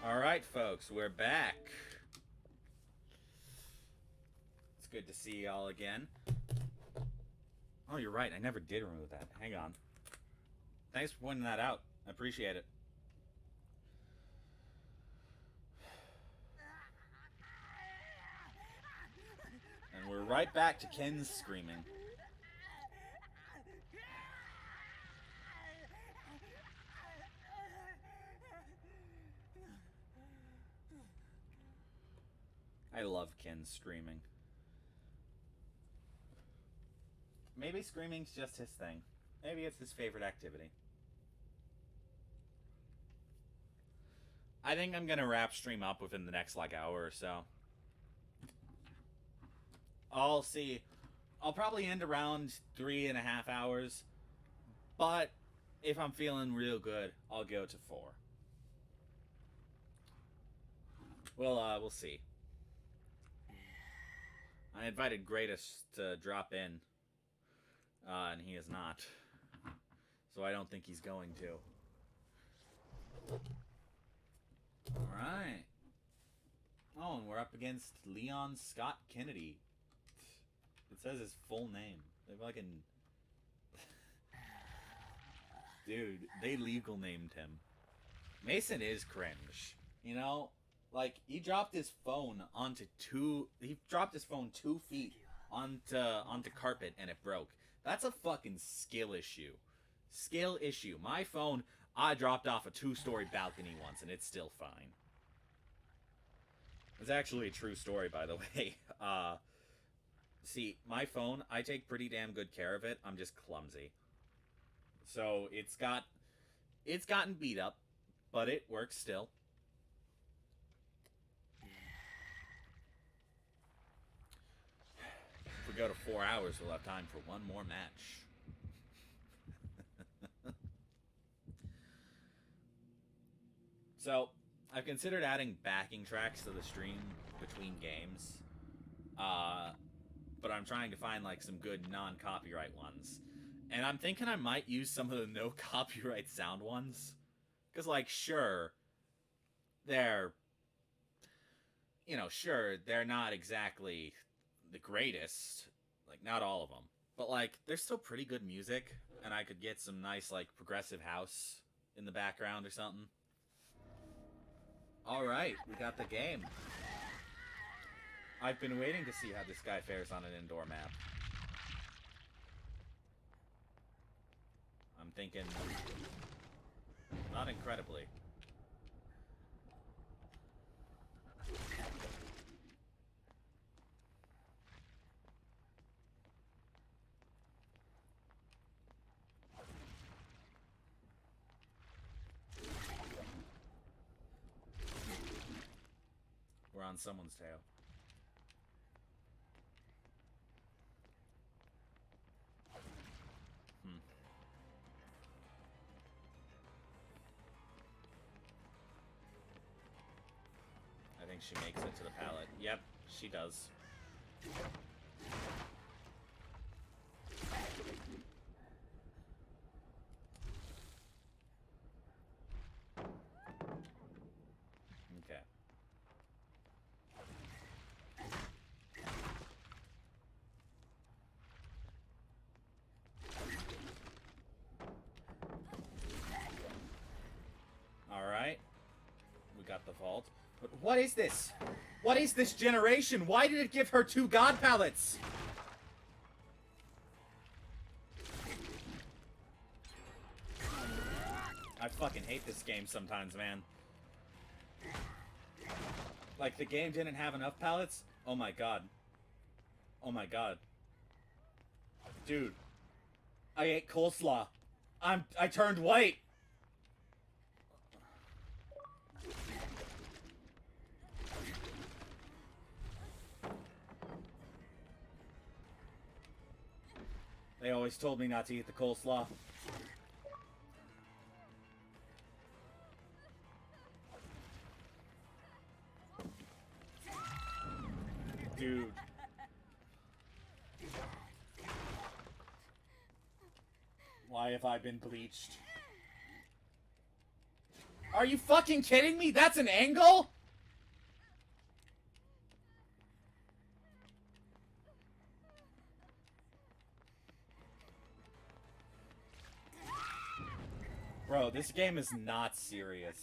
Alright, folks, we're back. It's good to see y'all again. Oh, you're right, I never did remove that. Hang on. Thanks for pointing that out. I appreciate it. And we're right back to Ken's screaming. I love Ken's screaming. Maybe screaming's just his thing. Maybe it's his favorite activity. I think I'm gonna wrap stream up within the next hour or so. I'll see. I'll probably end around 3.5 hours, but if I'm feeling real good, I'll go to 4. Well, we'll see. I invited Greatest to drop in, and he is not. So I don't think he's going to. Alright. Oh, and we're up against Leon Scott Kennedy. It says his full name. They fucking... Dude, they legal named him. Mason is cringe. You know? Like, he dropped his phone onto 2 feet onto carpet and it broke. That's a fucking skill issue. Skill issue. My phone, I dropped off a 2-story balcony once and it's still fine. It's actually a true story, by the way. See, my phone, I take pretty damn good care of it. I'm just clumsy. So, it's gotten beat up, but it works still. If we go to 4 hours, we'll have time for one more match. So, I've considered adding backing tracks to the stream between games. But I'm trying to find, like, some good non-copyright ones. And I'm thinking I might use some of the no-copyright sound ones. Because, like, sure, they're... You know, sure, they're not exactly the greatest. Like, not all of them. But, like, they're still pretty good music. And I could get some nice, like, progressive house in the background or something. Alright, we got the game. I've been waiting to see how this guy fares on an indoor map. I'm thinking... not incredibly. We're on someone's tail. I think she makes it to the pallet. Yep, she does. Okay. Alright. We got the vault. But what is this? What is this generation? Why did it give her 2 god pallets? I fucking hate this game sometimes, man. Like, the game didn't have enough pallets? Oh my god. Oh my god. Dude. I ate coleslaw. I turned white! They always told me not to eat the coleslaw. Dude. Why have I been bleached? Are you fucking kidding me? That's an angle? Bro, this game is not serious.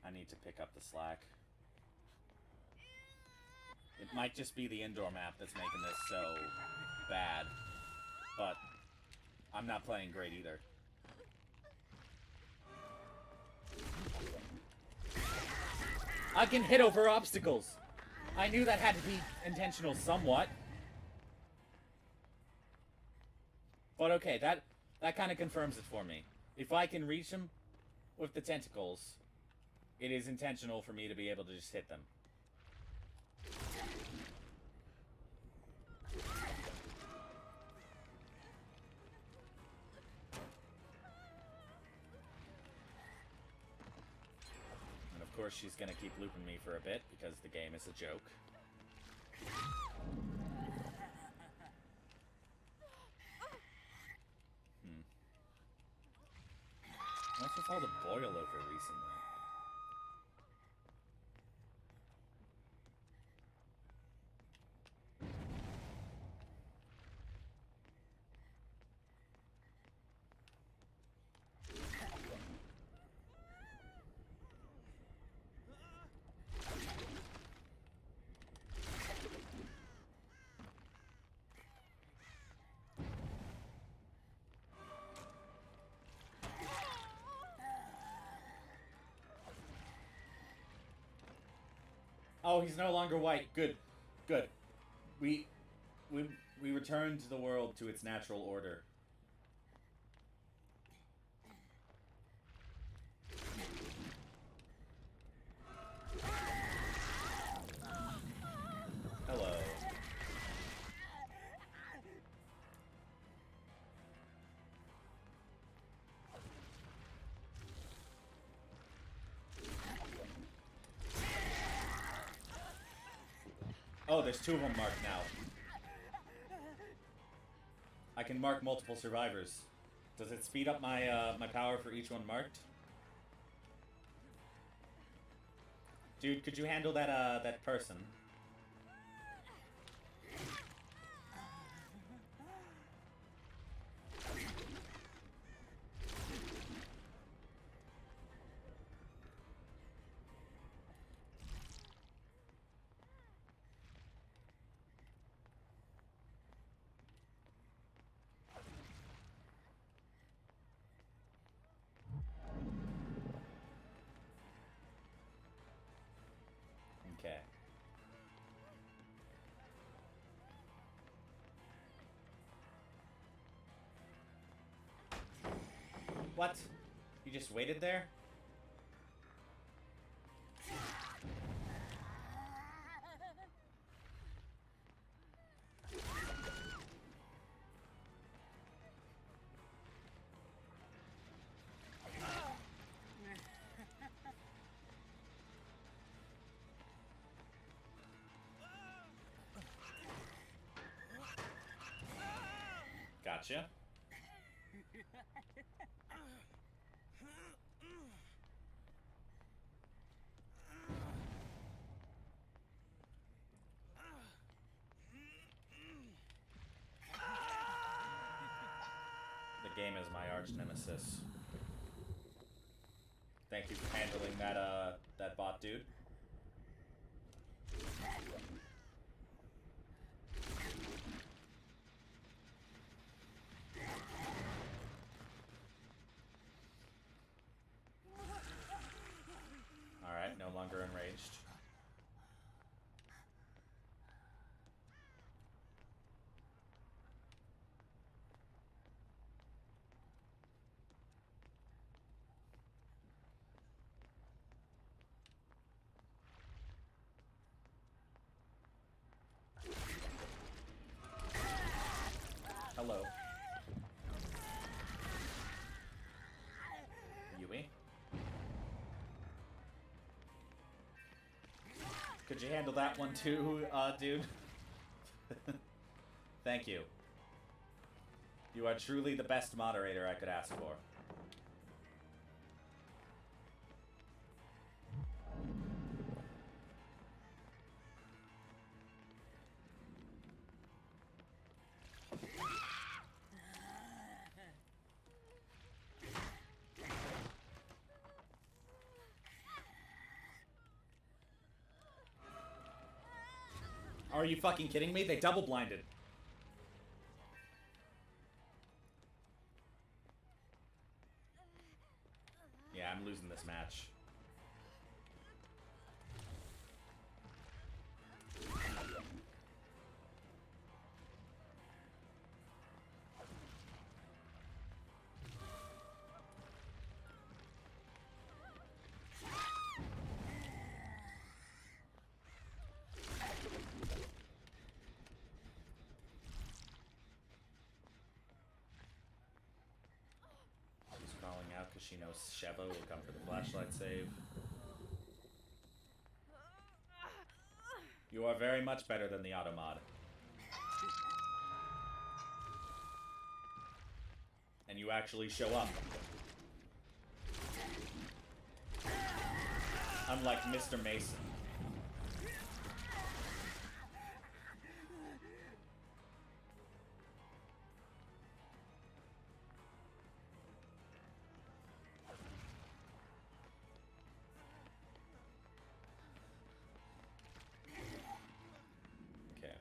I need to pick up the slack. It might just be the indoor map that's making this so bad. But I'm not playing great either. I can hit over obstacles. I knew that had to be intentional somewhat. But okay, that kind of confirms it for me. If I can reach him with the tentacles, it is intentional for me to be able to just hit them. And of course she's gonna keep looping me for a bit because the game is a joke. What's with all the boil over recently? Oh, he's no longer white. Good. Good. We returned the world to its natural order. Hello. Oh, there's two of them marked now. I can mark multiple survivors. Does it speed up my my power for each one marked? Dude, could you handle that that person? Okay. What? You just waited there? Gotcha. The game is my arch nemesis. Thank you for handling that that bot dude. Alright, no longer enraged. Hello. Yui? Could you handle that one too, dude? Thank you. You are truly the best moderator I could ask for. Are you fucking kidding me? They double blinded. Yeah, I'm losing this match. She's crawling out because she knows Sheva will come for the flashlight save. You are very much better than the automod. And you actually show up. Unlike Mr. Mason. Okay.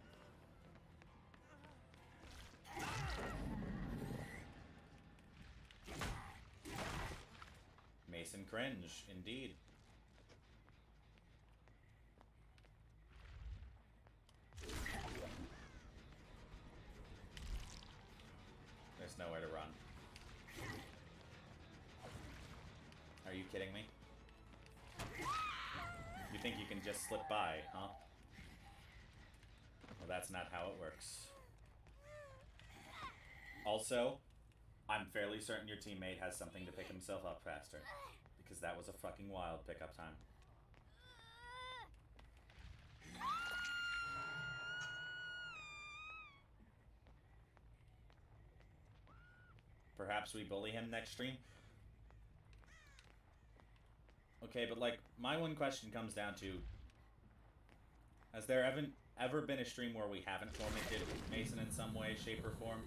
Mason cringe, indeed. There's nowhere to run. Are you kidding me? You think you can just slip by, huh? Well, that's not how it works. Also, I'm fairly certain your teammate has something to pick himself up faster. Because that was a fucking wild pickup time. Perhaps we bully him next stream? Okay, but like, my one question comes down to, has there ever been a stream where we haven't tormented Mason in some way, shape, or form?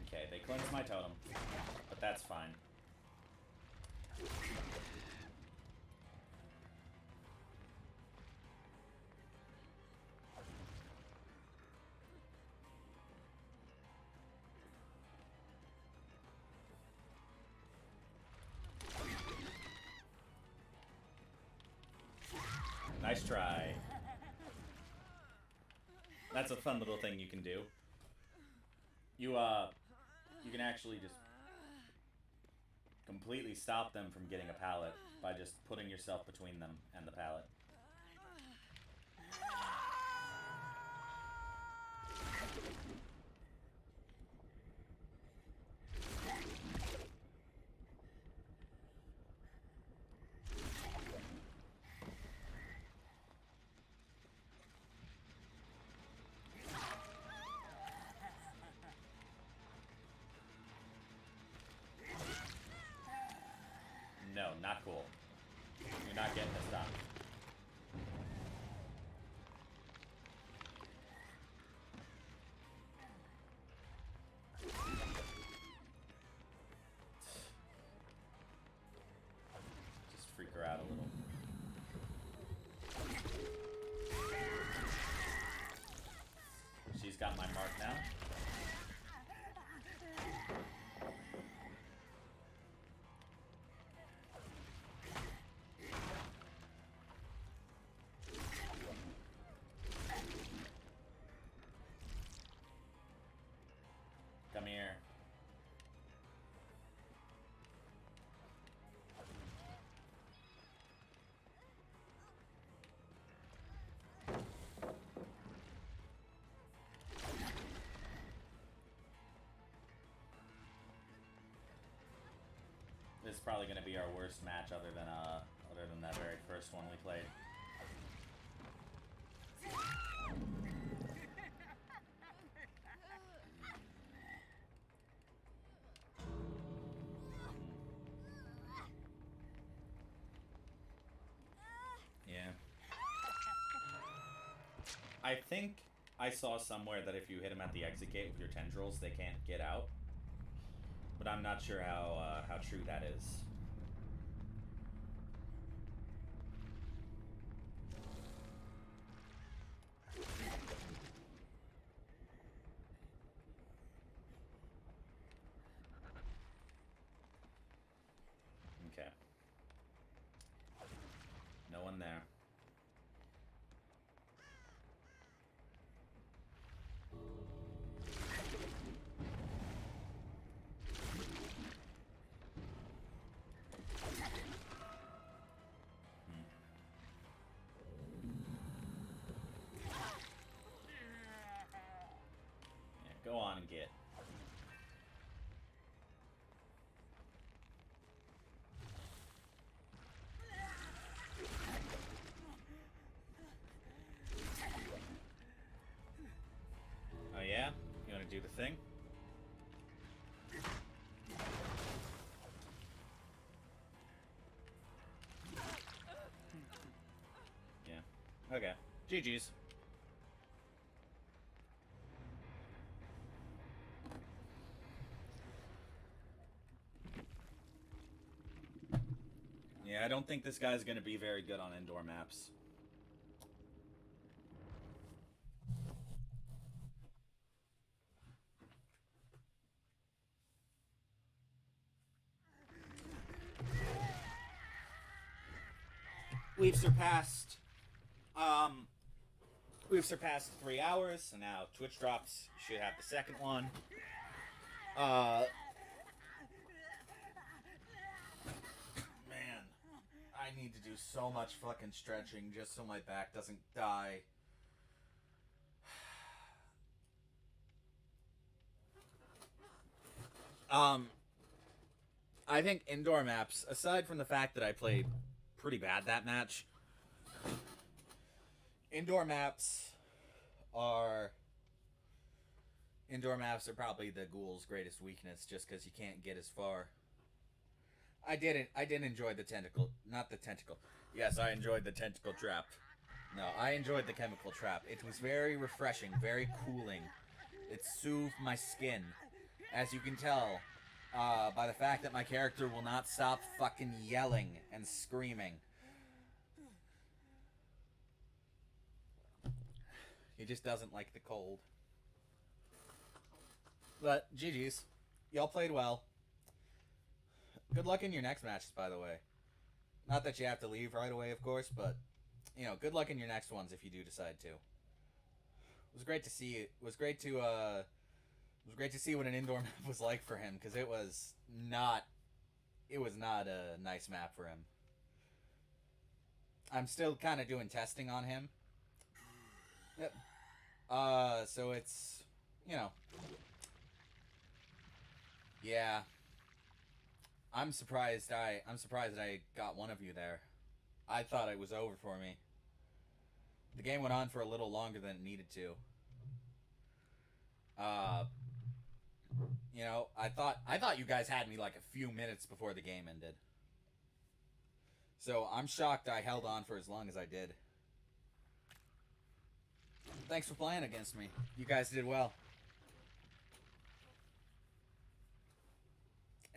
Okay, they cleansed my totem, but that's fine. Nice try. That's a fun little thing you can do. You can actually just completely stop them from getting a pallet by just putting yourself between them and the pallet. No, not cool. You're not getting this done. Just freak her out a little. She's got my mark now. Come here. probably going to be our worst match other than that very first one we played. Yeah. I think I saw somewhere that if you hit them at the exit gate with your tendrils, they can't get out. But I'm not sure how true that is. Okay. No one there. Yeah, go on and get. Oh yeah? You want to do the thing? Yeah. Okay. GG's. Yeah, I don't think this guy's going to be very good on indoor maps. We've surpassed 3 hours, so now Twitch drops. You should have the second one. Man, I need to do so much fucking stretching just so my back doesn't die. I think indoor maps, aside from the fact that I played pretty bad that match, indoor maps are probably the Ghoul's greatest weakness, just because you can't get as far. I did enjoy the tentacle, not the tentacle. Yes, I enjoyed the tentacle trap. No, I enjoyed the chemical trap. It was very refreshing, very cooling. It soothed my skin, as you can tell by the fact that my character will not stop fucking yelling and screaming. He just doesn't like the cold. But GG's. Y'all played well. Good luck in your next matches, by the way. Not that you have to leave right away, of course, but you know, good luck in your next ones if you do decide to. It was great to see. It was great to see what an indoor map was like for him, because it was not a nice map for him. I'm still kind of doing testing on him. Yep. So it's, you know, yeah. I'm surprised I got one of you there. I thought it was over for me. The game went on for a little longer than it needed to. You know, I thought you guys had me like a few minutes before the game ended. So I'm shocked I held on for as long as I did. Thanks for playing against me. You guys did well.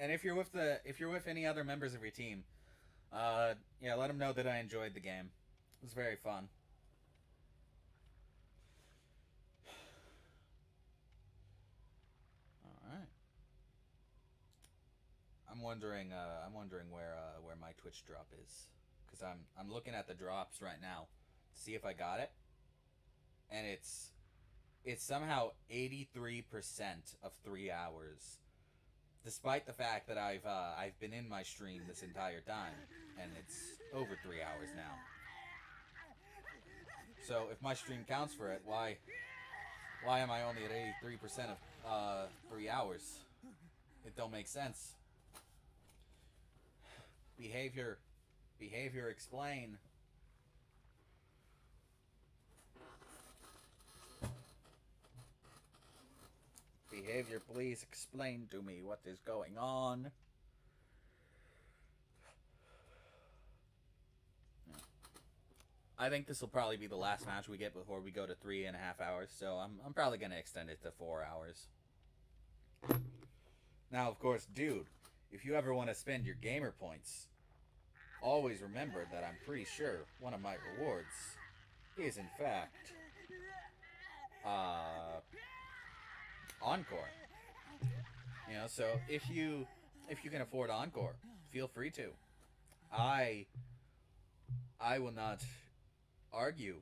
And if you're with any other members of your team, yeah, let them know that I enjoyed the game. It was very fun. All right. I'm wondering where my Twitch drop is, because I'm looking at the drops right now to see if I got it, and it's somehow 83% of 3 hours, despite the fact that I've been in my stream this entire time, and it's over 3 hours now. So if my stream counts for it, why am I only at 83% of 3 hours? It don't make sense. Behavior. Behavior, explain. Behavior, please explain to me what is going on. I think this will probably be the last match we get before we go to 3.5 hours, so I'm probably going to extend it to 4 hours. Now, of course, dude, if you ever want to spend your gamer points, always remember that I'm pretty sure one of my rewards is, in fact, Encore. You know, so if you can afford Encore, feel free to. I will not argue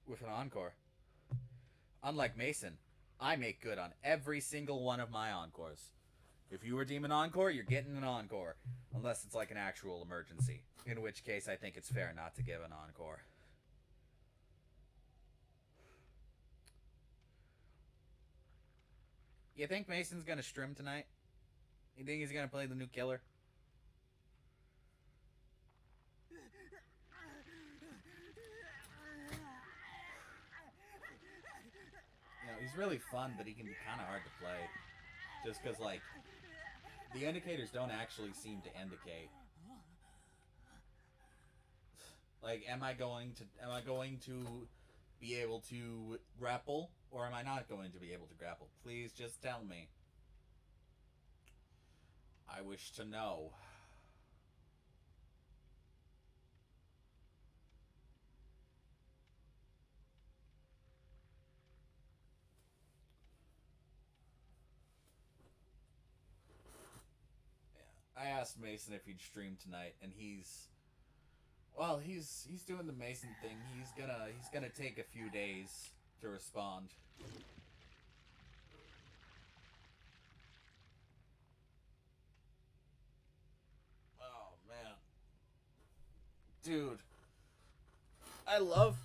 with an Encore. Unlike Mason, I make good on every single one of my Encores. If you redeem an Encore, you're getting an Encore. Unless it's like an actual emergency. In which case, I think it's fair not to give an Encore. You think Mason's gonna stream tonight? You think he's gonna play the new killer? You know, he's really fun, but he can be kind of hard to play. Just because, like, the indicators don't actually seem to indicate. Like, am I going to be able to grapple, or am I not going to be able to grapple? Please just tell me. I wish to know. I asked Mason if he'd stream tonight, and he's doing the Mason thing. He's gonna take a few days to respond. Oh man, dude, I love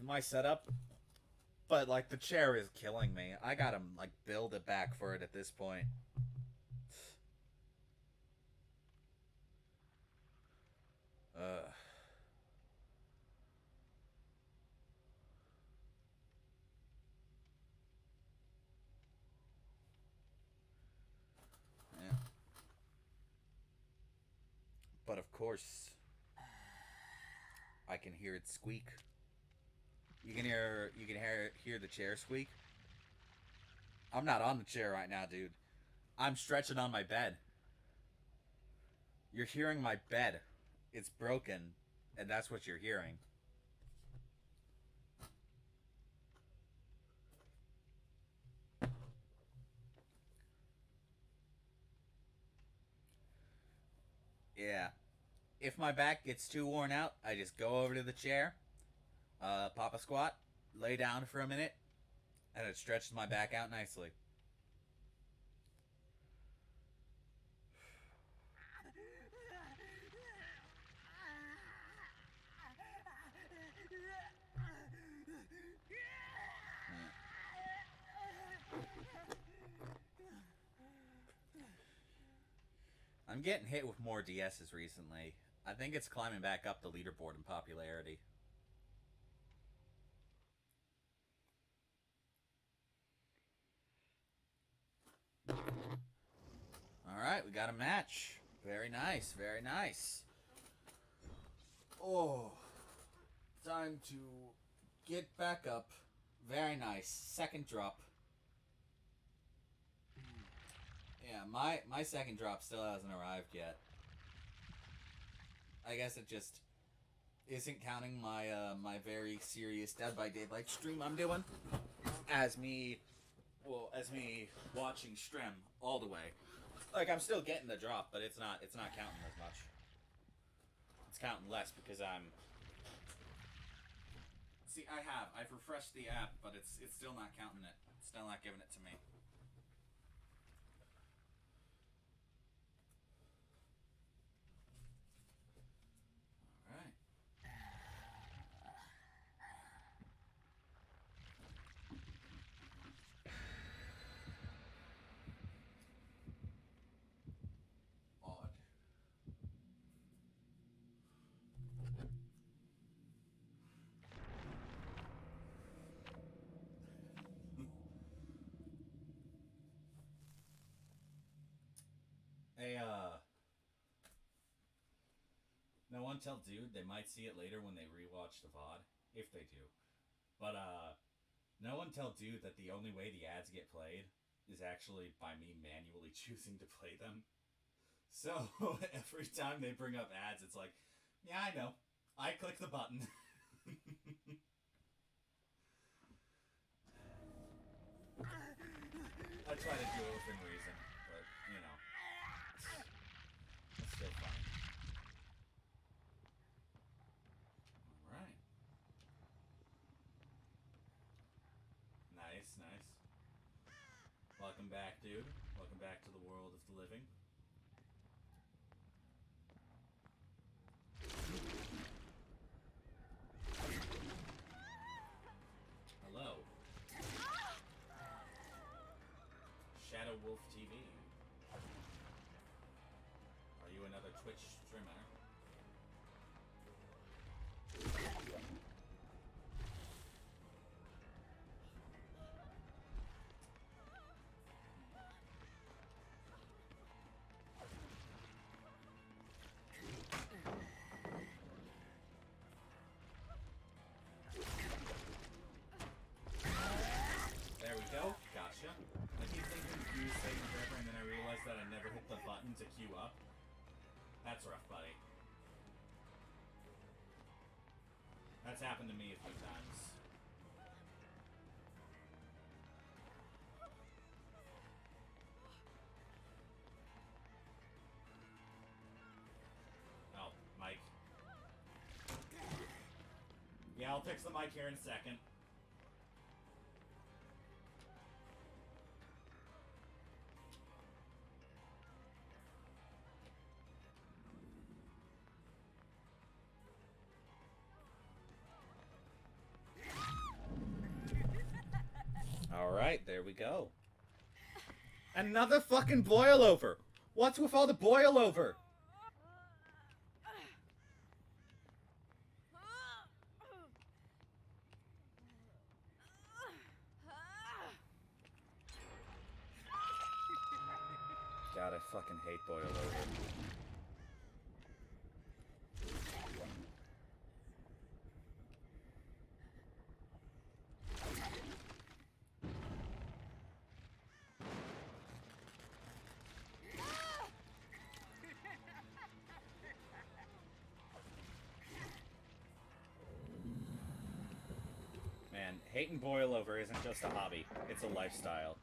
my setup, but like the chair is killing me. I gotta like build it back for it at this point. Ugh. Yeah. But of course, I can hear it squeak. You can hear the chair squeak. I'm not on the chair right now, dude. I'm stretching on my bed. You're hearing my bed. It's broken, and that's what you're hearing. Yeah. If my back gets too worn out, I just go over to the chair, pop a squat, lay down for a minute, and it stretches my back out nicely. I'm getting hit with more DSs recently. I think it's climbing back up the leaderboard in popularity. Alright, we got a match. Very nice, very nice. Oh, time to get back up. Very nice. Second drop. Yeah, my second drop still hasn't arrived yet. I guess it just isn't counting my my very serious Dead by Daylight stream I'm doing as me watching Strem all the way. Like I'm still getting the drop, but it's not counting as much. It's counting less because I'm. See, I've refreshed the app, but it's still not counting it. It's still not giving it to me. Odd. one tell dude, they might see it later when they rewatch the VOD, if they do. But no one tell dude that the only way the ads get played is actually by me manually choosing to play them. So every time they bring up ads, it's like, yeah, I know. I click the button. I try to do it within reason, but, you know, it's still fun. Alright. Nice, nice. Welcome back, dude. Welcome back to the world of the living. Hello. Shadow Wolf TV. Are you another Twitch streamer? There we go. Gotcha. I keep thinking Q's taking forever, and then I realized that I never hit the button to queue up. That's rough, buddy. That's happened to me a few times. Oh, mic. Yeah, I'll fix the mic here in a second. Alright, there we go. Another fucking boil over! What's with all the boil over? God, I fucking hate boil over. Man, hating boil over isn't just a hobby, it's a lifestyle.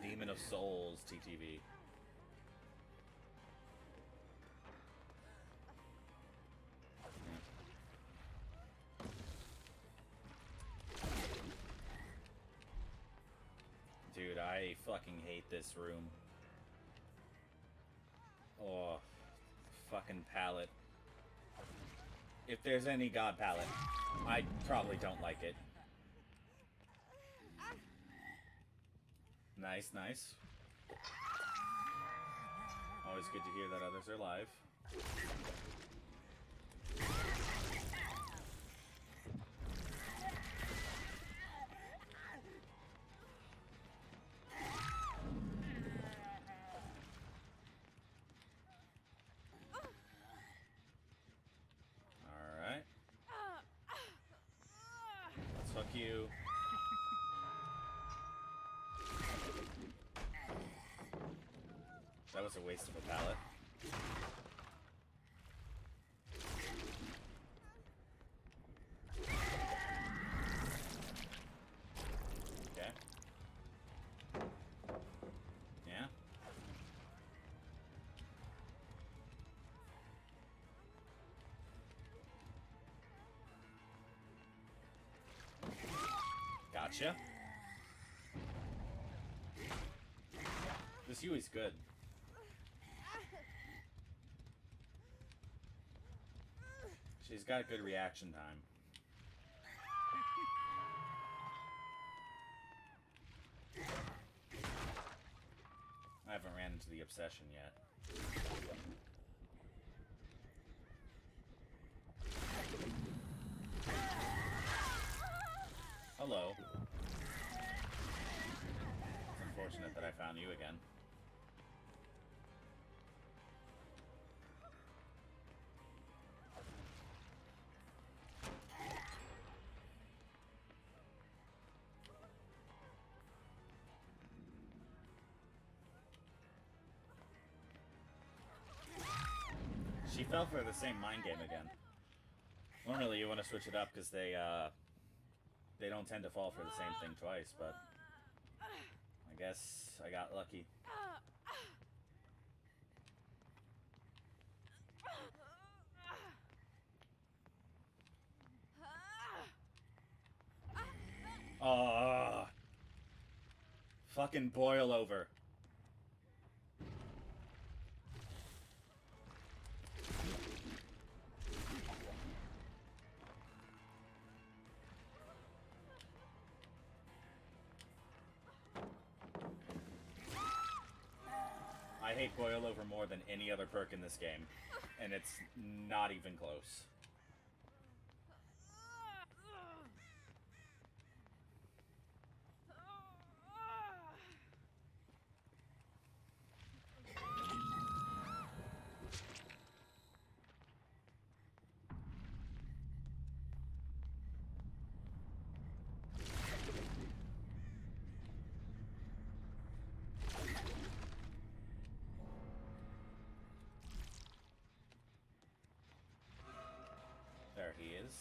Demon of Souls, TTV. Dude, I fucking hate this room. Oh, fucking palette. If there's any god palette, I probably don't like it. Nice, nice. Always good to hear that others are live. Alright. Let's hook you. That was a waste of a pallet. Okay. Yeah. Gotcha. This Yui's good. She's got a good reaction time. I haven't ran into the obsession yet. Hello. It's unfortunate that I found you again. She fell for the same mind game again. Normally you want to switch it up because they don't tend to fall for the same thing twice, but I guess I got lucky. Fucking boil over. I hate boil over more than any other perk in this game, and it's not even close. There he is.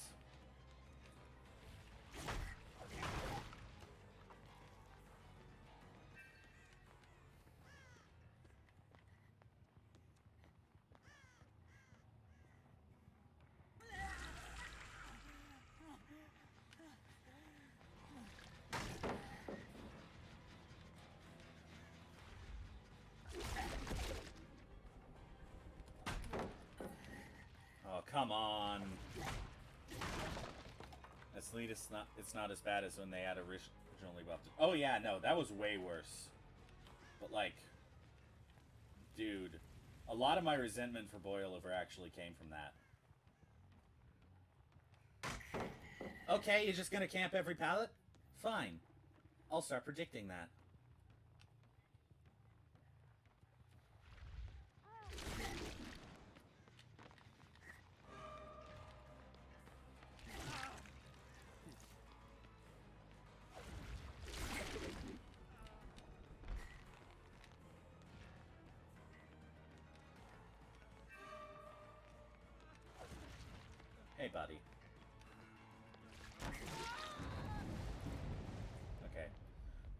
Oh, come on. At least it's not as bad as when they had originally buffed it. Oh yeah, no, that was way worse. But like, dude, a lot of my resentment for boilover actually came from that. Okay, you're just gonna camp every pallet? Fine. I'll start predicting that. Hey, buddy. Okay.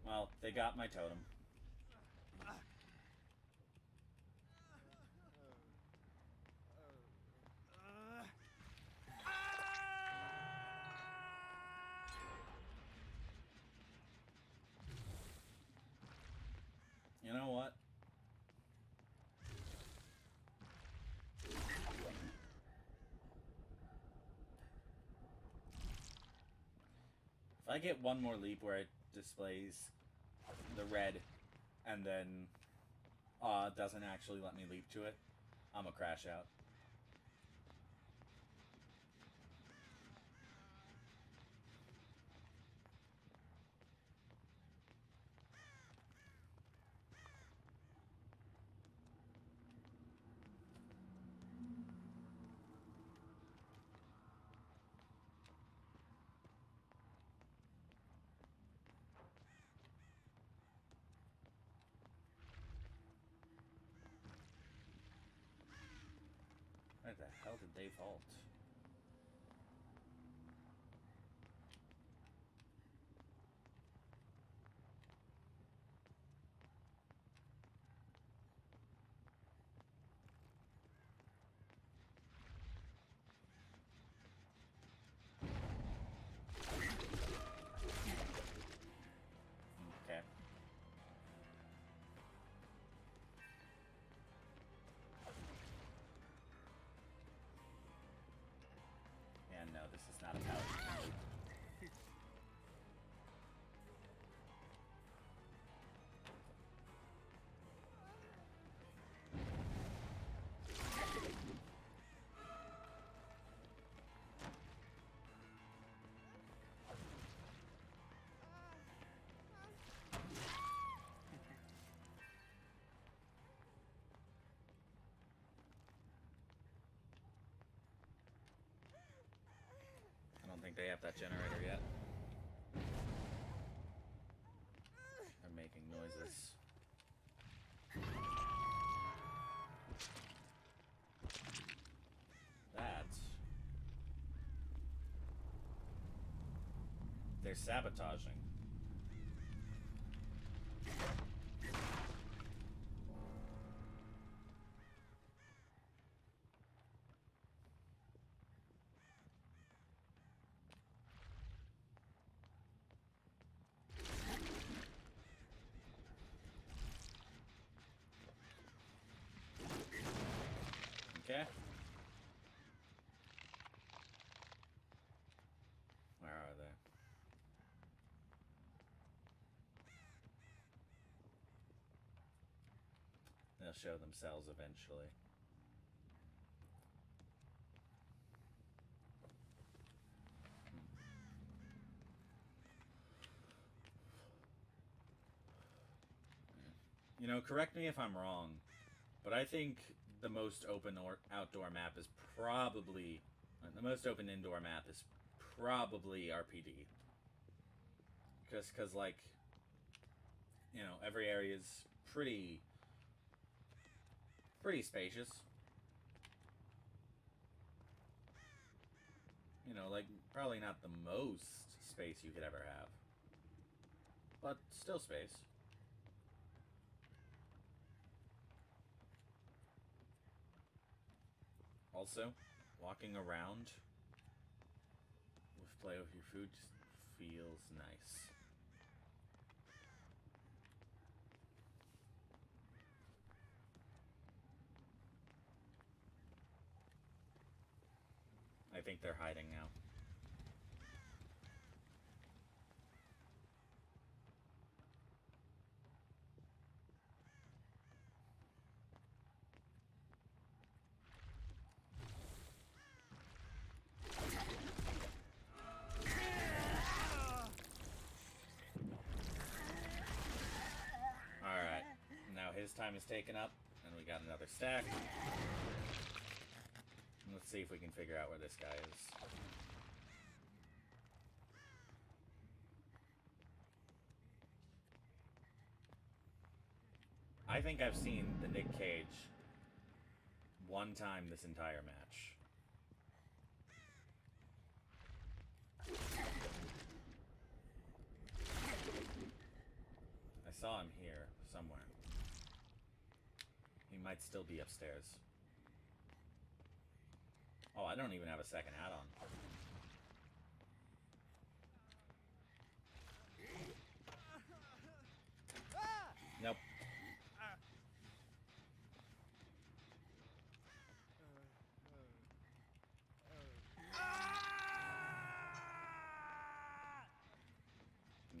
Well, they got my totem. You know what? If I get one more leap where it displays the red and then doesn't actually let me leap to it, I'm gonna crash out. Where the hell did they vault? Okay. they have that generator yet. They're making noises. They're sabotaging. Okay. Where are they? They'll show themselves eventually. You know, correct me if I'm wrong, but I think the most open or outdoor map is probably the most open indoor map is probably RPD. Cause like, you know, every area is pretty spacious. You know, like probably not the most space you could ever have, but still space. Also, walking around with play with your food just feels nice. I think they're hiding now. Alright, now his time is taken up, and we got another stack. Let's see if we can figure out where this guy is. I think I've seen the Nick Cage one time this entire match. I saw him here somewhere. He might still be upstairs. Oh, I don't even have a second add-on. Nope.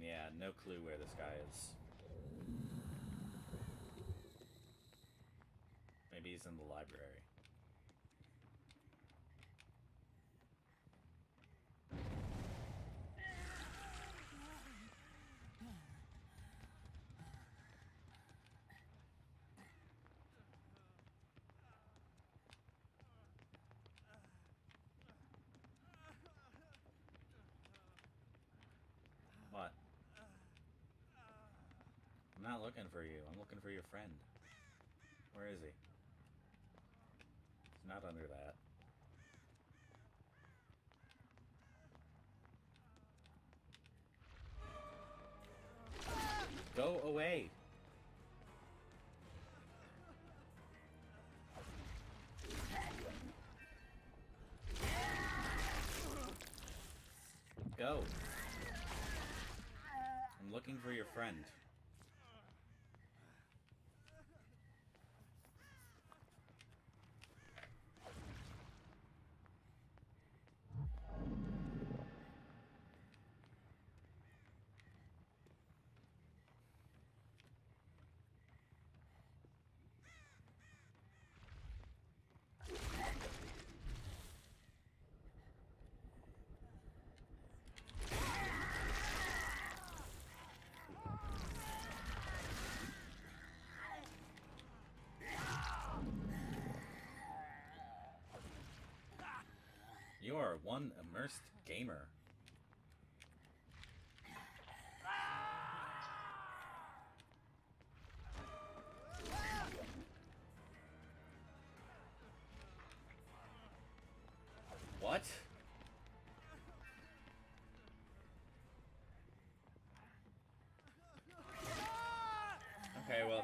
Yeah, no clue where this guy is. Maybe he's in the library. What? I'm not looking for you. I'm looking for your friend. Where is he? He's not under that. Go away! Go! I'm looking for your friend. You are one immersed gamer.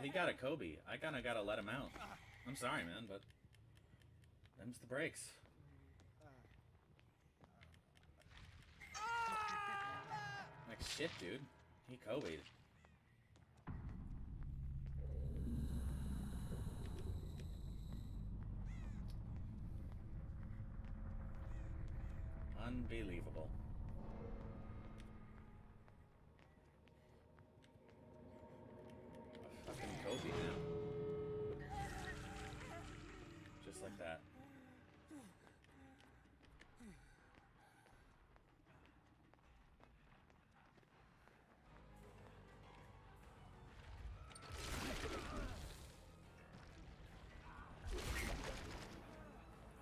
he got a Kobe. I kind of gotta let him out. I'm sorry, man, but them's the breaks. Like shit, dude. He Kobe'd. Unbelievable. A fucking Kobe now. Just like that.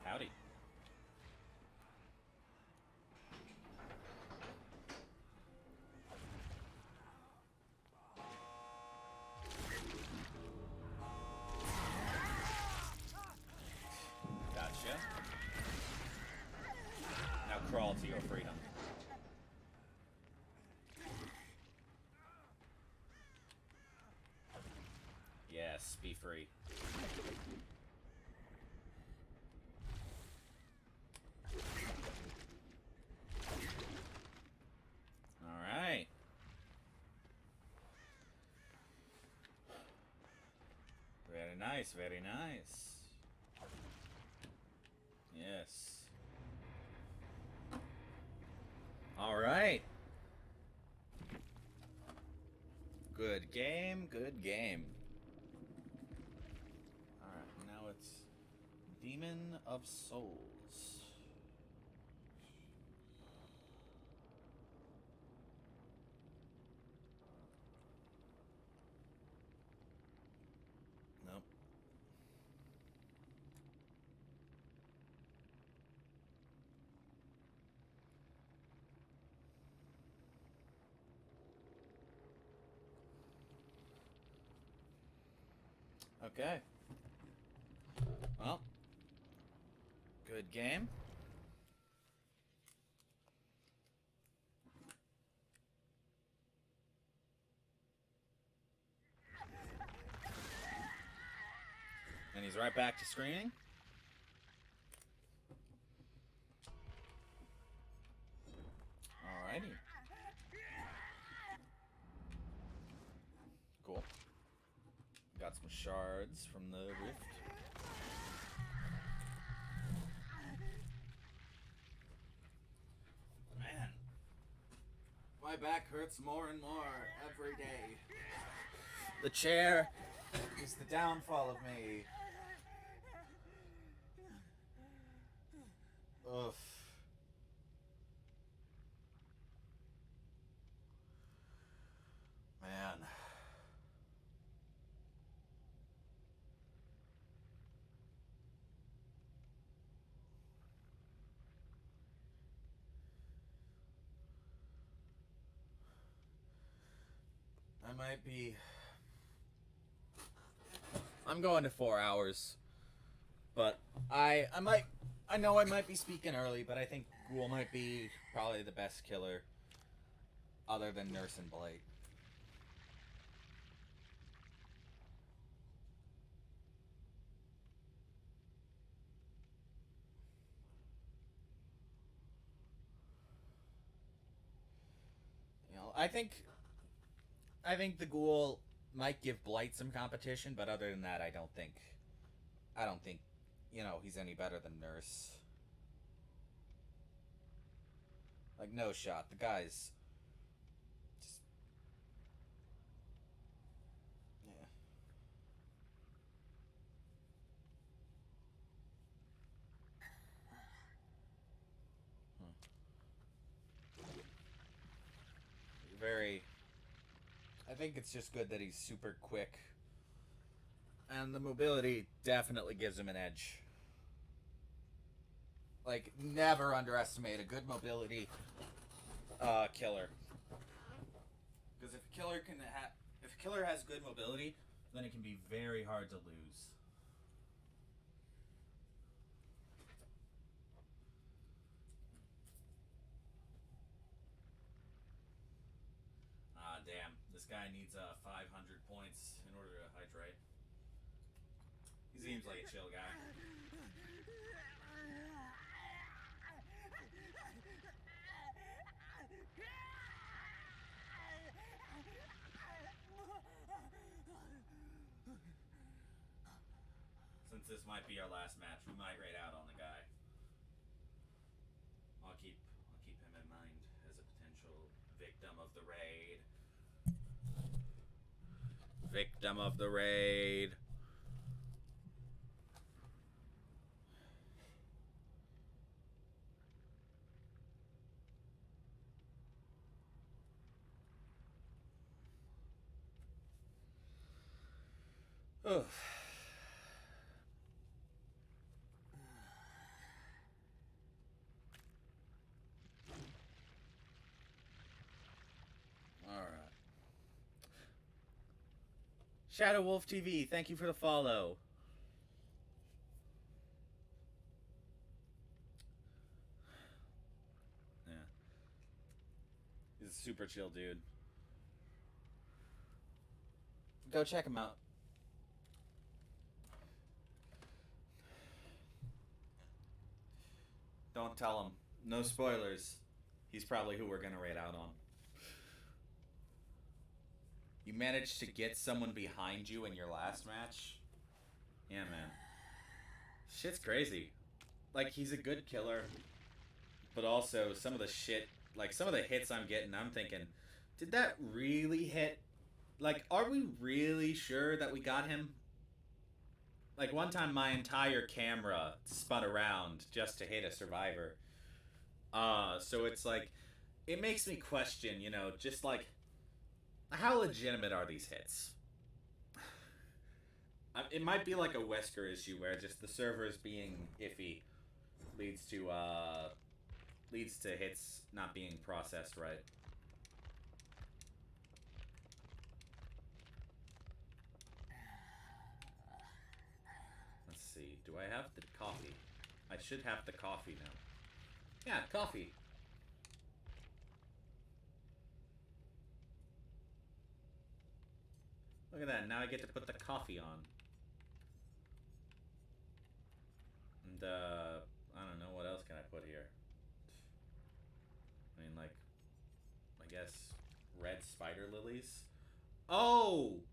Howdy. Gotcha. Now crawl to your freedom. Yes, be free. Alright. Very nice, very nice. Yes. Alright. Good game, good game. Alright, now it's Demon of Souls. Nope. Okay. Well, good game. And he's right back to screaming. Alrighty. Cool. Got some shards from the rift. Man. My back hurts more and more every day. The chair is the downfall of me. Ugh. Man. I might be... I'm going to 4 hours. But I know I might be speaking early, but I think Ghoul might be probably the best killer other than Nurse and Blight. You know, I think the Ghoul might give Blight some competition, but other than that, I don't think, you know, he's any better than Nurse. Like, no shot. The guy's just... Yeah. Very... I think it's just good that he's super quick. And the mobility definitely gives him an edge. Like, never underestimate a good mobility killer. Because if a killer has good mobility, then it can be very hard to lose. Ah, damn. This guy needs 500 points in order to hydrate. He seems like a chill guy. Since this might be our last match, we might raid out on the guy. I'll keep him in mind as a potential victim of the raid. Victim of the raid. Ugh. Shadow Wolf TV, thank you for the follow. Yeah. He's a super chill dude. Go check him out. Don't tell him. No spoilers. He's probably who we're gonna raid out on. You managed to get someone behind you in your last match? Yeah, man. Shit's crazy. Like, he's a good killer, but also some of the shit, like, some of the hits I'm getting, I'm thinking, did that really hit? Like, are we really sure that we got him? Like, one time my entire camera spun around just to hit a survivor. So it's like, it makes me question, you know, just like, how legitimate are these hits? It might be like a Wesker issue where just the servers being iffy leads to hits not being processed right. Let's see. Do I have the coffee? I should have the coffee now. Yeah, coffee. Look at that. Now I get to put the coffee on. And, I don't know. What else can I put here? I mean, like, I guess red spider lilies. Oh!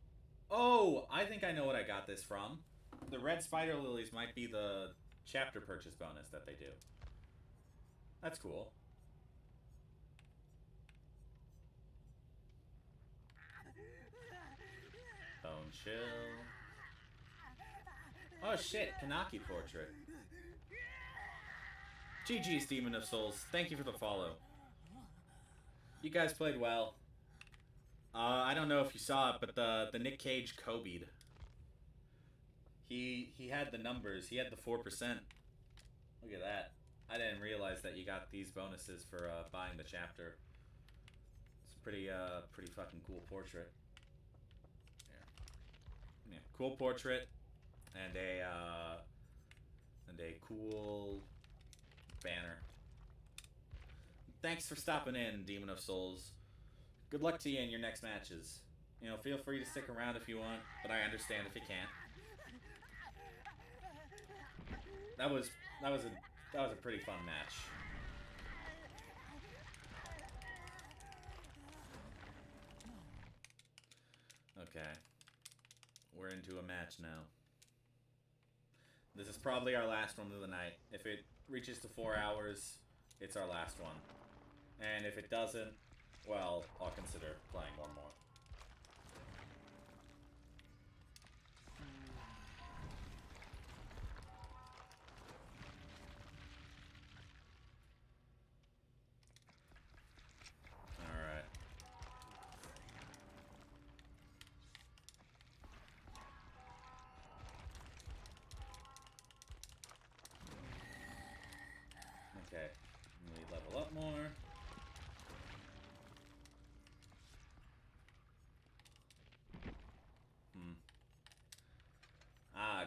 Oh! I think I know what I got this from. The red spider lilies might be the chapter purchase bonus that they do. That's cool. Bone chill. Oh shit, Kanaki portrait. GG's Demon of Souls. Thank you for the follow. You guys played well. I don't know if you saw it, but the Nick Cage Kobe'd. He had the numbers. He had the 4%. Look at that. I didn't realize that you got these bonuses for buying the chapter. It's a pretty fucking cool portrait. Yeah, cool portrait, and a cool banner. Thanks for stopping in, Demon of Souls. Good luck to you in your next matches. You know, feel free to stick around if you want, but I understand if you can't. That was a pretty fun match. Okay. We're into a match now. This is probably our last one of the night. If it reaches to 4 hours, it's our last one. And if it doesn't, well, I'll consider playing one more. Alright. Okay. We level up more.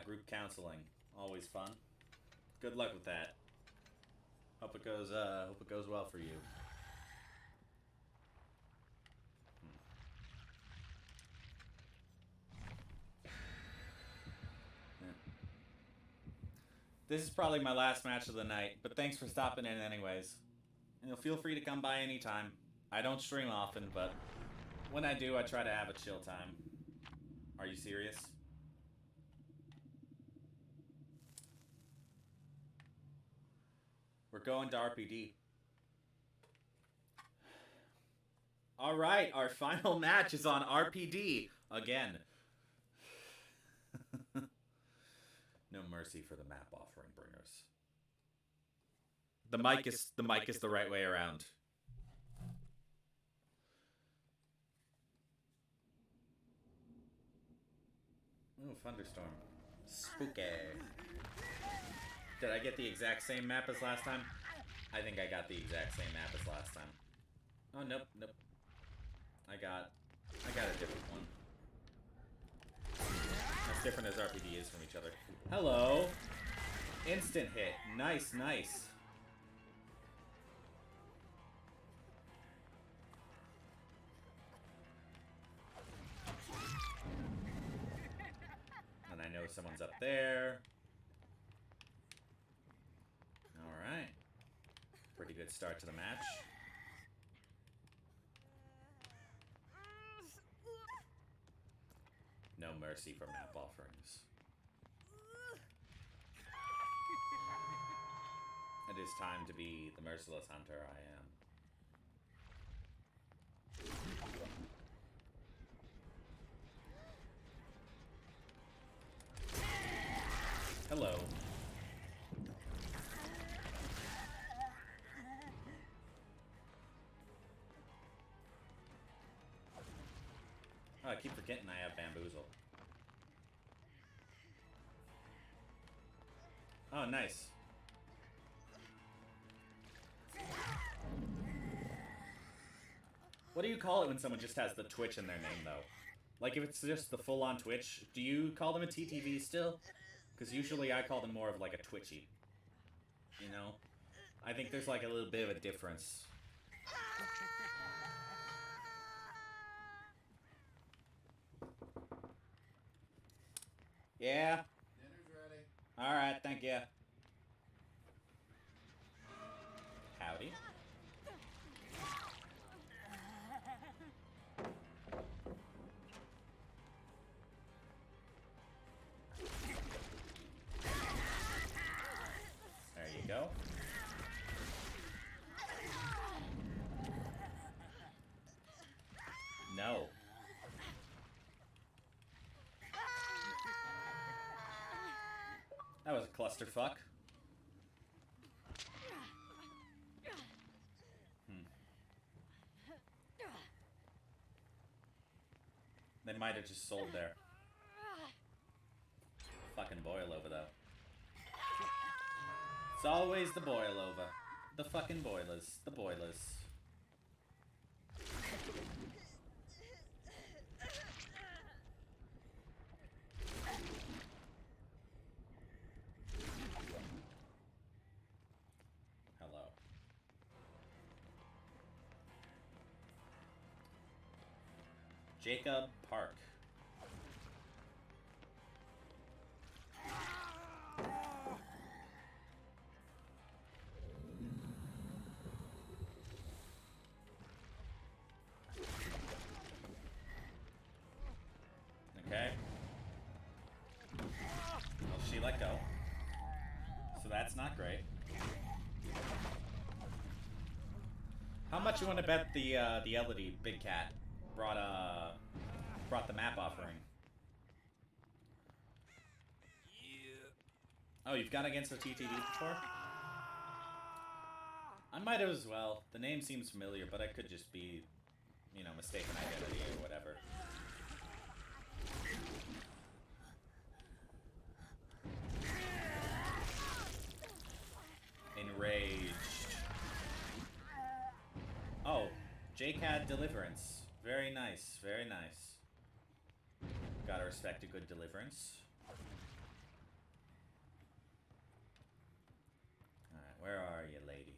Group counseling. Always fun. Good luck with that. Hope it goes well for you. This is probably my last match of the night, but thanks for stopping in anyways. And feel free to come by anytime. I don't stream often, but when I do, I try to have a chill time. Are you serious? We're going to RPD. Alright, our final match is on RPD. Again. No mercy for the map offering bringers. The mic is the right way around. Ooh, thunderstorm. Spooky. Did I get the exact same map as last time? I think I got the exact same map as last time. Oh, nope, nope. I got a different one. As different as RPD is from each other. Hello! Instant hit. Nice, nice. And I know someone's up there. Alright. Pretty good start to the match. No mercy for map offerings. It is time to be the merciless hunter I am. Hello. Oh, I keep forgetting I have bamboozle. Oh, nice. What do you call it when someone just has the Twitch in their name, though? Like, if it's just the full-on Twitch, do you call them a TTV still? Because usually I call them more of, like, a Twitchy. You know? I think there's, like, a little bit of a difference. Yeah? Dinner's ready. Alright, thank you. Howdy. There you go. No. That was a clusterfuck. They might have just sold there. Fucking boil over, though. It's always the boil over. The fucking boilers. The boilers. Hello. Jacob Park. Okay. Well, she let go. So that's not great. How much you want to bet the Elodie Big Cat brought the map offering? Oh, you've gone against the TTD before? I might have as well. The name seems familiar, but I could just be, you know, mistaken identity or whatever. Enraged. Oh, JCAD Deliverance. Very nice, very nice. Gotta respect a good deliverance. Alright, where are you, lady?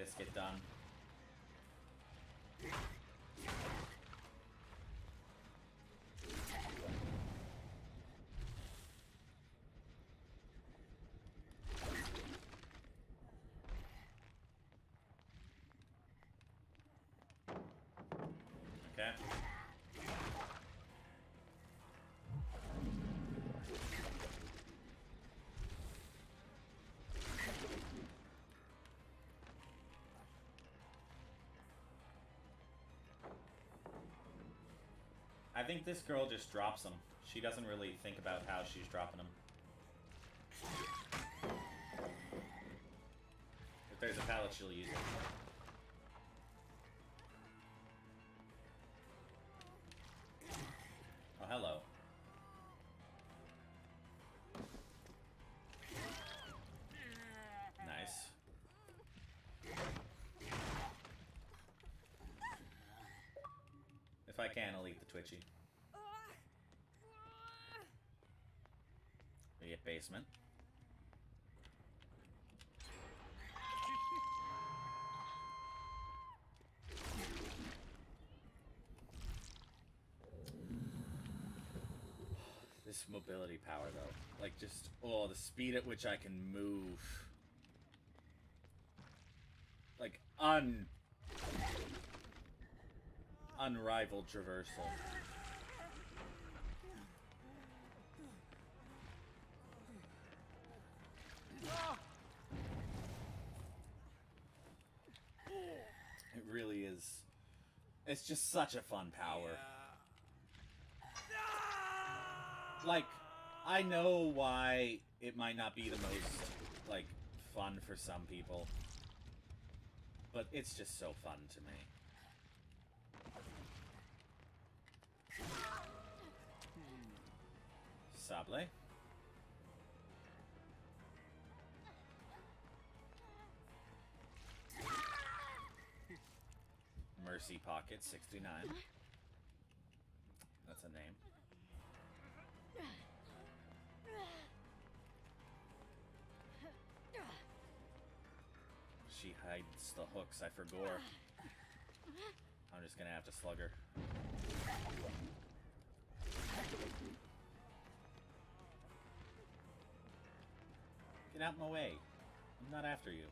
this get done. Okay. I think this girl just drops them. She doesn't really think about how she's dropping them. If there's a pallet, she'll use it. Oh, hello. Nice. If I can, I'll eat the Twitchy. We get basement. This mobility power, though. Like, just, oh, the speed at which I can move. Like, unrivaled traversal. It really is. It's just such a fun power. Like, I know why it might not be the most, like, fun for some people. But it's just so fun to me. Sable. Mercy Pocket 69. That's a name. She hides the hooks, I forgot. I'm just gonna have to slug her. Get out of my way. I'm not after you.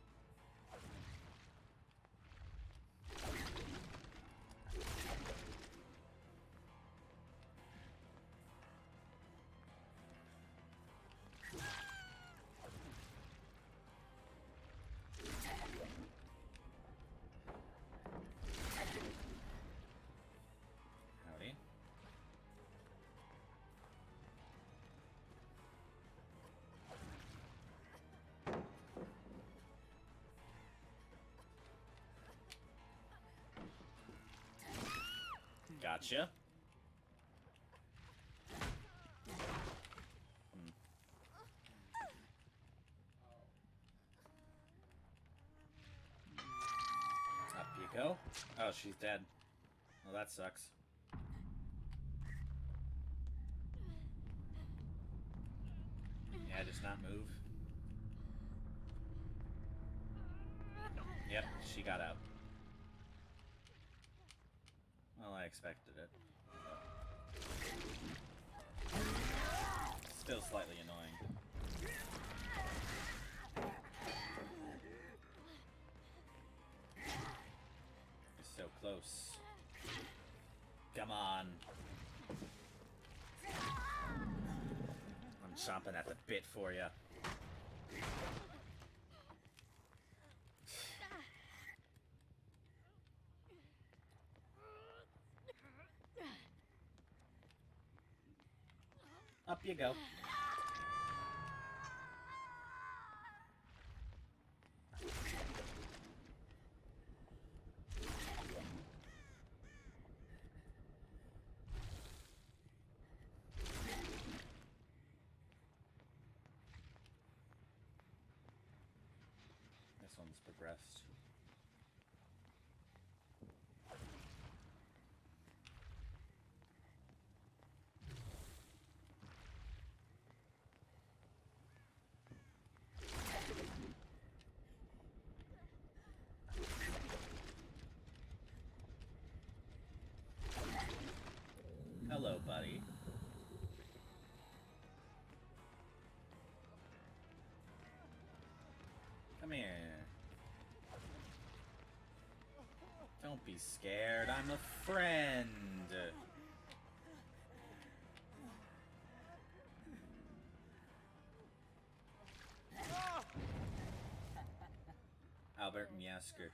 Howdy. Gotcha. Up you go. Oh, she's dead. Well, that sucks. Yeah, just not move. Yep, she got out. Well, I expected it. Still slightly annoying. You're so close. Come on. I'm chomping at the bit for you. Up you go. This one's progressed. Don't be scared. I'm a friend. Albert Myasker,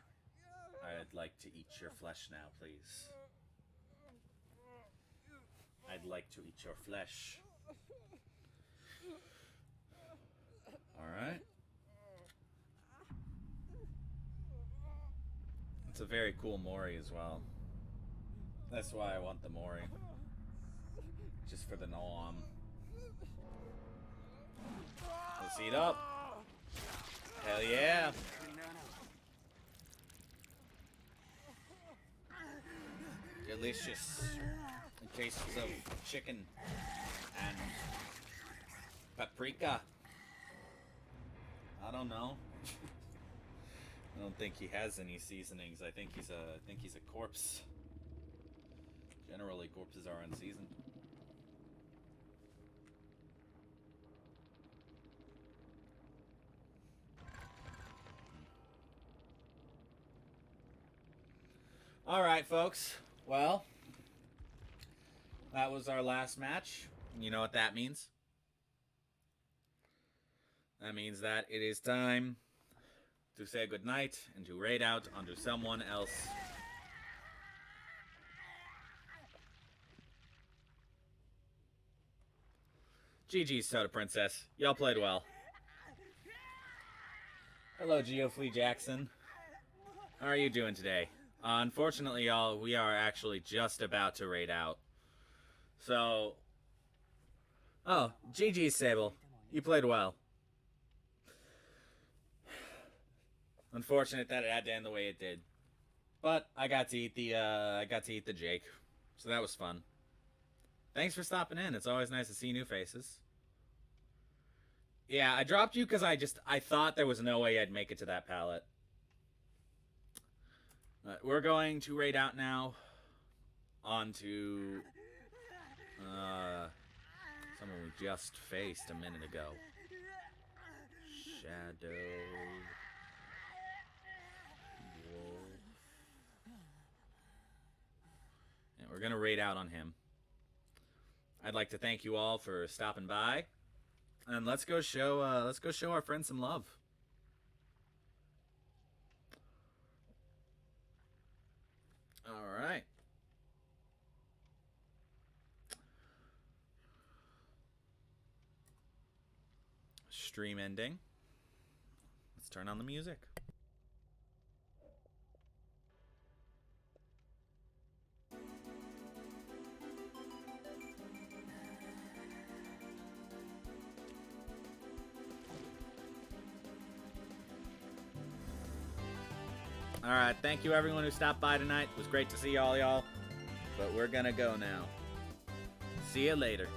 I'd like to eat your flesh now, please. I'd like to eat your flesh. Alright. It's a very cool Mori as well. That's why I want the Mori. Just for the Noam. Let's eat up. Hell yeah. Delicious. Tastes of chicken and paprika. I don't know. I don't think he has any seasonings. I think he's a corpse. Generally, corpses are unseasoned. All right, folks. Well, that was our last match. You know what that means? That means that it is time to say goodnight and to raid out onto someone else. GG, Soda Princess. Y'all played well. Hello, Geoflea Jackson. How are you doing today? Unfortunately, y'all, we are actually just about to raid out. So... Oh, GG, Sable. You played well. Unfortunate that it had to end the way it did. But I got to eat the Jake. So that was fun. Thanks for stopping in. It's always nice to see new faces. Yeah, I dropped you because I thought there was no way I'd make it to that pallet. We're going to raid out now onto someone we just faced a minute ago. Shadow Wolf. And we're gonna raid out on him. I'd like to thank you all for stopping by, and let's go show our friends some love. All right. Stream ending. Let's turn on the music. Alright, thank you everyone who stopped by tonight. It was great to see all y'all. But we're gonna go now. See you later.